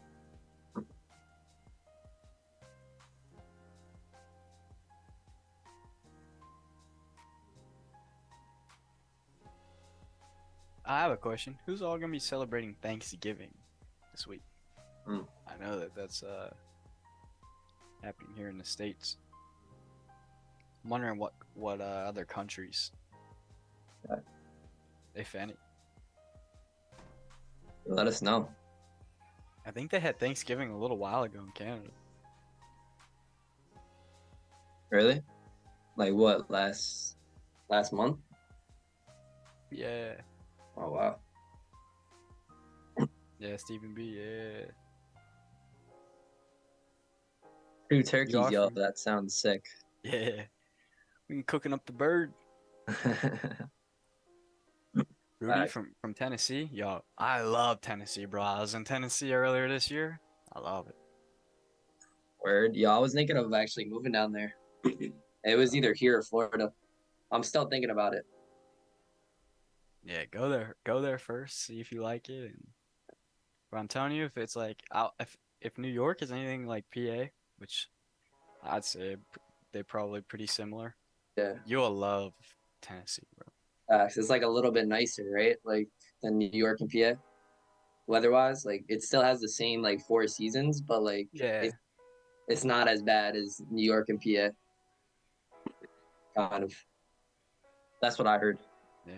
B: I have a question. Who's all gonna be celebrating Thanksgiving this week? I know that's happening here in the States. I'm wondering what other countries, if any.
C: Let us know.
B: I think they had Thanksgiving a little while ago in Canada.
C: Really? Like what? Last month?
B: Yeah.
C: Oh wow.
B: Yeah, Stephen B. Yeah.
C: 2 turkeys, yo.
B: from-
C: That sounds sick.
B: Yeah. We can cooking up the bird. Rudy from Tennessee. Yo, I love Tennessee, bro. I was in Tennessee earlier this year. I love it.
C: Word. Yo, I was thinking of actually moving down there. It was either here or Florida. I'm still thinking about it.
B: Yeah, go there. Go there first. See if you like it. But I'm telling you, if it's like if New York is anything like PA, which I'd say they're probably pretty similar.
C: Yeah.
B: You'll love Tennessee, bro.
C: It's like a little bit nicer, right? Like than New York and PA. Weather-wise, like it still has the same like 4 seasons, but like
B: Yeah.
C: it's not as bad as New York and PA. Kind of. That's what I heard.
B: Yeah.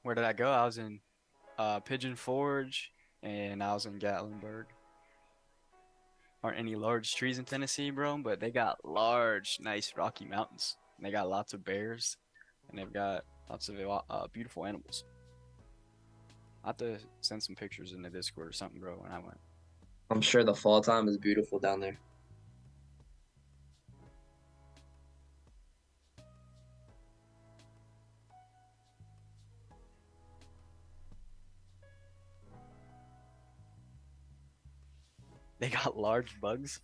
B: Where did I go? I was in Pigeon Forge and I was in Gatlinburg. Aren't any large trees in Tennessee, bro, but they got large, nice Rocky Mountains. And they got lots of bears and they've got lots of beautiful animals. I have to send some pictures in the Discord or something, bro, when I went.
C: I'm sure the fall time is beautiful down there.
B: They got large bugs.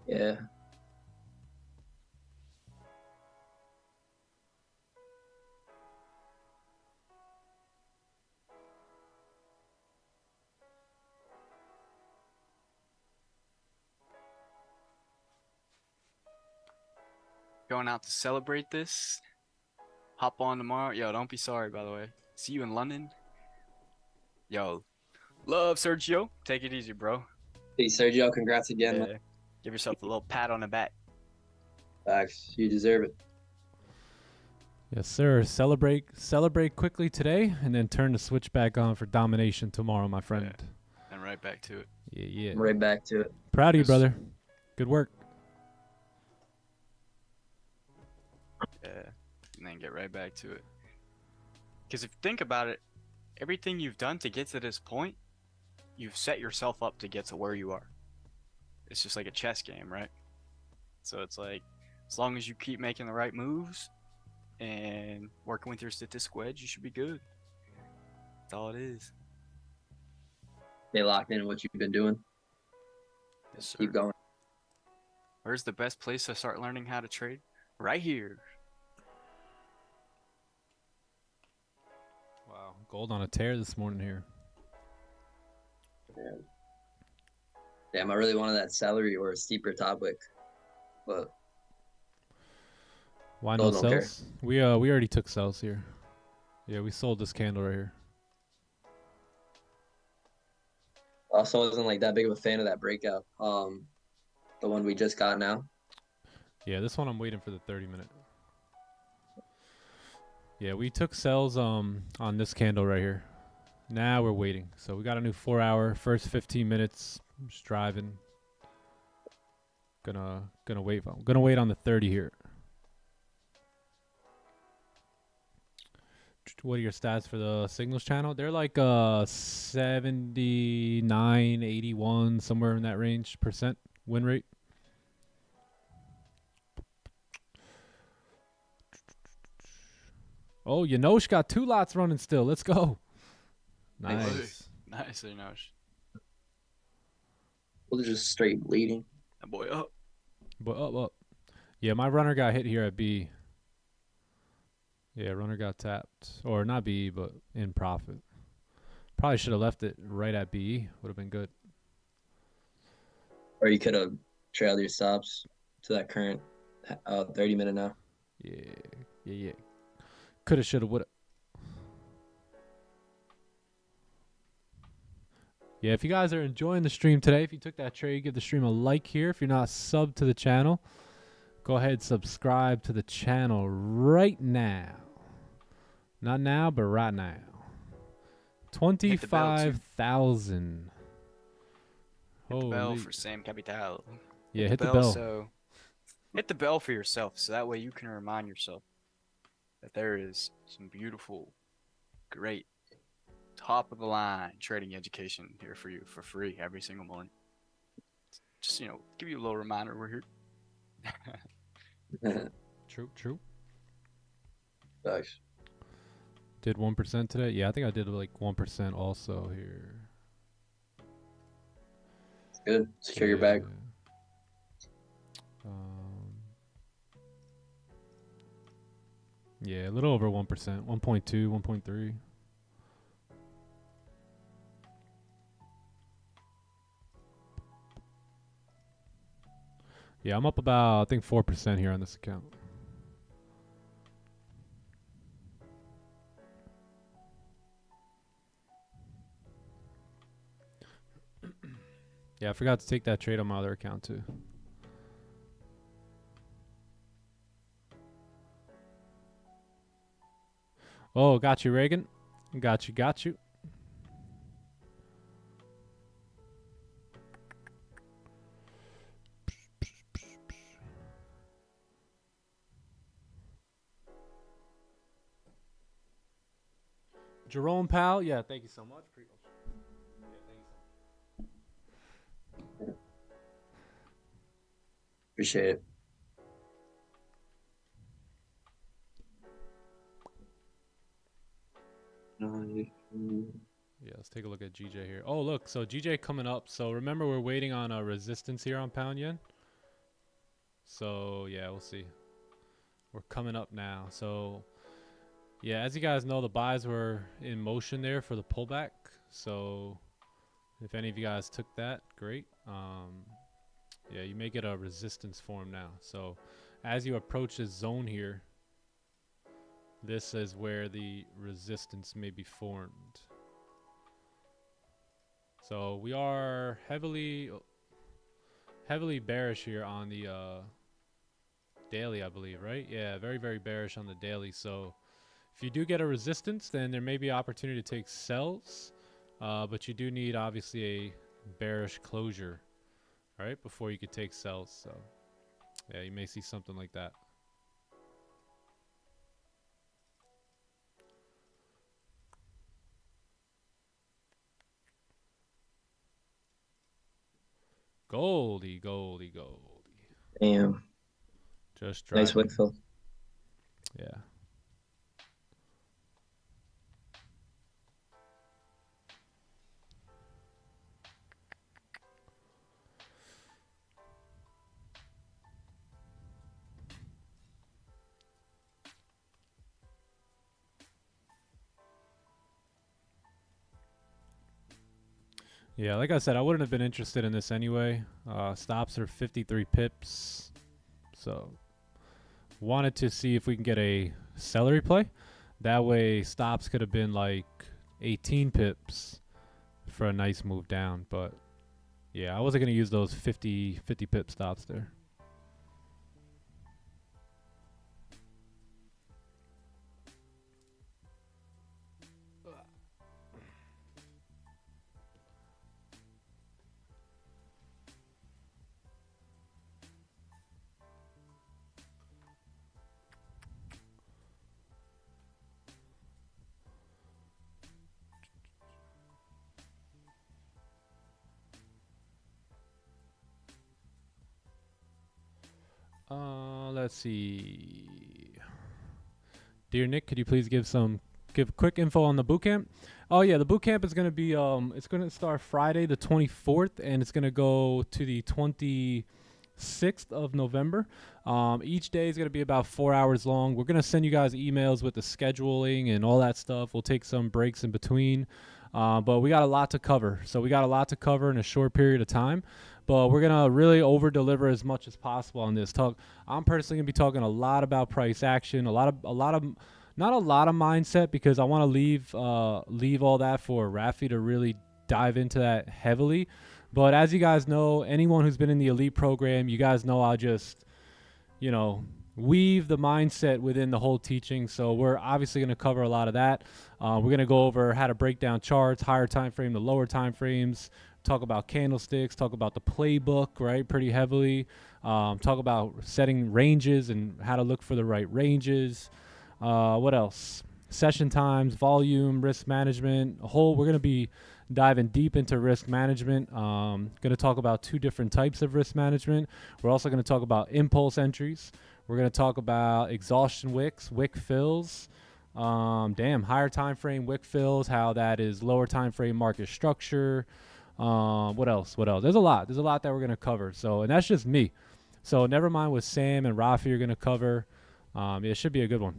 C: Yeah.
B: going out to celebrate this. Hop on tomorrow. Yo, don't be sorry, by the way. See you in London. Yo, love Sergio. Take it easy, bro.
C: Hey, Sergio, congrats again.
B: Yeah. Give yourself a little pat on the back.
C: Facts. You deserve it.
A: Yes, sir. Celebrate quickly today, and then turn the switch back on for domination tomorrow, my friend.
B: Yeah. And right back to it.
A: Yeah.
C: I'm right back to it.
A: Proud of you, brother. Good work.
B: Yeah. And then get right back to it. Because if you think about it, everything you've done to get to this point, you've set yourself up to get to where you are. It's just like a chess game, right? So it's like, as long as you keep making the right moves and working with your statistical edge, you should be good. That's all it is.
C: Stay locked in what you've been doing.
B: Yes, sir.
C: Keep going.
B: Where's the best place to start learning how to trade? Right here.
A: Wow, gold on a tear this morning here.
C: Yeah. Damn, I really wanted that celery or a steeper top wick, but
A: Why no
C: Gold don't care.
A: sells? We already took sells here. Yeah, we sold this candle right here.
C: also wasn't like that big of a fan of that breakout. The one we just got now.
A: Yeah, this one I'm waiting for the 30-minute. Yeah, we took sells on this candle right here. Now we're waiting. So we got a new 4-hour, first 15 minutes. I'm just driving. Gonna wait. I'm gonna wait on the 30 here. What are your stats for the signals channel? They're like 79, 81, somewhere in that range percent win rate. Oh, Yanosh got 2 lots running still. Let's go. Nice.
B: Nice, Enosh.
C: Well, they're just straight bleeding.
B: That boy up.
A: But up. Yeah, my runner got hit here at B. Yeah, runner got tapped. Or not B, but in profit. Probably should have left it right at B. Would have been good.
C: Or you could have trailed your stops to that current 30-minute now.
A: Yeah. Coulda, shoulda, woulda. Yeah, if you guys are enjoying the stream today, if you took that trade, give the stream a like here. If you're not subbed to the channel, go ahead and subscribe to the channel right now. Not now, but right now. 25,000.
B: Hit the bell for Sam Capital.
A: Yeah, hit the bell.
B: So hit the bell for yourself, so that way you can remind yourself that there is some beautiful, great, top of the line trading education here for you for free every single morning. Just, give you a little reminder we're here.
A: True.
C: Thanks.
A: Did 1% today? Yeah, I think I did like 1% also here.
C: Good. Secure your bag.
A: Yeah, a little over 1%. 1.2, 1.3. Yeah, I'm up about, I think, 4% here on this account. Yeah, I forgot to take that trade on my other account too. Oh, got you, Reagan. Got you. Jerome Powell, yeah, thank you so much.
C: Appreciate it.
A: Yeah, let's take a look at GJ here. Oh, look, so GJ coming up. So remember, we're waiting on a resistance here on pound yen. So yeah, we'll see. We're coming up now. So yeah, as you guys know, the buys were in motion there for the pullback. So if any of you guys took that, great. Yeah, you may get a resistance form now. So as you approach this zone here, this is where the resistance may be formed. So we are heavily bearish here on the daily, I believe, right? Yeah, very, very bearish on the daily. So if you do get a resistance, then there may be opportunity to take sells, but you do need obviously a bearish closure, right, before you could take sells. So yeah, you may see something like that. Goldie.
C: Damn.
A: Just driving.
C: Nice wick fill.
A: Yeah. Yeah, like I said, I wouldn't have been interested in this anyway. Stops are 53 pips. So wanted to see if we can get a celery play. That way stops could have been like 18 pips for a nice move down. But yeah, I wasn't going to use those 50 pip stops there. Let's see. Dear Nick, could you please give quick info on the bootcamp? Oh yeah, the bootcamp is gonna be it's gonna start Friday the 24th, and it's gonna go to the 26th of November. Each day is gonna be about 4 hours long. We're gonna send you guys emails with the scheduling and all that stuff. We'll take some breaks in between, but we got a lot to cover. So we got a lot to cover in a short period of time. But we're gonna really over deliver as much as possible on this talk. I'm personally gonna be talking a lot about price action, not a lot of mindset, because I want to leave all that for Rafi to really dive into that heavily. But as you guys know, anyone who's been in the elite program, you guys know I'll just, weave the mindset within the whole teaching. So we're obviously going to cover a lot of that. We're going to go over how to break down charts, higher time frame to lower time frames, talk about candlesticks, talk about the playbook, right, pretty heavily, talk about setting ranges and how to look for the right ranges. What else? Session times, volume, risk management, we're going to be diving deep into risk management. Going to talk about 2 different types of risk management. We're also going to talk about impulse entries. We're going to talk about exhaustion wicks, wick fills, higher time frame wick fills, how that is lower time frame market structure. What else? There's a lot that we're going to cover. So, and that's just me. So never mind what Sam and Rafi are going to cover. It should be a good one.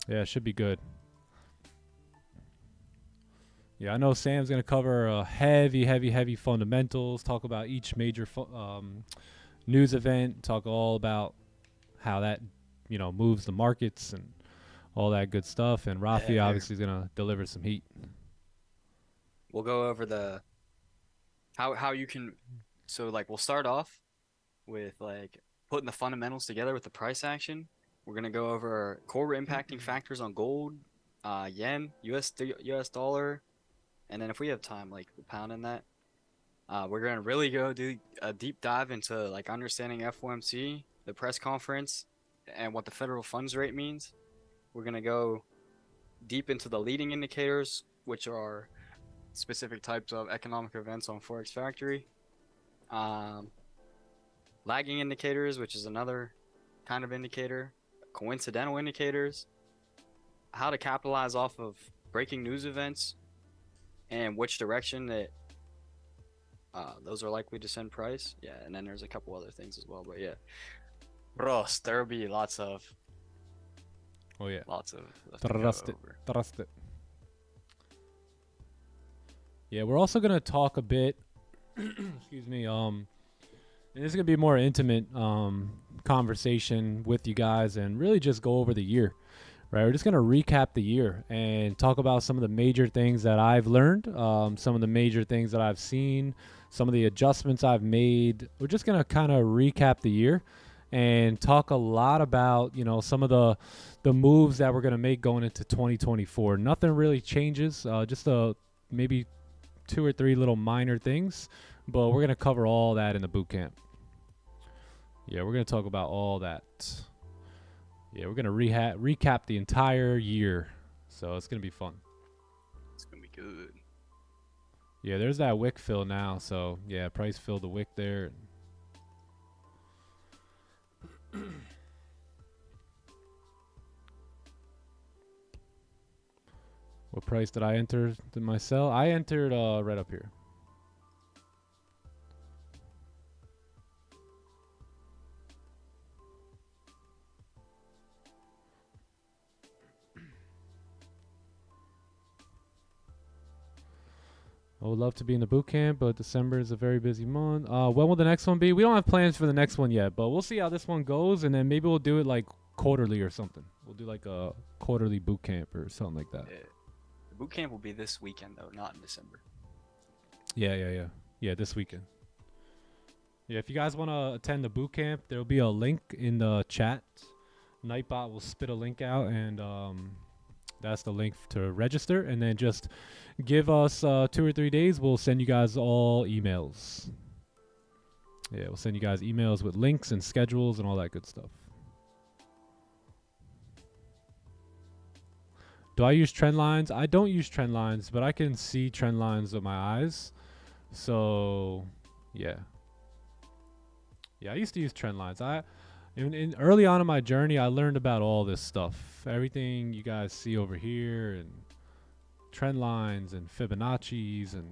A: Yeah, it should be good. Yeah, I know Sam's going to cover heavy fundamentals, talk about each major news event, talk all about how that, moves the markets and all that good stuff. And Rafi obviously is going to deliver some heat.
B: We'll go over the how you can, so like we'll start off with like putting the fundamentals together with the price action. We're going to go over core impacting factors on gold, yen, US dollar, and then if we have time, like the pound in that. We're going to really do a deep dive into like understanding FOMC, the press conference, and what the federal funds rate means. We're going to go deep into the leading indicators, which are specific types of economic events on Forex Factory. Lagging indicators, which is another kind of indicator. Coincidental indicators, how to capitalize off of breaking news events, and which direction that those are likely to send price. Yeah, and then there's a couple other things as well. But yeah, bros, there'll be lots of.
A: Oh yeah.
B: Lots of.
A: Trust it. Yeah, we're also gonna talk a bit. Excuse me. And this is gonna be a more intimate conversation with you guys, and really just go over the year. Right, we're just gonna recap the year and talk about some of the major things that I've learned, some of the major things that I've seen, some of the adjustments I've made. We're just gonna kind of recap the year and talk a lot about, you know, some of the moves that we're gonna make going into 2024. Nothing really changes, just maybe 2 or 3 little minor things, but we're gonna cover all that in the boot camp. Yeah, we're gonna talk about all that. Yeah, we're going to recap the entire year. So it's going to be fun.
B: It's going to be good.
A: Yeah, there's that wick fill now. So, yeah, price filled the wick there. What price did I enter to my sell? I entered right up here. I would love to be in the boot camp, but December is a very busy month. When will the next one be? We don't have plans for the next one yet, but we'll see how this one goes, and then maybe we'll do it like quarterly or something. We'll do like a quarterly boot camp or something like that.
B: Yeah. The boot camp will be this weekend though, not in December.
A: Yeah, this weekend. Yeah, if you guys want to attend the boot camp, there'll be a link in the chat. Nightbot will spit a link out, and that's the link to register, and then just give us 2 or 3 days. We'll send you guys all emails. Yeah, we'll send you guys emails with links and schedules and all that good stuff. Do I use trend lines? I don't use trend lines, but I can see trend lines with my eyes. So, yeah. Yeah, I used to use trend lines. In early on in my journey, I learned about all this stuff. Everything you guys see over here, and trend lines and Fibonacci's and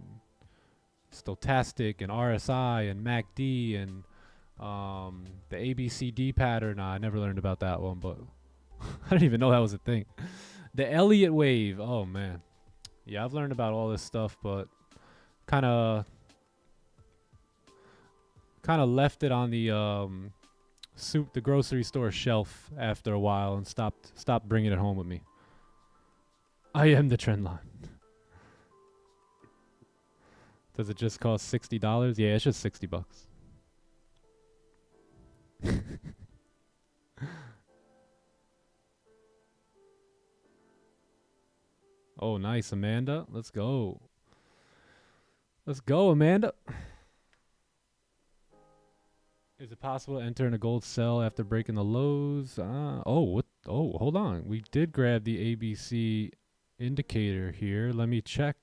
A: stochastic and RSI and MACD and the ABCD pattern. Nah, I never learned about that one, but I didn't even know that was a thing. The Elliott wave. Oh man. Yeah, I've learned about all this stuff, but kind of left it on the the grocery store shelf after a while and stopped bringing it home with me. I am the trend line. Does it just cost $60? Yeah, it's just $60. Oh, nice, Amanda. Let's go. Let's go, Amanda. Is it possible to enter in a gold sell after breaking the lows? Oh, hold on. We did grab the ABC indicator here. Let me check.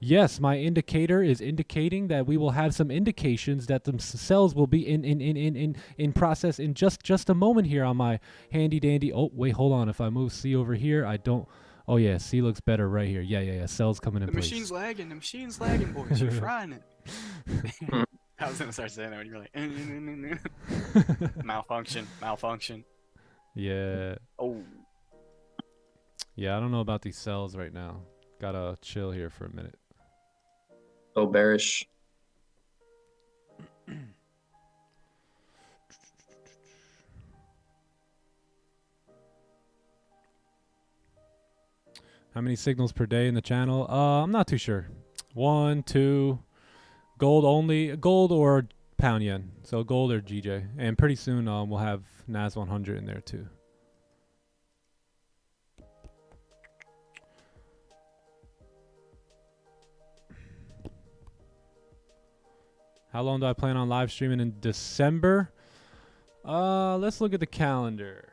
A: Yes, my indicator is indicating that we will have some indications that the cells will be in process in just a moment here on my handy dandy. Oh, wait, hold on. If I move C over here, I don't. Oh yeah, C looks better right here. Yeah. Cells coming in place.
B: The machine's lagging, boys. You're frying it. I was gonna start saying that when you're like, malfunction.
A: Yeah.
B: Oh.
A: Yeah, I don't know about these cells right now. Gotta chill here for a minute.
C: Oh, bearish.
A: How many signals per day in the channel? I'm not too sure. 1, 2, gold only, gold or pound yen. So gold or GJ, and pretty soon we'll have NAS 100 in there too. How long do I plan on live streaming in December? Let's look at the calendar.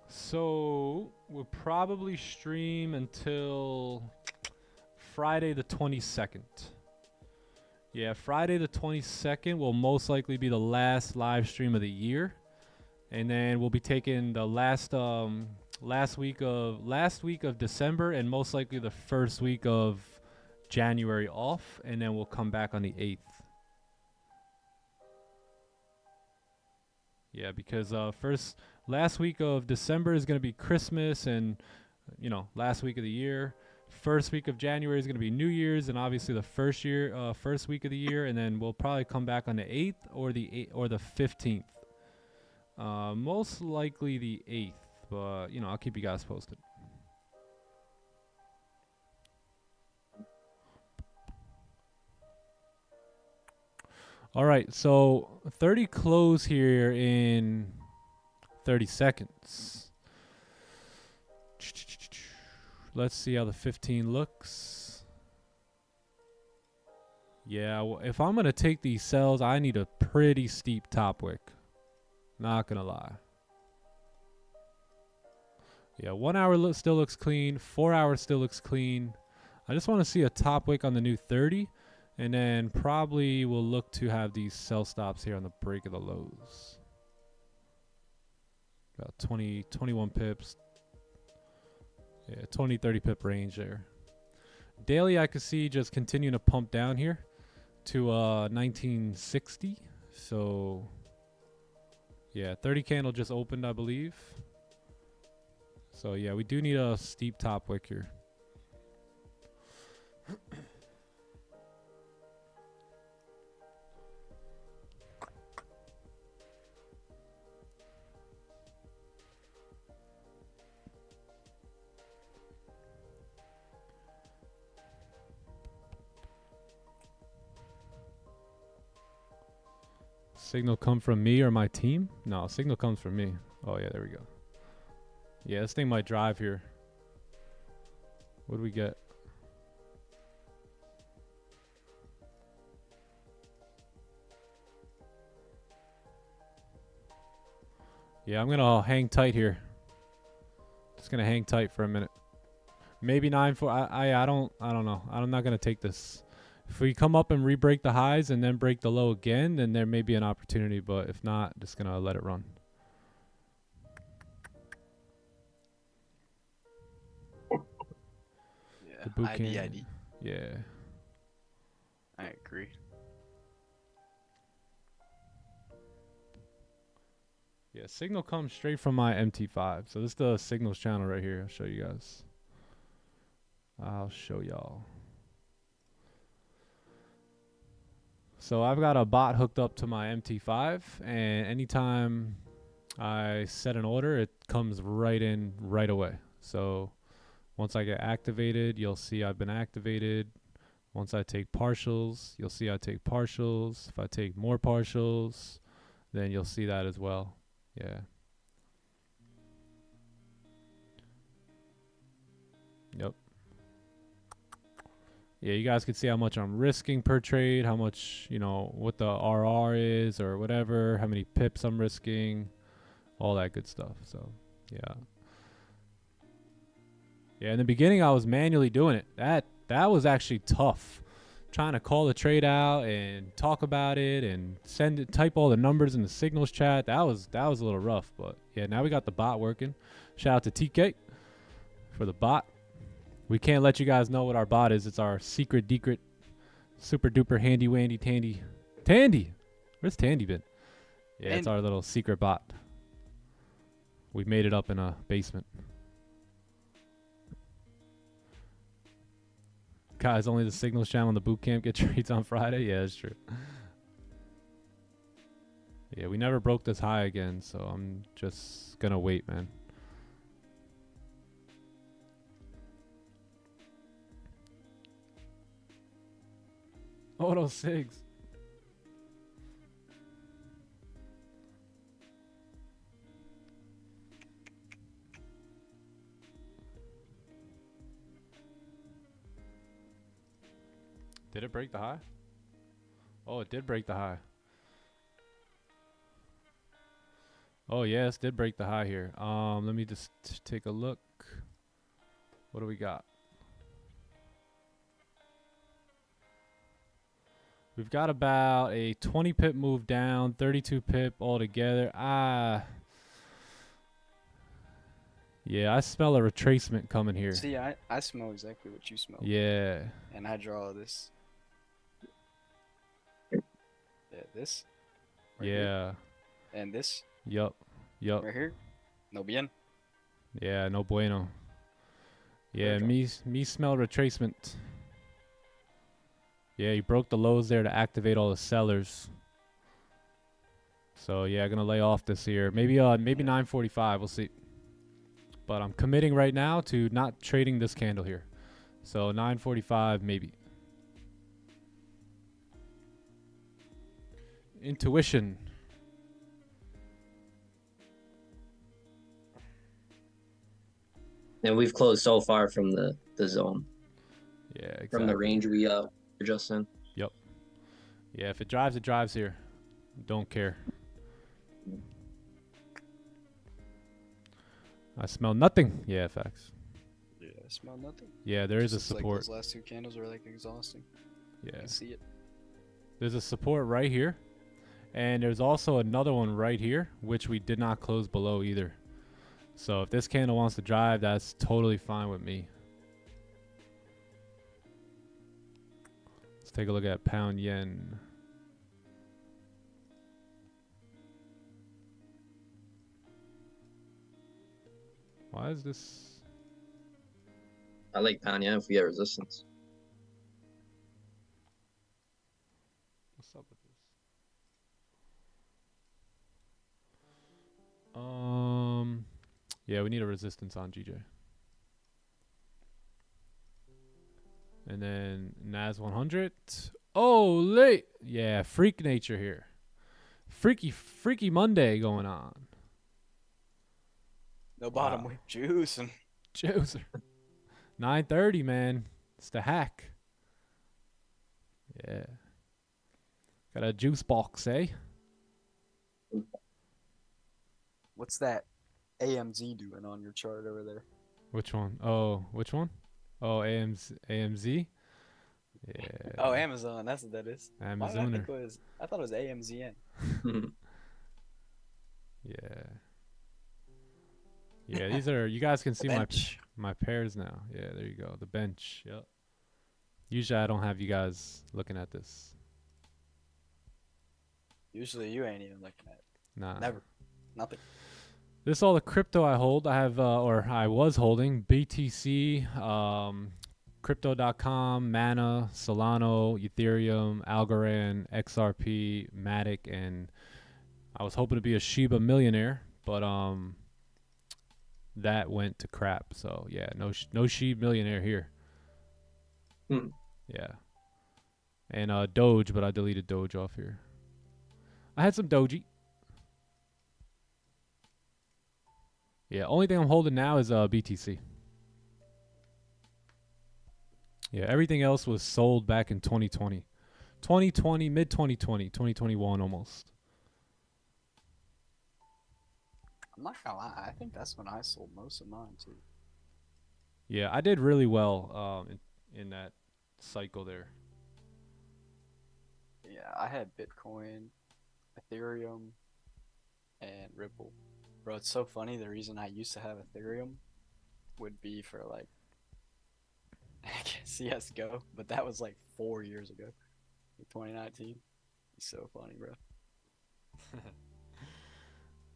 A: So we'll probably stream until Friday the 22nd. Yeah, Friday the 22nd will most likely be the last live stream of the year. And then we'll be taking the last week of December and most likely the first week of January off, and then we'll come back on the 8th. Yeah, because last week of December is going to be Christmas and, last week of the year. First week of January is going to be New Year's and obviously the first week of the year. And then we'll probably come back on the 8th or the 15th. Most likely the 8th, but, I'll keep you guys posted. All right, so 30 close here in 30 seconds. Let's see how the 15 looks. Yeah, if I'm going to take these sells, I need a pretty steep top wick. Not going to lie. Yeah, 1 hour still looks clean. 4 hours still looks clean. I just want to see a top wick on the new 30. And then probably we'll look to have these sell stops here on the break of the lows. About 20, 21 pips. Yeah, 20, 30 pip range there. Daily I could see just continuing to pump down here to 1960. So yeah, 30 candle just opened, I believe. So yeah, we do need a steep top wick here. Signal come from me or my team? No, signal comes from me. Oh yeah, there we go. Yeah, this thing might drive here. What do we get? Yeah, I'm gonna hang tight here. Just gonna hang tight for a minute. Maybe 9-4. I don't know. I'm not gonna take this. If we come up and re-break the highs and then break the low again, then there may be an opportunity. But if not, just gonna let it run.
B: Yeah,
A: The boot camp.
B: ID.
A: Yeah.
B: I agree.
A: Yeah, signal comes straight from my MT5. So this is the signals channel right here. I'll show you guys. I'll show y'all. So I've got a bot hooked up to my MT5, and anytime I set an order, it comes right in right away. So once I get activated, you'll see I've been activated. Once I take partials, you'll see I take partials. If I take more partials, then you'll see that as well. Yeah. Yep. Yeah, you guys can see how much I'm risking per trade, how much, what the RR is or whatever, how many pips I'm risking, all that good stuff. So, yeah. Yeah, in the beginning I was manually doing it. That was actually tough. Trying to call the trade out and talk about it and type all the numbers in the signals chat. That was a little rough, but yeah, now we got the bot working. Shout out to TK for the bot. We can't let you guys know what our bot is. It's our secret, super duper handy wandy Tandy. Tandy! Where's Tandy been? Yeah, it's our little secret bot. We made it up in a basement. Guys, only the signals channel and the boot camp get trades on Friday? Yeah, that's true. Yeah, we never broke this high again, so I'm just gonna wait, man. Auto SIGs. Did it break the high? Oh, it did break the high. Oh, yes, did break the high here. Let me just take a look. What do we got? We've got about a 20 pip move down, 32 pip altogether. Yeah, I smell a retracement coming here.
B: See, I smell exactly what you smell.
A: Yeah.
B: And I draw this. Yeah, this. Right
A: yeah.
B: Here. And this.
A: Yup.
B: Right here. No bien.
A: Yeah, no bueno. Yeah,
B: Very
A: me smell retracement. Yeah, he broke the lows there to activate all the sellers. So yeah, gonna lay off this here. Maybe 9:45. We'll see. But I'm committing right now to not trading this candle here. So 9:45 maybe. Intuition.
C: And we've closed so far from the zone,
A: Yeah, exactly.
C: from the range we were just in.
A: Yep. Yeah, if it drives here. Don't care. I smell nothing. Yeah, facts.
B: Yeah, I smell nothing.
A: Yeah, there is a
B: Just looks
A: support.
B: Like those last two candles are like exhausting.
A: Yeah.
B: You can see it.
A: There's a support right here. And there's also another one right here, which we did not close below either. So if this candle wants to drive, that's totally fine with me. Let's take a look at pound yen. Why is this?
C: I like pound yen if we get resistance.
A: What's up with this? Yeah, we need a resistance on GJ. And then NAS 100. Oh, late. Yeah, freak nature here. Freaky Monday going on.
B: No bottom
A: Wow.
B: with juice and
A: Juicer. 9:30, man. It's the hack. Yeah. Got a juice box, eh?
B: what's that AMZ doing on your chart over there?
A: Which one? Oh, which one? Oh, AMZ? Yeah.
B: Oh, Amazon. That's what that is. Why did I think
A: Amazoner.
B: it was? I thought it was AMZN.
A: Yeah. Yeah, these are, you guys can see
B: Bench.
A: my pairs now. Yeah, there you go. The bench. Yep. Usually I don't have you guys looking at this.
B: Usually you ain't even looking at it.
A: Nah.
B: Never. Nothing.
A: This is all the crypto I hold. I have, or I was holding BTC, Crypto.com, Mana, Solano, Ethereum, Algorand, XRP, Matic, and I was hoping to be a Shiba millionaire, but that went to crap. So yeah, no Shiba millionaire here. Yeah, and Doge, but I deleted Doge off here. I had some Doji. Yeah, only thing I'm holding now is BTC. Yeah, everything else was sold back in 2020. 2020, mid-2020, 2021 almost.
B: I'm not gonna lie. I think that's when I sold most of mine too.
A: Yeah, I did really well in that cycle there.
B: Yeah, I had Bitcoin, Ethereum, and Ripple. Bro, it's so funny. The reason I used to have Ethereum would be for like CS:GO, but that was like 4 years ago, like 2019. It's so funny, bro.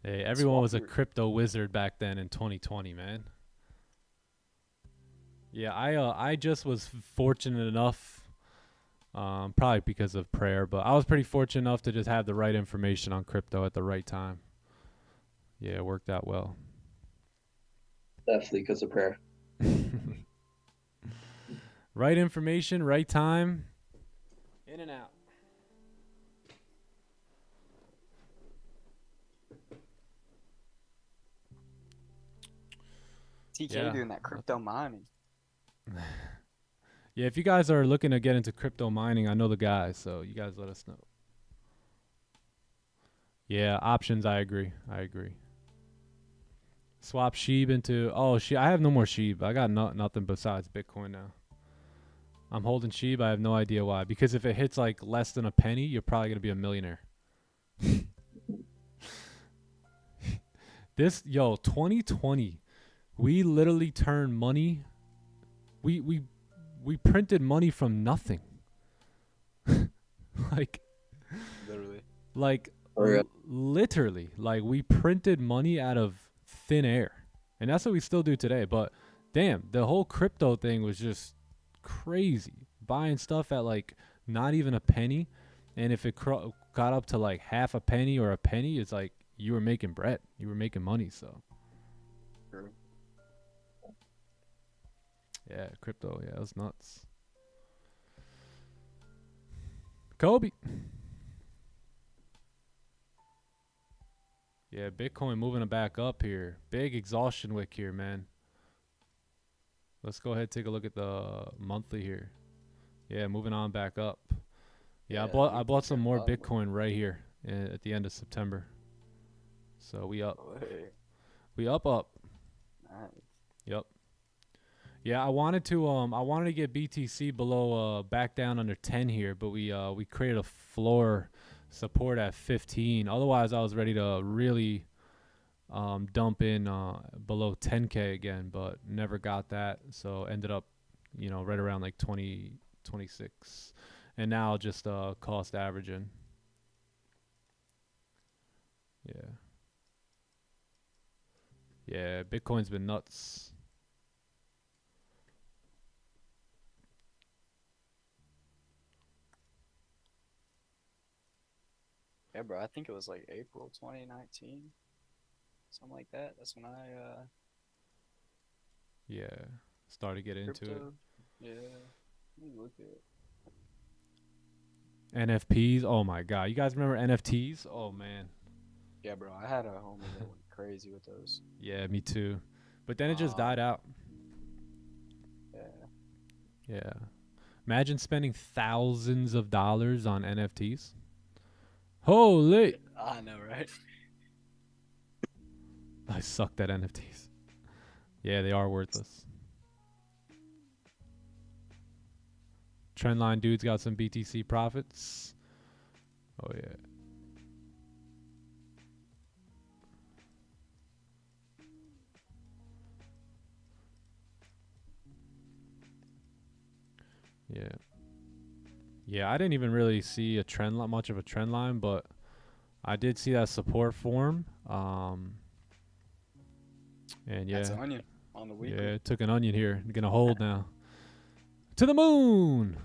A: Hey, everyone was a
B: Swap
A: crypto wizard back then in 2020, man. Yeah, I just was fortunate enough, probably because of prayer, but I was pretty fortunate enough to just have the right information on crypto at the right time. Yeah, it worked out well.
C: Definitely because of prayer.
A: Right information, right time, in and out.
B: TK
A: Yeah.
B: doing that crypto mining.
A: Yeah, if you guys are looking to get into crypto mining, I know the guys, so you guys let us know. Yeah, options, I agree. Swap SHIB into, I have no more SHIB. I got nothing besides Bitcoin now. I'm holding SHIB. I have no idea why. Because if it hits like less than a penny, you're probably going to be a millionaire. 2020, we literally turned money. We printed money from nothing.
B: Literally.
A: Like
C: Or
A: Literally, like we printed money out of thin air, and that's what we still do today. But damn, the whole crypto thing was just crazy. Buying stuff at like not even a penny, and if it got up to like half a penny or a penny, it's like you were making bread, you were making money. So
B: True.
A: yeah, crypto, yeah, it was nuts. Kobe. Yeah, Bitcoin moving it back up here. Big exhaustion wick here, man. Let's go ahead and take a look at the monthly here. Yeah, moving on back up. Yeah, I bought some more Bitcoin right here at the end of September. So we up. We up.
B: Nice.
A: Yep. Yeah, I wanted to get BTC below back down under 10 here, but we created a floor support at 15. Otherwise, I was ready to really dump in below 10K again, but never got that. So ended up, right around like 20, 26, and now just cost averaging. Yeah, Bitcoin's been nuts.
B: Yeah, bro. I think it was like April 2019, something like that. That's when I
A: started to get into it.
B: Yeah. Let me look at it.
A: NFPs. Oh my god, you guys remember NFTs? Oh man.
B: Yeah, bro. I had a homie that went crazy with those.
A: Yeah, me too. But then it just died out. Yeah. Imagine spending thousands of dollars on NFTs. Holy!
B: I know, right?
A: I sucked at NFTs. Yeah, they are worthless. Trendline dude's got some BTC profits. Oh yeah. Yeah, I didn't even really see much of a trend line, but I did see that support form. And yeah.
B: That's an onion on the weekly.
A: Yeah, it took an onion here. I'm gonna hold now. To the moon.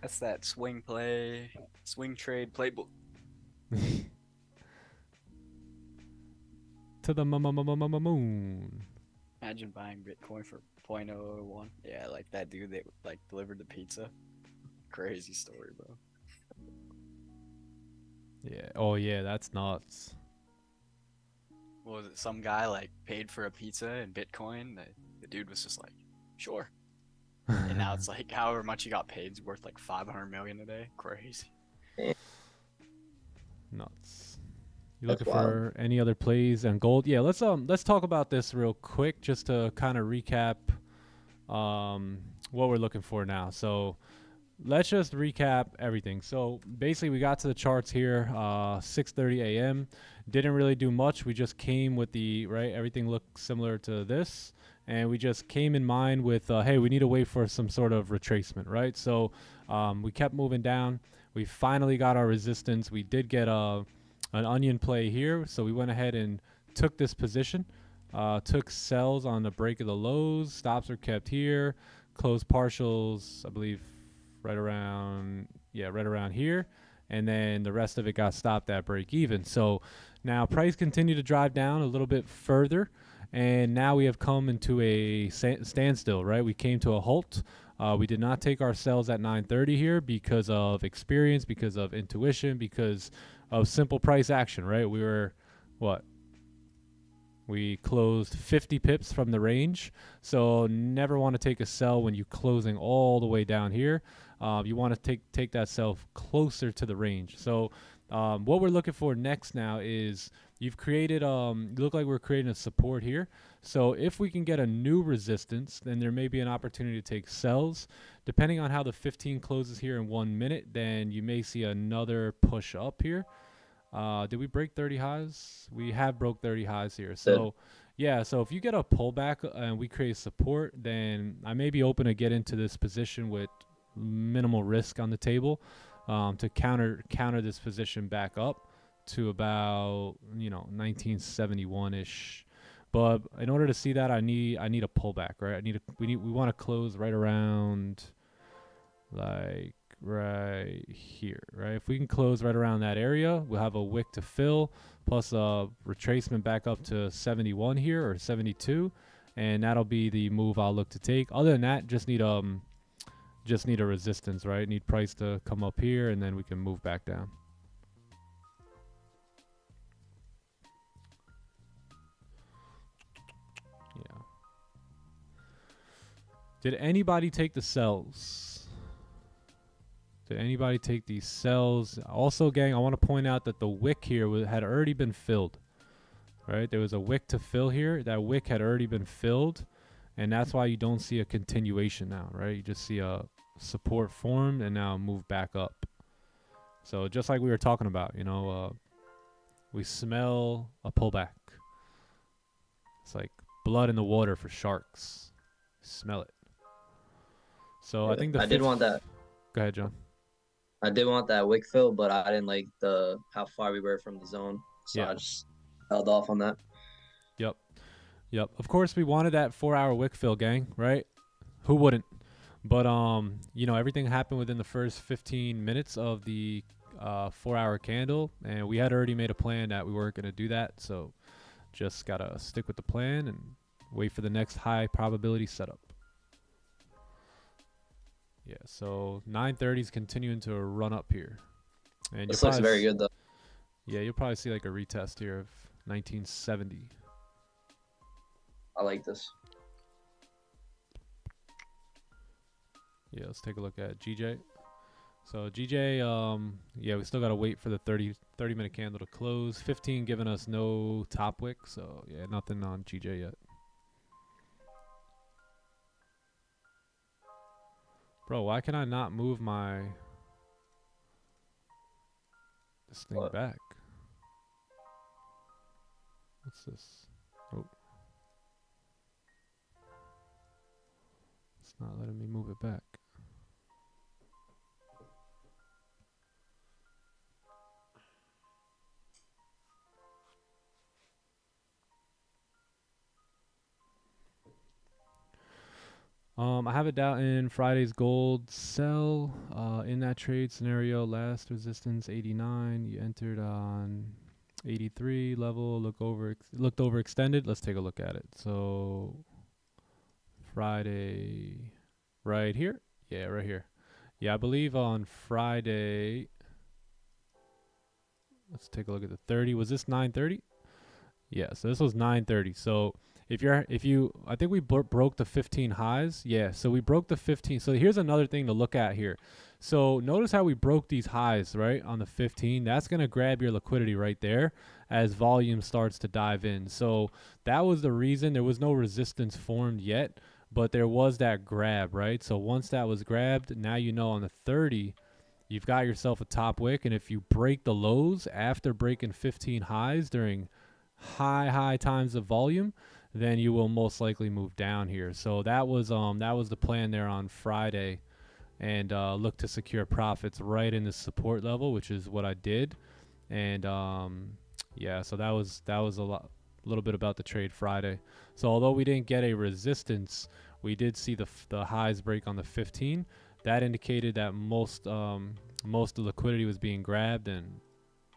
B: That's that swing trade playbook.
A: To the moon.
B: Imagine buying Bitcoin for 0.001. Yeah, like that dude that like delivered the pizza. Crazy story, bro.
A: Yeah. Oh yeah, that's nuts.
B: What was it? Some guy like paid for a pizza in Bitcoin. The dude was just like, sure. And now it's like however much he got paid is worth like 500 million a day. Crazy.
A: Nuts. You looking for any other plays on gold? Yeah, let's talk about this real quick just to kind of recap what we're looking for now. So let's just recap everything. So basically we got to the charts here 6:30 a.m. Didn't really do much. We just came with everything looked similar to this, and we just came in mind with hey, we need to wait for some sort of retracement, right? So we kept moving down. We finally got our resistance. We did get an onion play here, so we went ahead and took this position, took sells on the break of the lows. Stops are kept here, closed partials, I believe right around here, and then the rest of it got stopped at break even. So now price continued to drive down a little bit further, and now we have come into a standstill, right? We came to a halt. We did not take our sells at 9:30 here because of experience, because of intuition, because of simple price action, right? We were, we closed 50 pips from the range. So never want to take a sell when you're closing all the way down here. You want to take that sell closer to the range. So what we're looking for next now is you've created, you look like we're creating a support here. So if we can get a new resistance, then there may be an opportunity to take sells. Depending on how the 15 closes here in 1 minute, then you may see another push up here. Did we break 30 highs? We have broke 30 highs here. So yeah, so if you get a pullback and we create support, then I may be open to get into this position with minimal risk on the table. to counter this position back up to about 1971-ish. But in order to see that, I need a pullback, right? We want to close right around like right here, right? If we can close right around that area, we'll have a wick to fill plus a retracement back up to 71 here or 72, and that'll be the move I'll look to take. Other than that, just need a resistance, right? Need price to come up here, and then we can move back down. Yeah. Did anybody take the sells? Did anybody take these sells? Also, gang, I want to point out that the wick here had already been filled, right? There was a wick to fill here. That wick had already been filled, and that's why you don't see a continuation now, right? You just see a support formed and now move back up. So just like we were talking about, we smell a pullback. It's like blood in the water for sharks. Smell it. So yeah, I think I
C: did want that.
A: Go ahead, John.
C: I did want that wick fill, but I didn't like how far we were from the zone, so I just held off on that.
A: Yep. Of course, we wanted that 4-hour wick fill, gang, right? Who wouldn't? But everything happened within the first 15 minutes of the 4-hour candle, and we had already made a plan that we weren't going to do that, so just gotta stick with the plan and wait for the next high probability setup. Yeah, so 930 is continuing to run up here. And
C: this looks very good, though.
A: Yeah, you'll probably see like a retest here of 1970.
C: I like this.
A: Yeah, let's take a look at GJ. So GJ, we still got to wait for the 30-minute candle to close. 15 giving us no top wick, so yeah, nothing on GJ yet. Bro, why can I not move this thing back? What's this? Oh. It's not letting me move it back. I have it down in Friday's gold sell. In that trade scenario, last resistance 89. You entered on 83 level. Looked overextended. Let's take a look at it. So Friday, right here. Yeah, right here. Yeah, I believe on Friday. Let's take a look at the 30. Was this 930? Yeah, so this was 930. So I think we broke the 15 highs. Yeah, so we broke the 15. So here's another thing to look at here. So notice how we broke these highs, right, on the 15. That's going to grab your liquidity right there as volume starts to dive in. So that was the reason. There was no resistance formed yet, but there was that grab, right? So once that was grabbed, now on the 30, you've got yourself a top wick. And if you break the lows after breaking 15 highs during high times of volume, then you will most likely move down here. So that was the plan there on Friday, and look to secure profits right in the support level, which is what I did. And so that was a little bit about the trade Friday. So although we didn't get a resistance, we did see the highs break on the 15. That indicated that most of the liquidity was being grabbed, and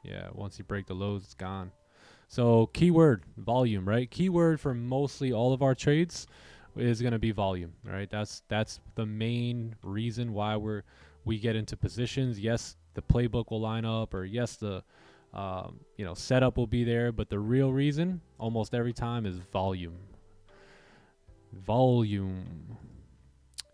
A: yeah, once you break the lows, it's gone. So keyword, volume, right? Keyword for mostly all of our trades is going to be volume, right? That's the main reason why we get into positions. Yes, the playbook will line up, or yes, the setup will be there, but the real reason almost every time is volume.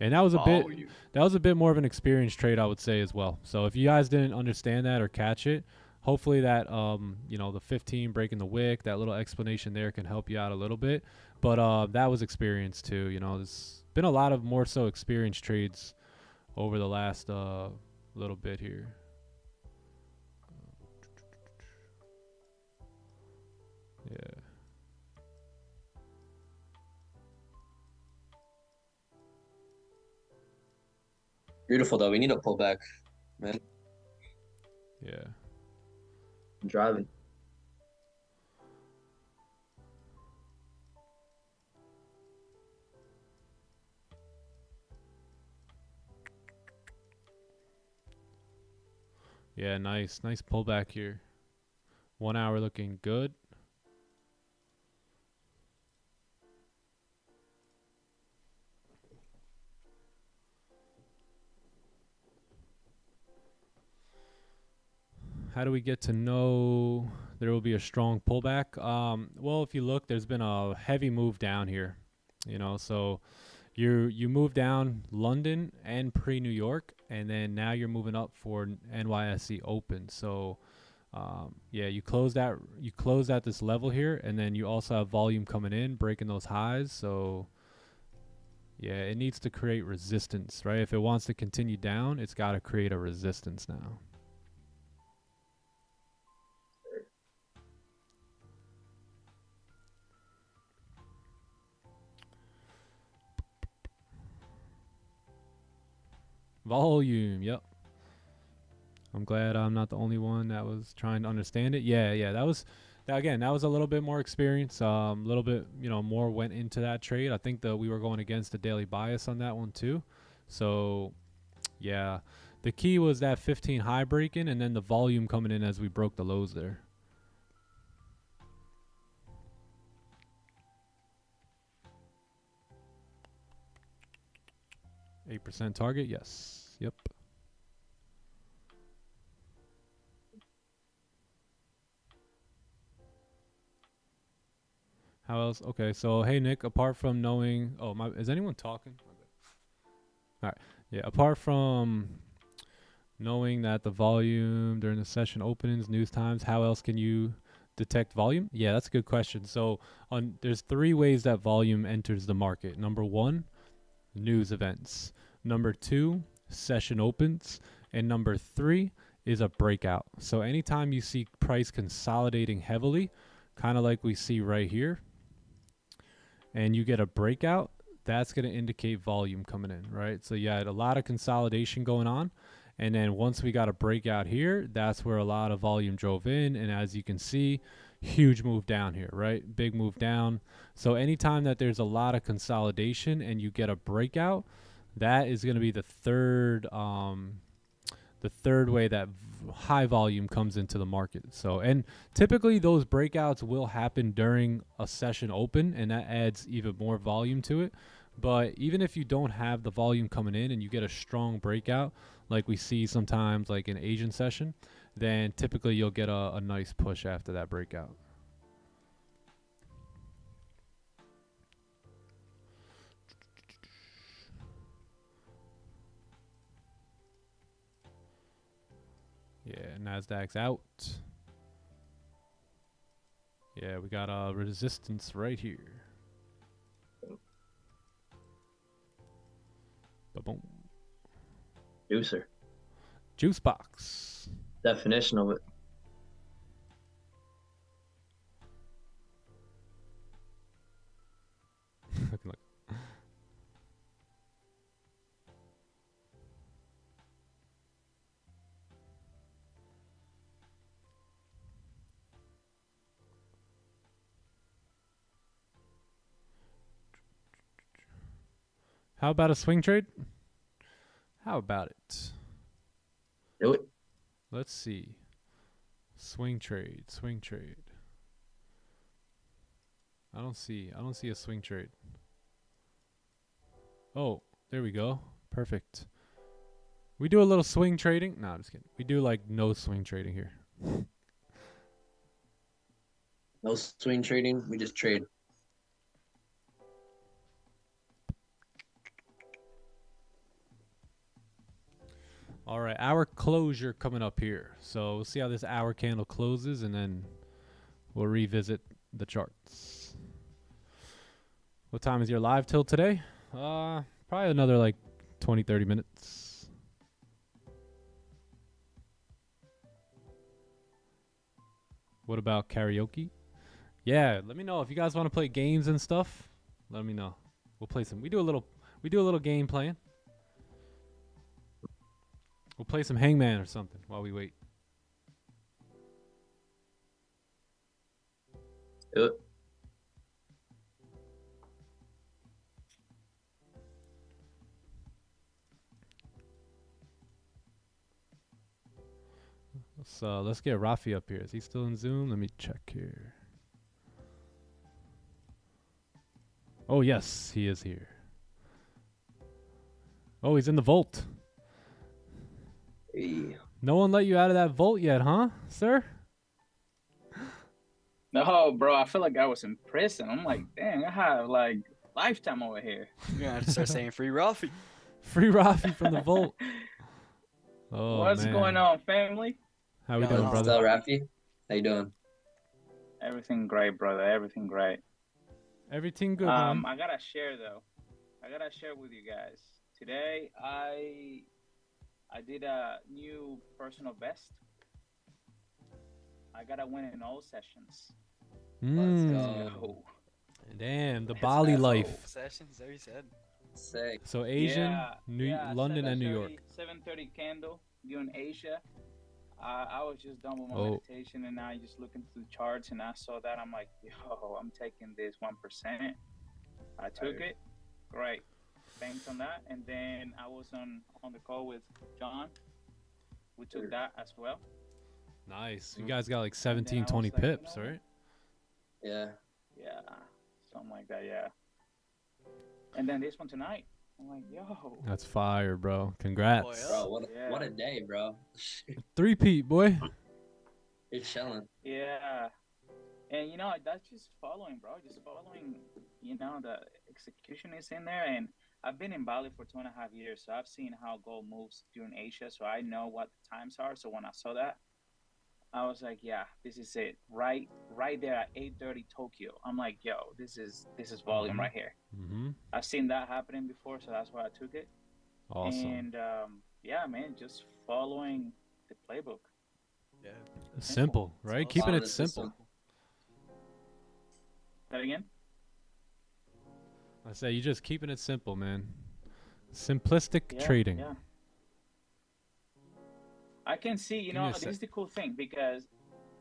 A: And that was a bit more of an experienced trade, I would say, as well. So if you guys didn't understand that or catch it, hopefully that, the 15 breaking the wick, that little explanation there can help you out a little bit. But that was experience too. There's been a lot of more so experienced trades over the last little bit here. Yeah.
C: Beautiful, though. We need a pullback, man.
A: Yeah.
C: I'm driving.
A: Yeah, nice pullback here. 1 hour looking good. How do we get to know there will be a strong pullback? Well, if you look, there's been a heavy move down here. You know, so you move down London and pre-New York, and then now you're moving up for NYSE Open. So yeah, you closed at this level here, and then you also have volume coming in, breaking those highs. So yeah, it needs to create resistance, right? If it wants to continue down, it's got to create a resistance now. Volume, yep. I'm glad I'm not the only one that was trying to understand it. Yeah, that was a little bit more experience. A little bit, more went into that trade. I think that we were going against the daily bias on that one too. So, yeah, the key was that 15 high breaking and then the volume coming in as we broke the lows there. 8% target, yes. Yep. How else? Okay, so hey Nick, apart from knowing, is anyone talking? All right, yeah. Apart from knowing that the volume during the session openings, news times, how else can you detect volume? Yeah, that's a good question. So there's 3 ways that volume enters the market. Number 1, news events. Number 2, session opens, and number 3 is a breakout. So anytime you see price consolidating heavily, kind of like we see right here, and you get a breakout, that's going to indicate volume coming in, right? So you had a lot of consolidation going on, and then once we got a breakout here, that's where a lot of volume drove in, and as you can see, huge move down here, right? Big move down. So anytime that there's a lot of consolidation and you get a breakout, that is going to be the third way that high volume comes into the market. So, and typically those breakouts will happen during a session open, and that adds even more volume to it. But even if you don't have the volume coming in and you get a strong breakout, like we see sometimes like an Asian session, then typically you'll get a nice push after that breakout. Yeah, Nasdaq's out. Yeah, we got a resistance right here. Ba-boom.
C: Juicer.
A: Juice box.
C: Definition of it.
A: Looking like. How about a swing trade? How about it?
C: Do it.
A: Let's see. Swing trade. I don't see a swing trade. Oh, there we go. Perfect. We do a little swing trading. No, I'm just kidding. We do like no swing trading here.
C: No swing trading. We just trade.
A: All right, hour closure coming up here. So we'll see how this hour candle closes, and then we'll revisit the charts. What time is your live till today? Probably another like 20, 30 minutes. What about karaoke? Yeah, let me know if you guys want to play games and stuff. Let me know. We'll play some. We do a little game playing. We'll play some Hangman or something while we wait.
C: Yep.
A: So let's get Rafi up here. Is he still in Zoom? Let me check here. Oh, yes, he is here. Oh, he's in the vault.
C: Hey.
A: No one let you out of that vault yet, huh, sir?
D: No, bro, I feel like I was in prison. I'm like, dang, I have like lifetime over here.
B: You're gonna have to start saying free Rafi.
A: Free Rafi from the vault. Oh,
D: What's
A: man.
D: going on, family?
A: How we
B: Going
A: doing,
B: on?
C: What's
A: brother?
C: up, Rafi? How you doing?
D: Everything great, brother. Everything great.
A: Everything good, man.
D: I gotta share though. I gotta share with you guys. Today I did a new personal best. I got a win in all sessions.
C: Let's
A: Mm.
C: go.
A: Damn, the
D: Let's
A: Bali
D: go.
A: life.
B: Sessions, there you said.
C: Sick.
A: So Asian,
D: Yeah,
A: London, and New York.
D: 7:30 candle during Asia. I was just done with my
A: Oh.
D: meditation, and I just looking through the charts, and I saw that. I'm like, yo, I'm taking this 1%. I took it. Great. Thanks on that. And then I was on the call with John. We took that as well.
A: Nice. You guys got like 17,
D: I was
A: 20
D: like, you
A: pips,
D: know what?
A: right?
C: Yeah.
D: Yeah, something like that. Yeah. And then this one tonight. I'm like, yo.
A: That's fire, bro. Congrats.
B: Oh, yeah.
C: Bro,
D: Yeah.
C: what a day, bro.
A: Three-peat, boy.
C: You're chilling.
D: Yeah. And that's just following, bro. Just following, the execution is in there. And I've been in Bali for 2.5 years, so I've seen how gold moves during Asia, so I know what the times are. So when I saw that, I was like, yeah, this is it. Right there at 8:30 Tokyo. I'm like, yo, this is volume right here.
A: Mm-hmm.
D: I've seen that happening before, so that's why I took it.
A: Awesome.
D: And yeah, man, just following the playbook.
B: Yeah.
A: Simple, right?
B: Awesome.
A: Keeping
C: Follow
A: it
C: the
A: simple.
C: system.
D: That again?
A: I say you just keeping it simple, man. Simplistic
D: Yeah,
A: trading.
D: Yeah. I can see,
A: Give me a
D: this
A: sec.
D: is the cool thing because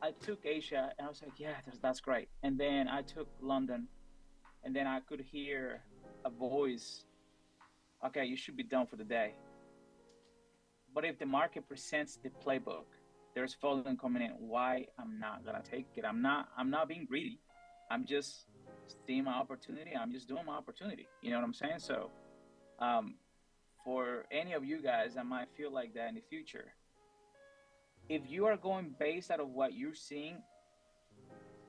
D: I took Asia and I was like, yeah, that's great. And then I took London and then I could hear a voice, okay, you should be done for the day. But if the market presents the playbook, there's volume coming in. Why I'm not gonna take it? I'm not being greedy. I'm just seeing my opportunity. I'm just doing my opportunity. You know what I'm saying? So, for any of you guys that might feel like that in the future, if you are going based out of what you're seeing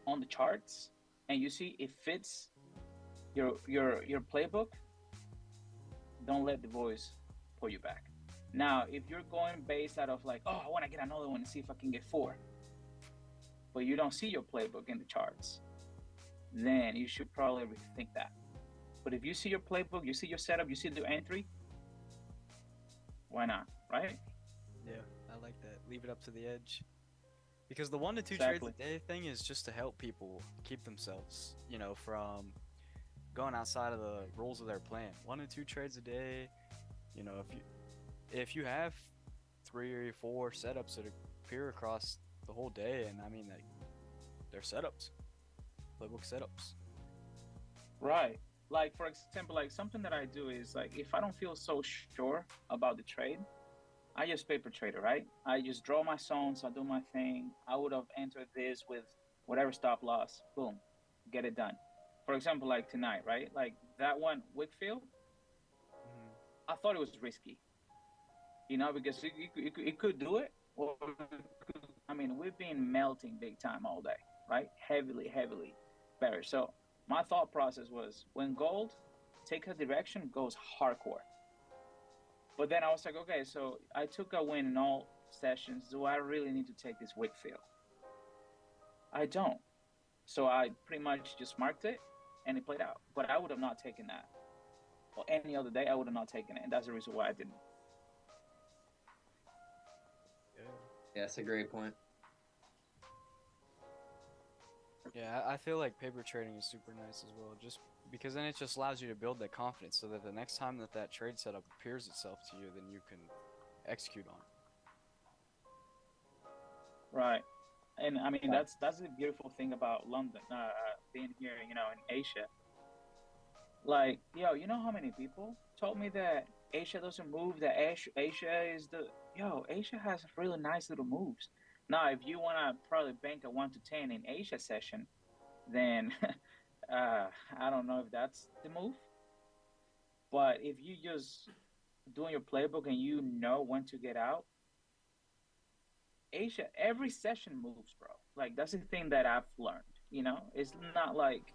D: on the charts and you see it fits your playbook, don't let the voice pull you back. Now, if you're going based out of like, oh, I want to get another one and see if I can get 4, but you don't see your playbook in the charts, then you should probably rethink that. But if you see your playbook, you see your setup, you see the entry, why not, right?
B: Yeah, I like that. Leave it up to the edge. Because the 1 to 2
D: Exactly.
B: trades a day thing is just to help people keep themselves, from going outside of the rules of their plan. 1 to 2 trades a day, if you have 3 or 4 setups that appear across the whole day, and I mean, like, they're setups, playbook setups.
D: Right. Like, for example, like something that I do is like, if I don't feel so sure about the trade, I just paper trader, right? I just draw my zones, I do my thing. I would have entered this with whatever stop loss, boom, get it done. For example, like tonight, right? Like that one, Wickfield, I thought it was risky, because it could do it. Or, I mean, we've been melting big time all day, right? Heavily bearish. So my thought process was when gold takes a direction, goes hardcore. But then I was like, okay, so I took a win in all sessions. Do I really need to take this Wickfield? I don't. So I pretty much just marked it and it played out. But I would have not taken that. Or any other day, I would have not taken it. And that's the reason why I didn't.
C: Yeah, that's a great point.
B: Yeah, I feel like paper trading is super nice as well, just because then it just allows you to build that confidence so that the next time that trade setup appears itself to you, then you can execute on it.
D: Right. And I mean,
C: Right.
D: that's the beautiful thing about London, being here, you know, in Asia. Like, yo, you know how many people told me that Asia doesn't move, that Asia is the, yo, Asia has really nice little moves. Now, if you want to probably bank a 1 to 10 in Asia session, then uh, I don't know if that's the move. But if you just doing your playbook and you know when to get out, Asia, every session moves, bro. Like, that's the thing that I've learned. You know, it's not like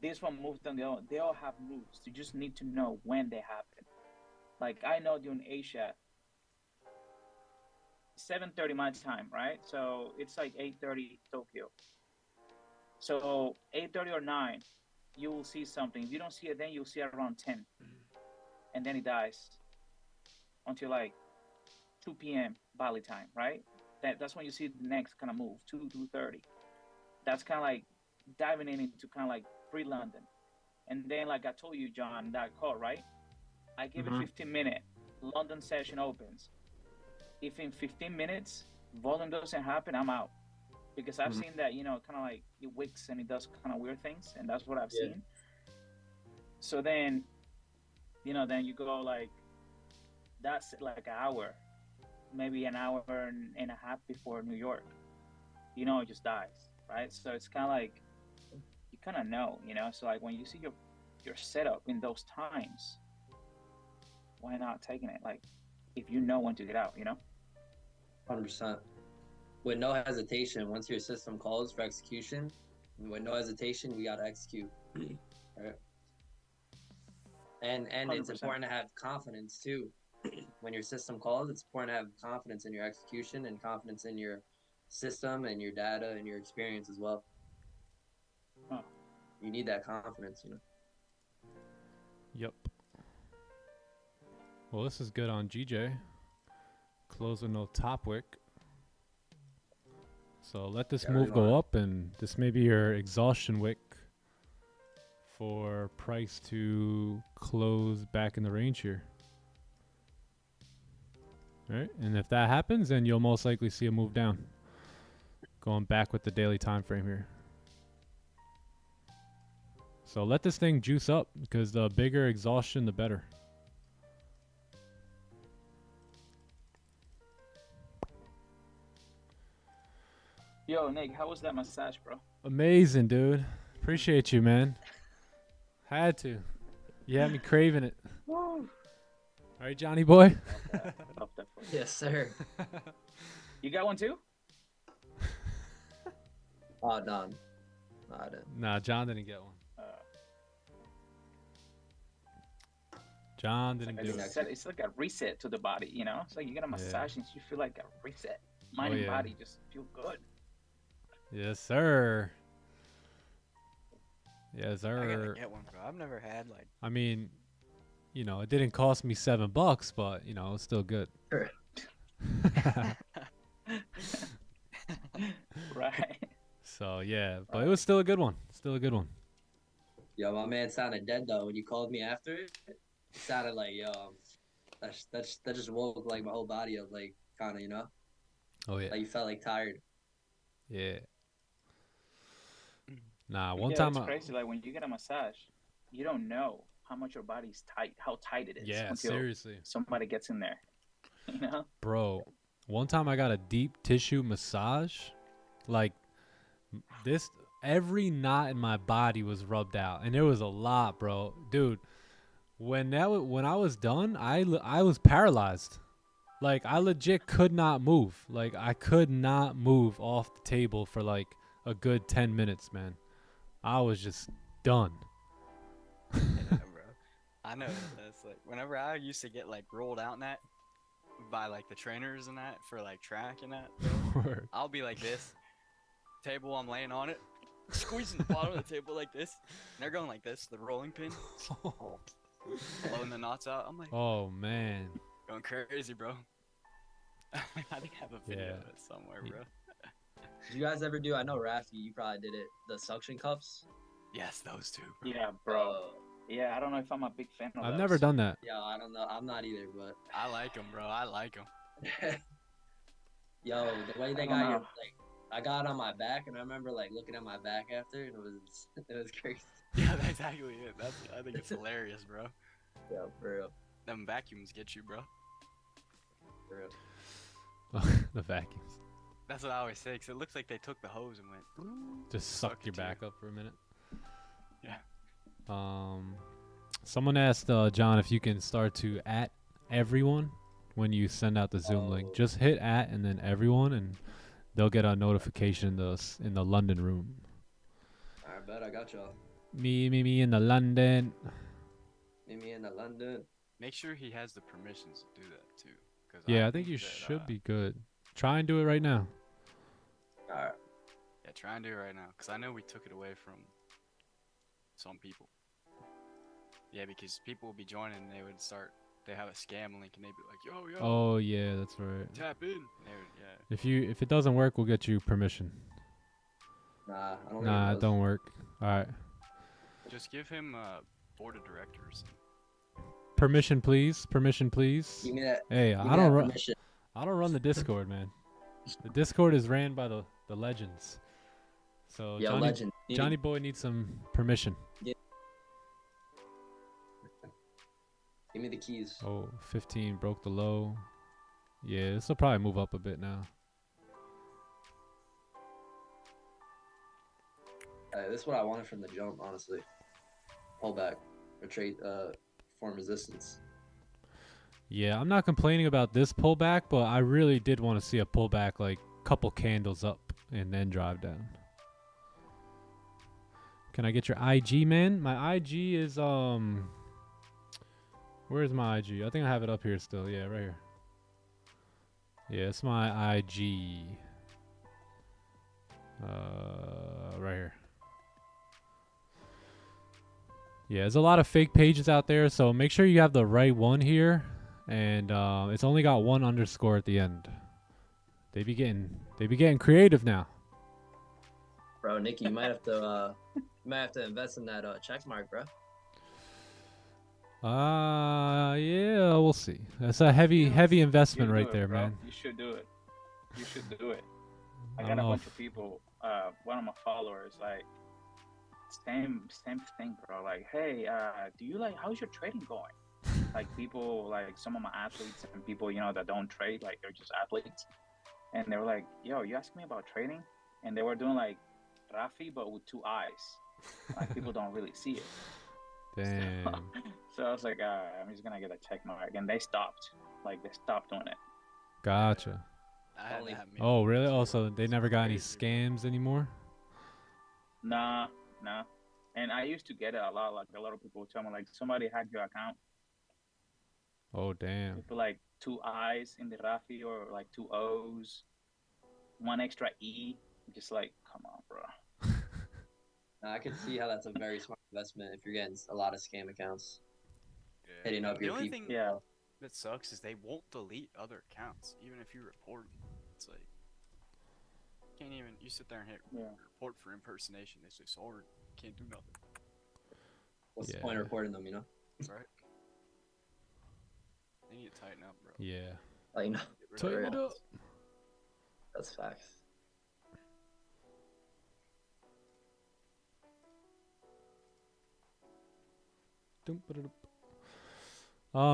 D: this one moves and they all have moves. You just need to know when they happen. Like, I know during Asia, 7:30 my time, right? So it's like 8:30 Tokyo. So 8:30 or 9, you will see something. If you don't see it, then you'll see it around 10, and then it dies until like 2 p.m. Bali time, right? That's when you see the next kind of move, 2:30. That's kind of like diving into kind of like pre-London. And then, like I told you, John, that call, right? I give it 15 minutes. London session opens. If in 15 minutes volume doesn't happen, I'm out. Because I've seen that, you know, kind of like it wicks and it does kind of weird things, and that's what I've seen. So then, you know, then you go like, that's like an hour, maybe an hour and a half before New York. You know, it just dies, right? So it's kind of like, you kind of know, you know. So like when you see your setup in those times, why not taking it? Like, if you know when to get out, you know.
C: 100%. With no hesitation, once your system calls for execution, with no hesitation, we gotta execute. Right? And it's
D: 100%.
C: important to have confidence too. When your system calls, it's important to have confidence in your execution and confidence in your system and your data and your experience as well.
D: Oh.
C: You need that confidence, you know.
A: Yep. Well, this is good on GJ. Close with no top wick. So let this move go up, and this may be your exhaustion wick for price to close back in the range here. All right, and if that happens, then you'll most likely see a move down. Going back with the daily time frame here. So let this thing juice up, because the bigger exhaustion, the better.
D: Yo, Nick, how was that massage, bro?
A: Amazing, dude. Appreciate you, man. Had to. You had me craving it.
D: Woo.
A: All right, Johnny boy.
D: Love that for you.
C: Yes, sir.
D: You got one too?
C: Oh, no, I didn't.
A: Nah, John didn't get one. John didn't do it.
D: It's like a reset to the body, you know? It's like you get a massage and you feel like a reset. Mind and body just feel good.
A: Yes, sir. Yes,
B: I gotta
A: sir.
B: get one, bro. I've never had like.
A: I mean, you know, it didn't cost me $7, but you know, it's still good.
C: Sure.
D: Right.
A: So yeah, but it was still a good one. Still a good one.
C: Yo, my man sounded dead though when you called me after it. It sounded like, yo, that just woke like my whole body up, like kind of, you know.
A: Oh yeah.
C: Like you felt like tired.
A: Yeah. Nah, one
D: Yeah,
A: time.
D: it's crazy. Like when you get a massage, you don't know how much your body's tight, how tight it is.
A: Yeah,
D: until
A: seriously.
D: somebody gets in there. You know?
A: Bro, one time I got a deep tissue massage. Like this, every knot in my body was rubbed out, and there was a lot, bro. Dude, when I was done, I was paralyzed. Like I legit could not move. Like I could not move off the table for like a good 10 minutes, man. I was just done.
B: Yeah, bro. I know that's like whenever I used to get like rolled out in that by like the trainers and that for like track and that, bro, I'll be like this. Table, I'm laying on it, squeezing the bottom of the table like this. And they're going like this, the rolling pin, blowing the knots out. I'm like,
A: Oh man.
B: going crazy, bro. I think I have a video of it somewhere, bro.
C: Did you guys ever do? I know Rafi, you probably did it. The suction cups.
B: Yes, those two, bro.
D: Yeah, bro. Yeah, I don't know if I'm a big fan of
A: I've
D: those.
A: never done that.
C: Yeah, I don't know. I'm not either, but
B: I like them, bro. I like them.
C: yo, the way they
D: I
C: got
D: don't
C: your
D: know.
C: like I got on my back, and I remember like looking at my back after, and it was crazy.
B: Yeah, that's exactly it. I think it's hilarious, bro.
C: Yeah, for real.
B: Them vacuums get you, bro.
C: For real.
A: The vacuums.
B: That's what I always say, 'cause it looks like they took the hose and went.
A: Just suck
B: Sucked
A: your
B: you.
A: back up for a minute.
B: Yeah.
A: Someone asked John if you can start to @ everyone when you send out the Zoom link. Just hit @ and then everyone, and they'll get a notification in the London room.
C: I bet I got y'all.
A: Me in the London.
C: Meet me in the London.
B: Make sure he has the permissions to do that too. 'Cause
A: Yeah, I think you
B: that,
A: should be good. Try and do it right now.
C: All right.
B: Yeah, try and do it right now, 'cause I know we took it away from some people. Yeah, because people will be joining and they have a scam link and they'd be like, yo,
A: Oh yeah, that's right.
B: tap in. And they would, yeah.
A: If it doesn't work, we'll get you permission.
C: Nah, I don't.
A: Nah, it don't work. All right.
B: Just give him board of directors.
A: Permission, please. Permission, please.
C: Give me that.
A: Hey,
C: Give
A: I
C: me
A: don't
C: that
A: run.
C: permission.
A: I don't run the Discord, man. The Discord is ran by the legends. So
C: Yo, legend.
A: Johnny Boy needs some permission.
C: Give me the keys.
A: Oh, 15 broke the low. Yeah, this will probably move up a bit now.
C: This is what I wanted from the jump, honestly. Pull back, retreat, form resistance.
A: Yeah, I'm not complaining about this pullback, but I really did want to see a pullback, like couple candles up and then drive down. Can I get your IG, man? My IG is where's my IG? I think I have it up here still. Yeah, right here. Yeah, it's my IG. Right here. Yeah, there's a lot of fake pages out there, so make sure you have the right one here. And it's only got 1 underscore at the end. They be getting creative now.
C: Bro, Nikki, you might have to invest in that check mark, bro.
A: Yeah, we'll see. That's a heavy investment
D: You
A: right
D: do it,
A: there,
D: bro.
A: man.
D: You should do it. You should do it. I
A: I
D: got
A: don't
D: a
A: know
D: bunch
A: if-
D: of people. One of my followers, like, same thing, bro. Like, hey, do you how's your trading going? Like, people, like some of my athletes and people, that don't trade, like they're just athletes, and they were like, yo, you asked me about trading, and they were doing like Rafi but with 2 eyes. Like, people don't really see it.
A: Damn.
D: So I was like, I'm just gonna get a check mark, and they stopped. Like, they stopped doing it.
A: Gotcha.
B: I had
C: Only-
B: that many
A: Oh, really?
B: people
A: Oh,
B: too.
A: so they never got any
B: Crazy, bro.
A: scams anymore?
D: Nah. And I used to get it a lot. Like, a lot of people would tell me, like, somebody hacked your account.
A: Oh, damn.
D: You put like 2 I's in the Rafi, or like 2 O's, 1 extra E. Just like, come on, bro.
C: Now, I could see how that's a very smart investment if you're getting a lot of scam accounts
B: Yeah.
C: hitting up
B: The
C: your
B: only
C: people.
B: thing
D: Yeah.
B: that sucks is they won't delete other accounts, even if you report them. It's like, can't even, you sit there and hit
D: Yeah.
B: report for impersonation. They say, sorry, can't do nothing.
C: What's the
A: Yeah.
C: point of reporting them, you know?
B: Right? They need to tighten up, bro.
A: Yeah.
C: Like, no,
B: Get rid of
A: Tighten
B: them
A: it
B: all.
A: up.
C: that's facts.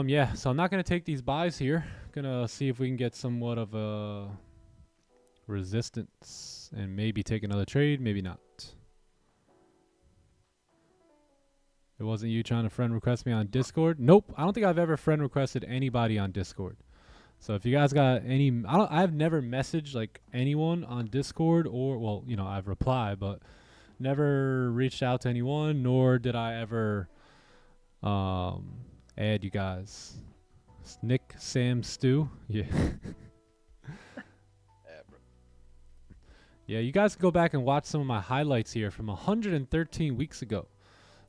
A: Yeah, so I'm not gonna take these buys here. Gonna see if we can get somewhat of a resistance and maybe take another trade, maybe not. It wasn't you trying to friend request me on Discord? Nope, I don't think I've ever friend requested anybody on Discord. So if you guys got any, I've never messaged like anyone on Discord, or well, I've replied, but never reached out to anyone, nor did I ever add you guys. Nick, Sam, Stu, yeah.
B: Yeah, bro.
A: Yeah, you guys can go back and watch some of my highlights here from 113 weeks ago.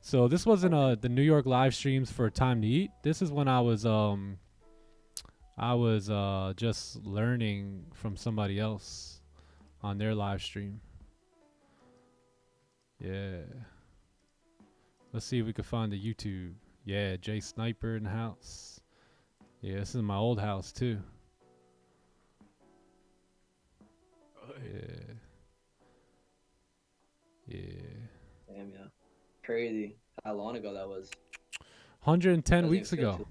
A: So this wasn't the New York live streams for Time to Eat. This is when I was just learning from somebody else on their live stream. Yeah. Let's see if we can find the YouTube. Yeah, Jay Sniper in the house. Yeah, this is my old house too.
B: Oh,
A: Yeah.
C: Damn, yeah. Crazy how long ago that was.
A: 110
C: Doesn't
A: weeks
C: even feel
A: ago.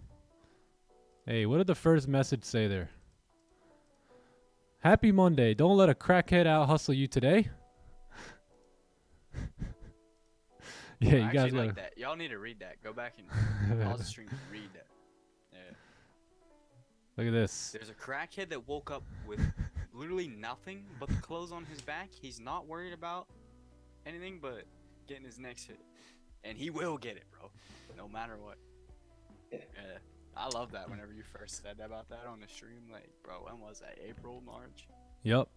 A: Hey, what did the first message say there? Happy Monday. Don't let a crackhead out hustle you today. Yeah,
B: I
A: you guys
B: actually
A: gotta.
B: like that. Y'all need to read that. Go back and pause the stream and read that. Yeah.
A: Look at this.
B: There's a crackhead that woke up with literally nothing but the clothes on his back. He's not worried about anything but getting his next hit. And he will get it, bro. No matter what.
C: Yeah.
B: Yeah. I love that whenever you first said about that on the stream. Like, bro, when was that? April, March?
A: Yep.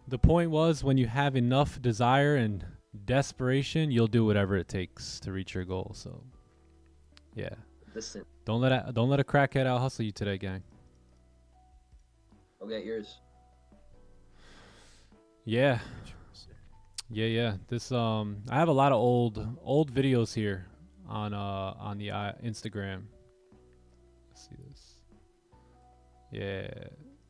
A: The point was when you have enough desire and desperation, you'll do whatever it takes to reach your goal. So, yeah.
C: Listen,
A: Don't let a crackhead out hustle you today, gang.
C: go get yours.
A: Yeah. Yeah. This I have a lot of old videos here on the Instagram. Let's see this. Yeah.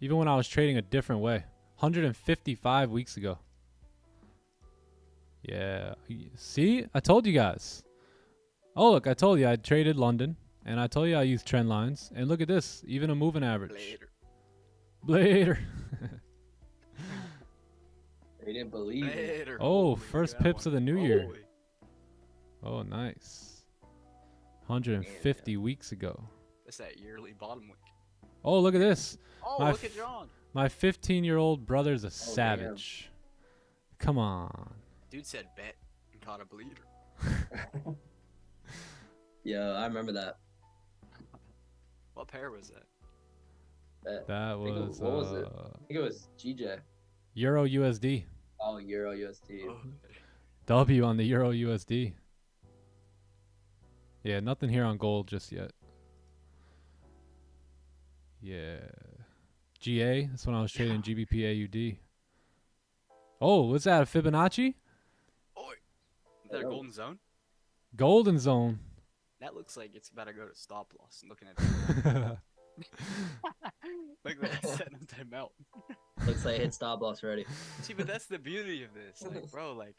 A: Even when I was trading a different way. 155 weeks ago. Yeah. See? I told you guys. Oh, look, I told you I traded London and I told you I used trend lines, and look at this, even a moving average. Later.
C: They didn't believe it.
A: Oh, first pips of the new year. Oh, nice. 150 weeks ago.
B: That's that yearly bottom week.
A: Oh, look at this.
B: Oh,
A: My
B: look at John.
A: My 15-year-old brother's a savage. Come on.
B: Dude said bet and caught a bleeder.
C: Yeah, I remember that.
B: What pair was that?
A: That
C: think it-
A: was
C: what was it? I think it was GJ.
A: Euro USD.
C: Oh, Euro USD.
B: Oh,
A: W on the Euro USD. Yeah, nothing here on gold just yet. Yeah. GA, that's when I was trading GBPAUD. Oh, what's that, a Fibonacci?
B: Oi. Is that a golden zone?
A: Golden zone.
B: That looks like it's about to go to stop loss. Looking at that. Look at that setting up that melt.
C: Looks like it hit stop loss already.
B: See, but that's the beauty of this. Like, bro, like,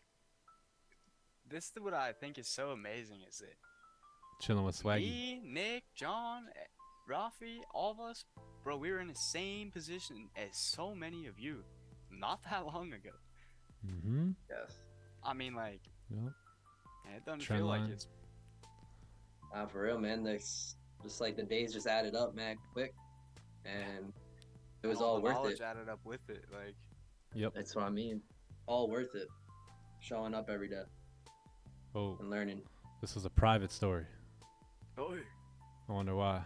B: this is what I think is so amazing is that
A: Chilling with Swaggy.
B: me, Nick, John, Rafi, all of us, bro, we were in the same position as so many of you not that long ago.
A: Mm-hmm.
C: Yes.
B: I mean, like,
A: Yep.
B: it doesn't
A: Trend
B: feel like
A: line.
B: it's
C: For real, man. This just like the days just added up, man, quick, and it was all
B: the
C: worth
B: knowledge
C: it.
B: added up with it. Like,
A: Yep.
C: That's what I mean. All worth it. Showing up every day
A: Oh,
C: and learning.
A: this was a private story.
B: oh,
A: I wonder why.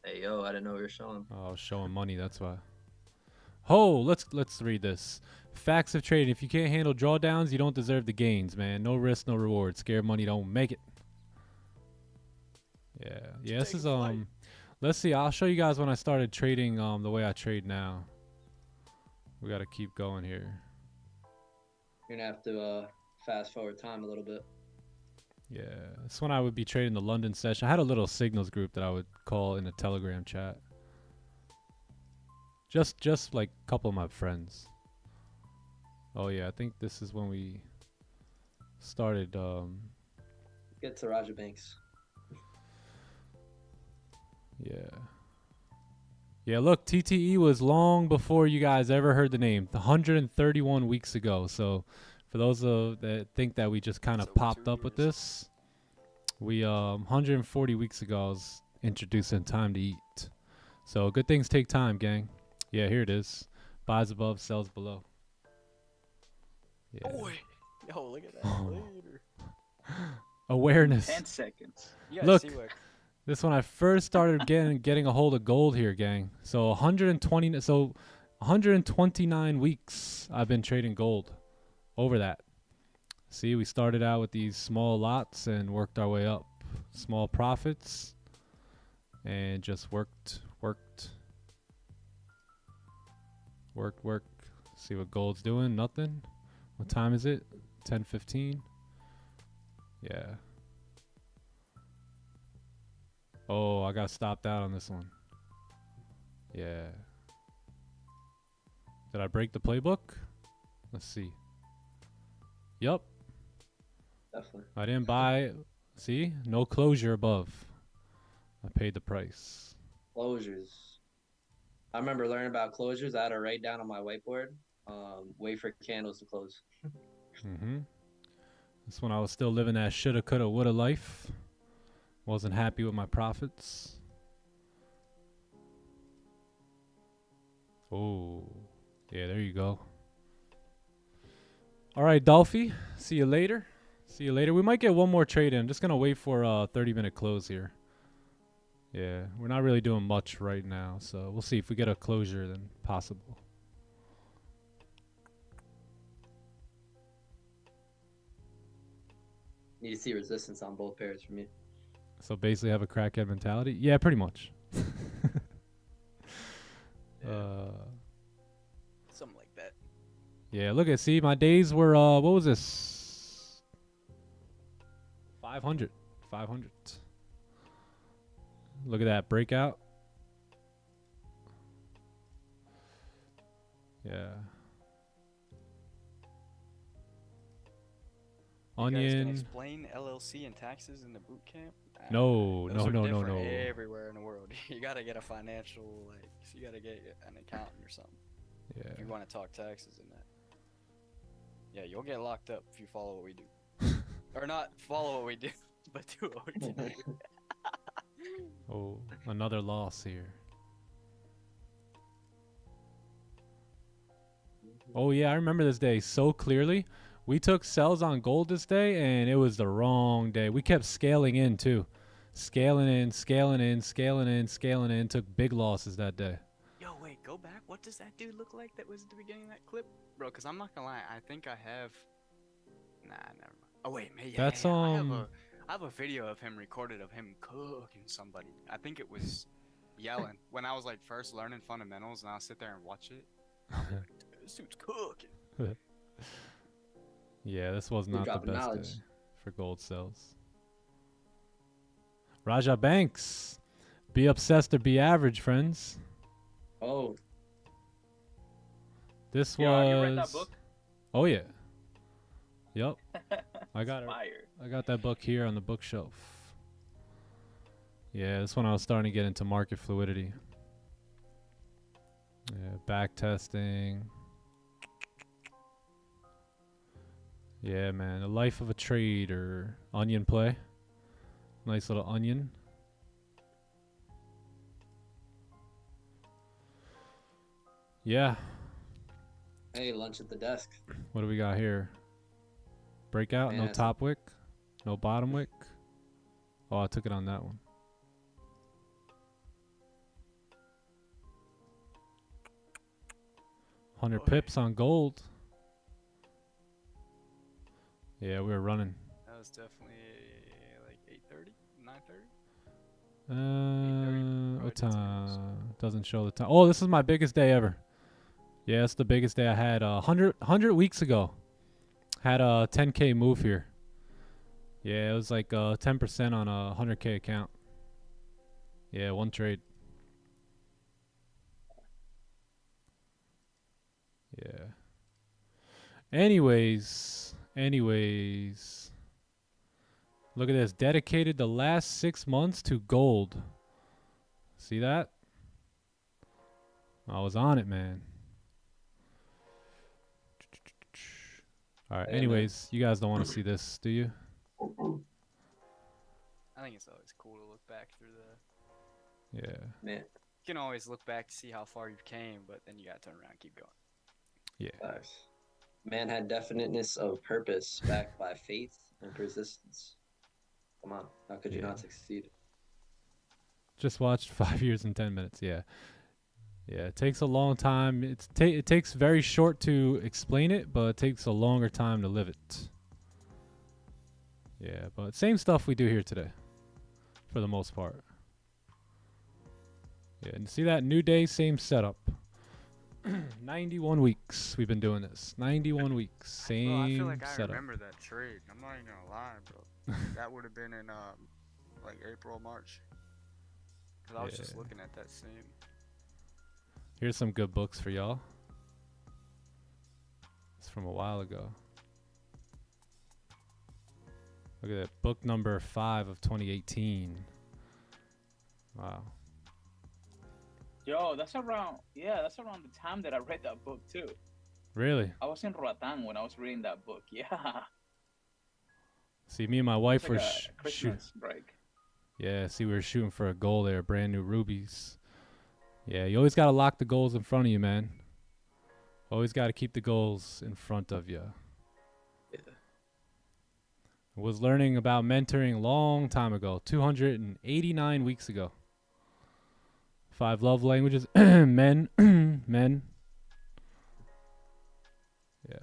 C: Hey, yo, I didn't know we were showing.
A: Oh, I was showing money, that's why. Oh, let's read this. Facts of trading. If you can't handle drawdowns, you don't deserve the gains, man. No risk, no reward. Scared money don't make it. Yeah. Yeah, this
B: Take
A: is
B: a flight.
A: let's see. I'll show you guys when I started trading the way I trade now. We got to keep going here.
C: You're gonna have to fast forward time a little bit.
A: Yeah. This one I would be trading the London session. I had a little signals group that I would call in a Telegram chat. Just like a couple of my friends. Oh yeah, I think this is when we started
C: Get to Raja Banks.
A: yeah. Yeah, look, TTE was long before you guys ever heard the name. 131 weeks ago. So for those that think that we just kind of
B: That's over
A: popped
B: 2
A: up with
B: years.
A: this, we 140 weeks ago I was introducing time to eat. So good things take time, gang. Yeah, here it is. Buys above, sells below. Yeah.
B: Oi. Yo, look at that
A: Oh.
B: later.
A: Awareness.
D: 10 seconds.
B: You guys
A: Look.
B: see what
A: This when I first started getting a hold of gold here, gang. So 129 weeks I've been trading gold. Over that. See, we started out with these small lots and worked our way up. Small profits and just worked. See what gold's doing? Nothing. What time is it? 10:15. Yeah. Oh, I got stopped out on this one. Yeah. Did I break the playbook? Let's see. Yup.
C: Definitely.
A: I didn't buy. See, no closure above. I paid the price.
C: Closures. I remember learning about closures. I had to write down on my whiteboard. Wait for candles to close.
A: Mm-hmm. That's when I was still living that shoulda, coulda, woulda life. Wasn't happy with my profits. Oh, yeah, there you go. All right, Dolphy. See you later. See you later. We might get one more trade in. I'm just going to wait for a 30-minute close here. Yeah, we're not really doing much right now, so we'll see if we get a closure, then possible.
C: Need to see resistance on both pairs for me.
A: So basically have a crackhead mentality? Yeah, pretty much.
B: Something like that.
A: Yeah, look at, see, my days were, what was this? 500. 500. Look at that breakout. Yeah.
B: You guys can
A: Onion.
B: explain LLC and taxes in the boot camp?
A: No,
B: Those
A: no,
B: are
A: no, no,
B: different
A: no.
B: everywhere in the world. You gotta get a financial, like, you gotta get an accountant or something
A: Yeah.
B: if you want to talk taxes and that. Yeah, you'll get locked up if you follow what we do. Or not follow what we do, but do what we do.
A: Oh, another loss here. Oh yeah, I remember this day so clearly. We took sells on gold this day, and it was the wrong day. We kept scaling in too. Scaling in, scaling in, scaling in, scaling in. Took big losses that day.
B: Yo, wait, go back. What does that dude look like that was at the beginning of that clip? Bro, because I'm not gonna lie, I think I have... Nah, never mind. Oh, wait, man, yeah,
A: That's,
B: I have a video of him recorded of him cooking somebody. I think it was yelling. When I was, like, first learning fundamentals, and I'll sit there and watch it. I'll be like, dude, this dude's cooking.
A: Yeah, this was
C: You're
A: not the
C: dropping
A: best
C: knowledge.
A: day for gold sells. Raja Banks. Be obsessed or be average, friends.
C: Oh,
A: This
D: Yo, have you read that
A: was...
D: book?
A: Oh, yeah. Yep. I got it.
D: Fire.
A: I got that book here on the bookshelf. Yeah, this one I was starting to get into market fluidity. Yeah, back testing. Yeah, man, the life of a trader. Onion play. Nice little onion. Yeah.
C: hey, lunch at the desk.
A: What do we got here? Breakout,
C: Man,
A: no
C: that's-
A: top wick, no bottom wick. Oh, I took it on that one. $100 pips on gold. Yeah, we were running.
B: That was definitely, like, 8:30, 9:30?
A: What
B: Probably
A: time? Doesn't show the time. Oh, this is my biggest day ever. Yeah, it's the biggest day I had. 100 weeks ago. Had a 10K move here. Yeah, it was like 10% on a 100K account. Yeah, one trade. Yeah. Anyways. Look at this. Dedicated the last 6 months to gold. See that? I was on it, man. All right.
C: Yeah, man.
A: Anyways, you guys don't want to see this, do you?
B: I think it's always cool to look back through the...
A: Yeah.
C: Man,
B: You can always look back to see how far you came, but then you gotta turn around and keep going.
A: Yeah.
C: facts. Man had definiteness of purpose backed by faith and persistence. Come on, how could you
A: Yeah.
C: not succeed?
A: Just watched 5 years and 10 minutes. Yeah. Yeah. It takes a long time. It takes very short to explain it, but it takes a longer time to live it. Yeah. But same stuff we do here today for the most part. Yeah. And see that new day, same setup. 91 weeks we've been doing this. 91 weeks. Same
B: Bro, I feel like I
A: setup.
B: remember that trade. I'm not even gonna lie, bro. That would have been in like April, March. Cause I was just
A: Yeah.
B: looking at that same.
A: Here's some good books for y'all. It's from a while ago. Look at that. Book number 5 of 2018. Wow.
D: Yo, that's around the time that I read that book too.
A: Really?
D: I was in Roatan when I was reading that book. Yeah.
A: See, me and my wife
D: It's
A: were
D: like a Christmas break.
A: Yeah, see, we were shooting for a goal there, brand new rubies. Yeah, you always got to lock the goals in front of you, man. Always got to keep the goals in front of you.
C: Yeah.
A: Was learning about mentoring a long time ago, 289 weeks ago. 5 love languages, men, men. Yeah.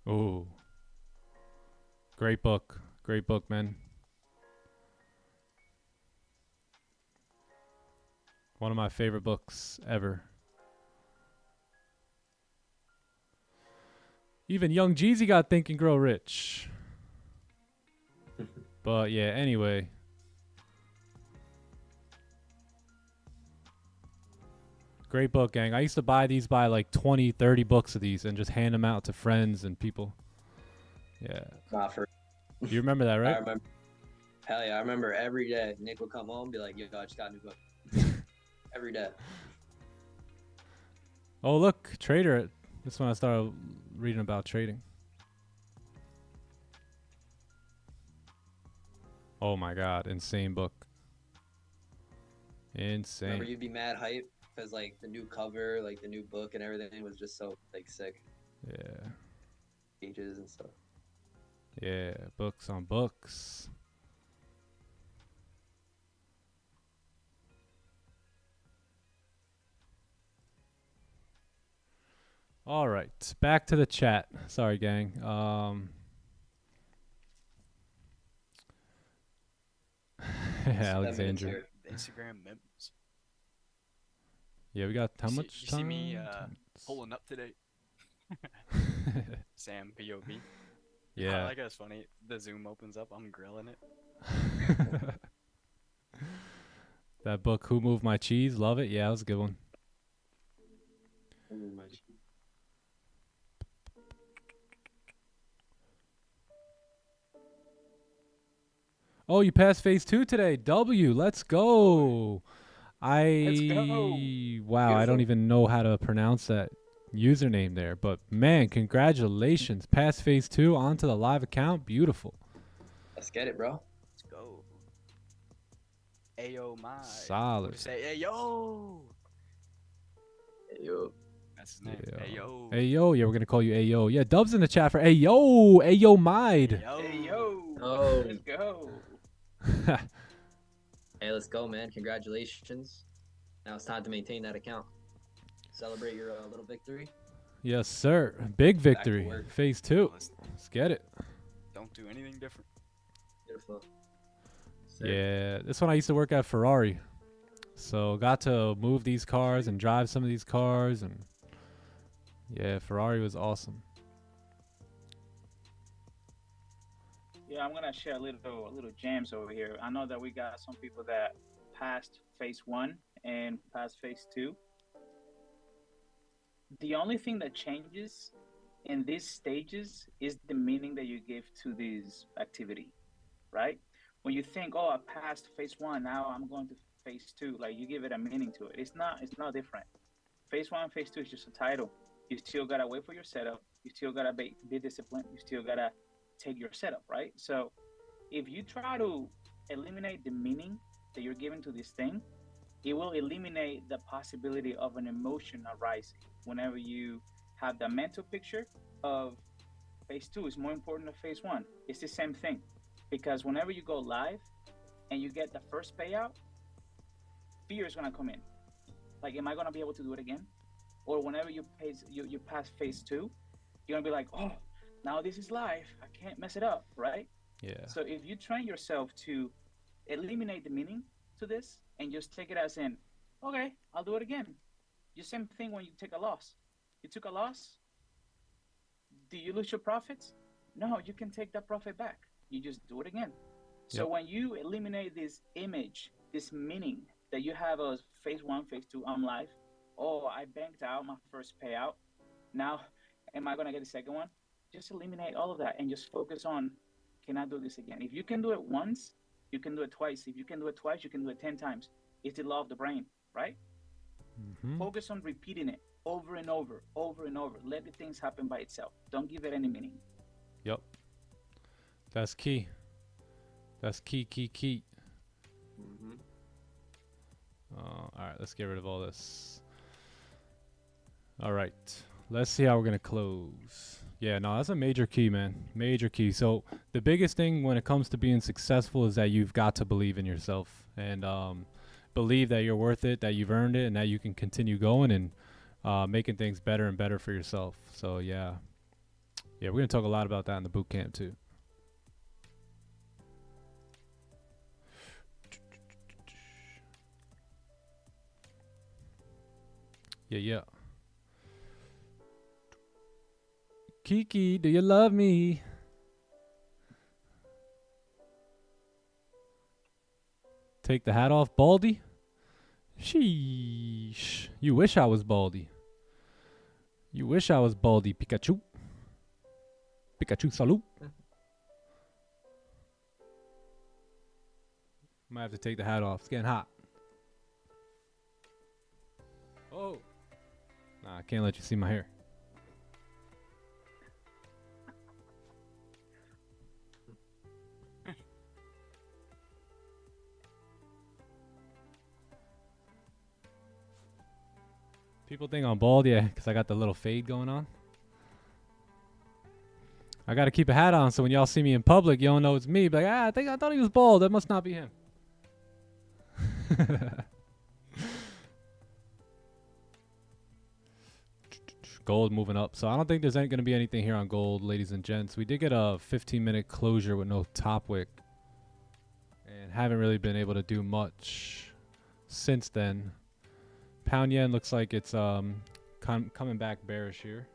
A: Oh. Great book, man. One of my favorite books ever. Even Young Jeezy got Think and Grow Rich. But yeah, anyway. Great book, gang. I used to buy like 20, 30 books of these and just hand them out to friends and people. Yeah.
C: Nah, for
A: You remember that, right?
C: I remember. Hell yeah, I remember every day Nick would come home and be like, yo, I just got a new book. Every day.
A: Oh, look, Trader. This is when I started reading about trading. Oh my God, insane book. Insane.
C: Remember, you'd be mad hype because like the new cover, like the new book and everything was just so like sick.
A: Yeah.
C: Pages and stuff.
A: Yeah, books on books. All right, back to the chat. Sorry, gang. Alexandra.
B: The Instagram members.
A: Yeah, we got how much
B: You
A: time?
B: see me pulling up today? Sam POV.
A: Yeah.
B: I like it's funny. The Zoom opens up. I'm grilling it.
A: That book, Who Moved My Cheese? Love it. Yeah, it was a good one. Oh, you passed phase 2 today. W, let's go.
D: Let's go.
A: Wow, I don't even know how to pronounce that username there, but man, congratulations. Passed phase 2 onto the live account. Beautiful.
C: Let's get it, bro.
B: Let's go. Ayo, my.
A: Solid.
B: Say, ayo.
C: Yo.
B: That's his name. Ayo.
A: Ayo, yeah, we're gonna call you Ayo. Yeah, Dub's in the chat for Ayo. Ayo Mide.
D: Hey, yo.
C: Oh.
D: Let's go.
C: Hey, let's go, man. Congratulations. Now it's time to maintain that account. Celebrate your little victory.
A: Yes, sir. Big victory.
C: work.
A: Phase 2.
B: Let's-
A: Let's get it.
B: Don't do anything different.
C: Beautiful. Sick.
A: Yeah, this one I used to work at Ferrari. So got to move these cars and drive some of these cars, and yeah, Ferrari was awesome.
D: Yeah, I'm gonna share a little gems over here. I know that we got some people that passed phase 1 and passed phase 2. The only thing that changes in these stages is the meaning that you give to this activity, right? When you think, oh, I passed phase 1, now I'm going to phase 2, like you give it a meaning to it. It's not different. Phase 1, phase 2 is just a title. You still gotta wait for your setup. You still gotta be disciplined. You still gotta take your setup, right? So if you try to eliminate the meaning that you're giving to this thing, it will eliminate the possibility of an emotion arising whenever you have the mental picture of phase 2 is more important than phase 1. It's the same thing, because whenever you go live and you get the first payout, fear is going to come in. Like, am I going to be able to do it again? Or whenever you pass phase 2, you're going to be like, oh, now this is live. I can't mess it up, right?
A: Yeah.
D: So if you train yourself to eliminate the meaning to this and just take it as in, okay, I'll do it again. The same thing when you take a loss. You took a loss. Do you lose your profits? No, you can take that profit back. You just do it again. So
A: Yep.
D: when you eliminate this image, this meaning that you have as phase 1, phase 2, I'm live. Oh, I banked out my first payout. Now, am I going to get the second one? just eliminate all of that and just focus on, can I do this again? If you can do it once, you can do it twice. If you can do it twice, you can do it 10 times. It's the law of the brain, right? Focus on repeating it over and over, over and over. Let the things happen by itself. Don't give it any meaning.
A: Yep. That's key. That's key. All right, let's get rid of all this. All right, let's see how we're gonna close. Yeah, no, that's a major key, man. Major key. So the biggest thing when it comes to being successful is that you've got to believe in yourself and believe that you're worth it, that you've earned it, and that you can continue going and making things better and better for yourself. So yeah, we're gonna talk a lot about that in the boot camp too. Yeah. Kiki, do you love me? Take the hat off, Baldy? Sheesh. You wish I was Baldy. You wish I was Baldy, Pikachu. Pikachu, salute. Might have to take the hat off. It's getting hot. Oh. Nah, I can't let you see my hair. People think I'm bald, yeah, because I got the little fade going on. I got to keep a hat on so when y'all see me in public, you don't know it's me. Be like, I thought he was bald. That must not be him. Gold moving up. So I don't think there's going to be anything here on gold, ladies and gents. We did get a 15-minute closure with no top wick. And haven't really been able to do much since then. Pound yen looks like it's coming back bearish here.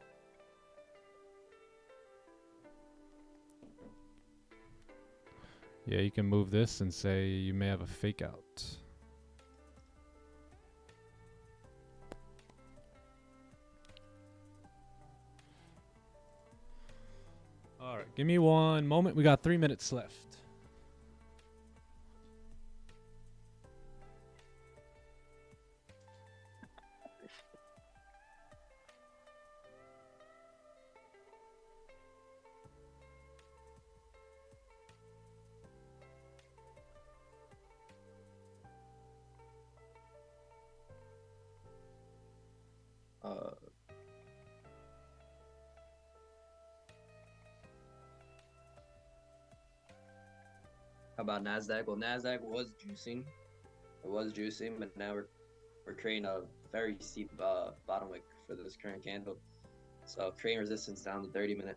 A: Yeah, you can move this and say you may have a fake out. All right, give me one moment. We got 3 minutes left.
C: How about Nasdaq? Well, Nasdaq was juicing. It was juicing, but now we're creating a very steep bottom wick for this current candle. So creating resistance down the 30-minute.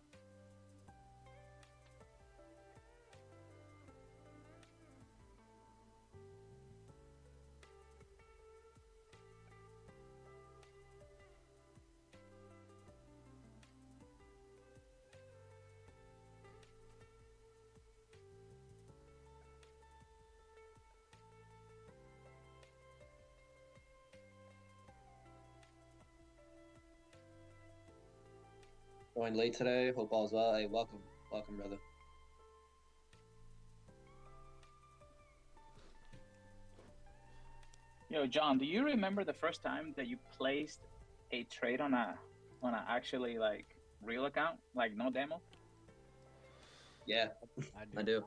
C: Joined late today. Hope all's well. Hey, welcome, brother.
D: Yo, John, do you remember the first time that you placed a trade on a actually like real account, like no demo?
C: Yeah, I do.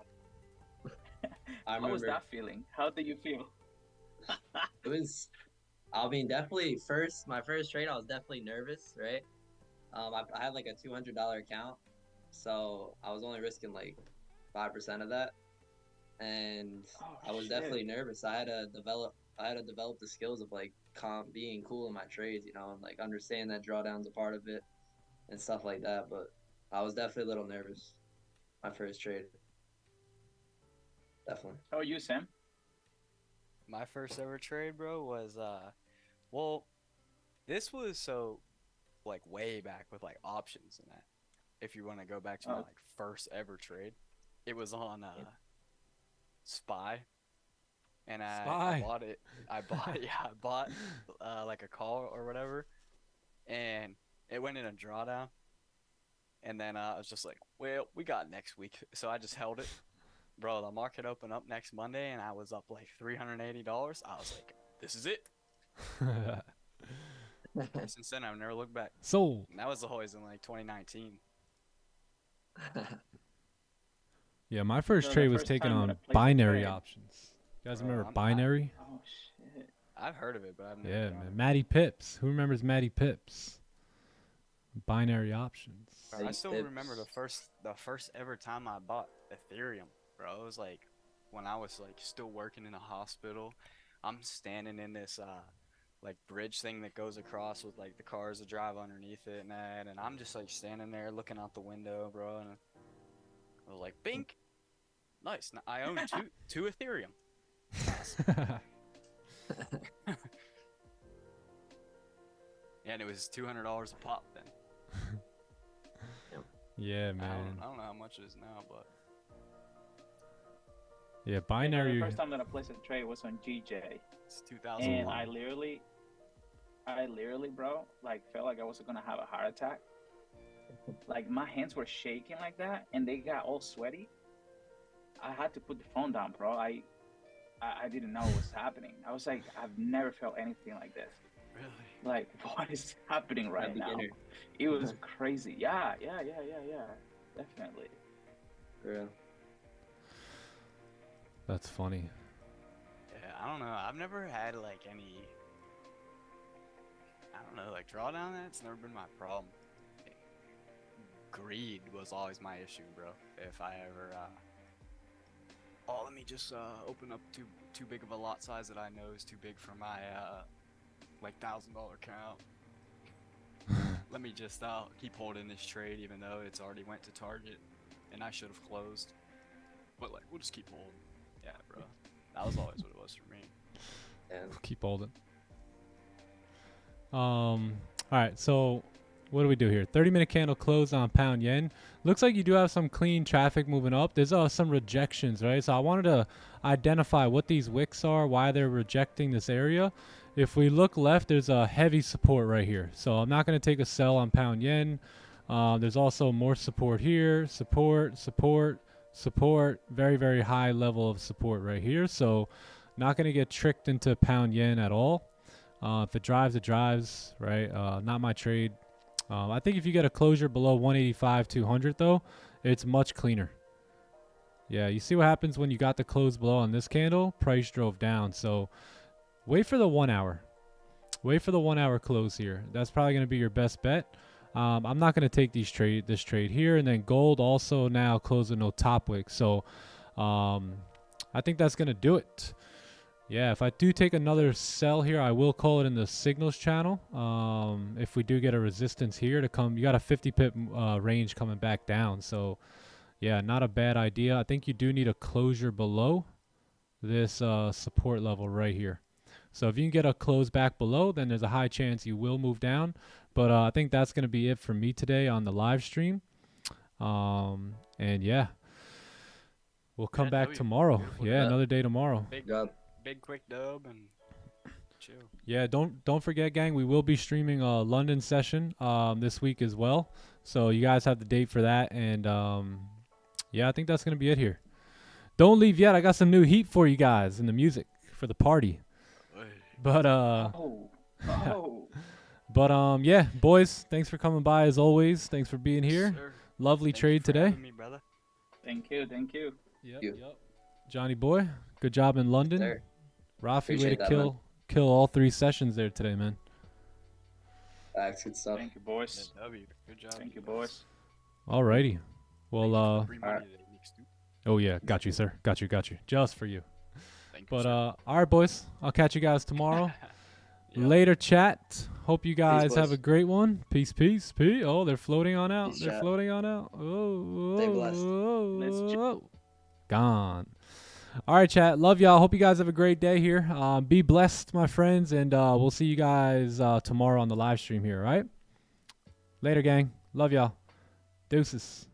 D: How was that feeling? How did you feel?
C: It was, I mean, definitely my first trade, I was definitely nervous, right? I had like a $200 account, so I was only risking like 5% of that, and I was definitely nervous. I had to develop the skills of like being cool in my trades, you know, and like understanding that drawdown's a part of it and stuff like that. But I was definitely a little nervous. My first trade, definitely.
D: How are you, Sam?
B: My first ever trade, bro, was well, this was so like way back with like options and that. If you want to go back to my like first ever trade, it was on SPY, and I bought it. I bought like a call or whatever, and it went in a drawdown, And then I was just like, well, we got next week. So I just held it. Bro, the market opened up next Monday and I was up like $380. I was like, this is it. Since then, I've never looked back.
A: Sold.
B: And that was always in like 2019.
A: Yeah, my first
D: So the
A: trade was
D: first
A: taken
D: time
A: on
D: that I placed a
A: binary
D: trade-
A: options. You guys
B: Bro,
A: remember
B: I'm-
A: binary?
D: Oh shit.
B: I've heard of it, but I've never
A: Yeah,
B: done
A: man.
B: it.
A: Matty Pips. Who remembers Matty Pips? Binary options.
B: Bro, I still
C: It's-
B: remember the first ever time I bought Ethereum, bro. It was like when I was like still working in a hospital. I'm standing in this like bridge thing that goes across with like the cars that drive underneath it and that, and I'm just like standing there looking out the window, bro, and I was like, bink, nice. Now I own two Ethereum. And it was $200 a pop then.
A: Yeah,
B: I
A: man.
B: don't know how much it is now, but
A: Yeah,
D: Yeah,
A: binary.
D: the first time that I placed a trade was on GJ,
B: it's 2001.
D: and I literally, bro, like felt like I was gonna have a heart attack. Like my hands were shaking like that, and they got all sweaty. I had to put the phone down, bro. I didn't know what was happening. I was like, I've never felt anything like this.
B: Really?
D: Like, what is happening right now?
C: beginner.
D: It was crazy. Yeah. Definitely.
C: Bro.
A: That's funny.
B: Yeah, I don't know. I've never had like any. I don't know, like drawdown. That's never been my problem. Greed was always my issue, bro. If I ever, oh, let me just open up too big of a lot size that I know is too big for my like $1,000 account. Let me just keep holding this trade even though it's already went to target and I should have closed. But like, we'll just keep holding. Yeah, bro. That was always what it was for me.
C: And
A: Keep holding. All right, so what do we do here? 30-minute candle close on pound yen. Looks like you do have some clean traffic moving up. There's some rejections, right? So I wanted to identify what these wicks are, why they're rejecting this area. If we look left, there's a heavy support right here. So I'm not going to take a sell on pound yen. There's also more support here. Support. Very, very high level of support right here. So not going to get tricked into pound yen at all. If it drives, it drives, right? Not my trade. I think if you get a closure below 185, 200 though, it's much cleaner. Yeah, you see what happens when you got the close below on this candle? Price drove down. So wait for the 1 hour. Wait for the 1 hour close here. That's probably going to be your best bet. I'm not going to take this trade here. And then gold also now closed with no top wick. So I think that's going to do it. Yeah, if I do take another sell here, I will call it in the signals channel. If we do get a resistance here to come, you got a 50 pip range coming back down. So yeah, not a bad idea. I think you do need a closure below this support level right here. So if you can get a close back below, then there's a high chance you will move down. But I think that's going to be it for me today on the live stream. And yeah, we'll come
B: Yeah,
A: back
B: W.
A: tomorrow.
B: Beautiful
A: Yeah,
C: job.
A: another day tomorrow.
B: Big quick dub and chill.
A: Yeah, don't forget, gang, we will be streaming a London session this week as well. So you guys have the date for that. And yeah, I think that's going to be it here. Don't leave yet. I got some new heat for you guys in the music for the party. But yeah, boys, thanks for coming by as always. Thanks for being here.
B: Sir.
A: Lovely
B: Thank you
A: trade
B: for
A: today.
B: having me, brother.
D: Thank you.
A: Yep,
C: you.
A: yep. Johnny boy, good job in London.
C: Sir.
A: Rafi, way to
C: Appreciate that, man.
A: kill all 3 sessions there today, man.
C: That's good stuff.
D: Thank you, boys.
B: Yeah, W. Good job.
D: Thank you, boys.
A: Alrighty. Well,
B: Free money
C: alright.
B: today, Nick Stoop.
A: oh yeah, got you, sir. Got you. Just for you.
B: Thank you,
A: But
B: sir.
A: all right, boys. I'll catch you guys tomorrow.
B: Yeah.
A: Later, chat. Hope you guys have
C: boys.
A: a great one. Peace. Oh, they're floating on out.
C: Peace,
A: They're
C: chat.
A: floating on out. Oh,
C: Stay blessed.
D: Let's
A: gone. All right, chat. Love y'all. Hope you guys have a great day here. Be blessed, my friends, and we'll see you guys tomorrow on the live stream here. All right. Later, gang. Love y'all. Deuces.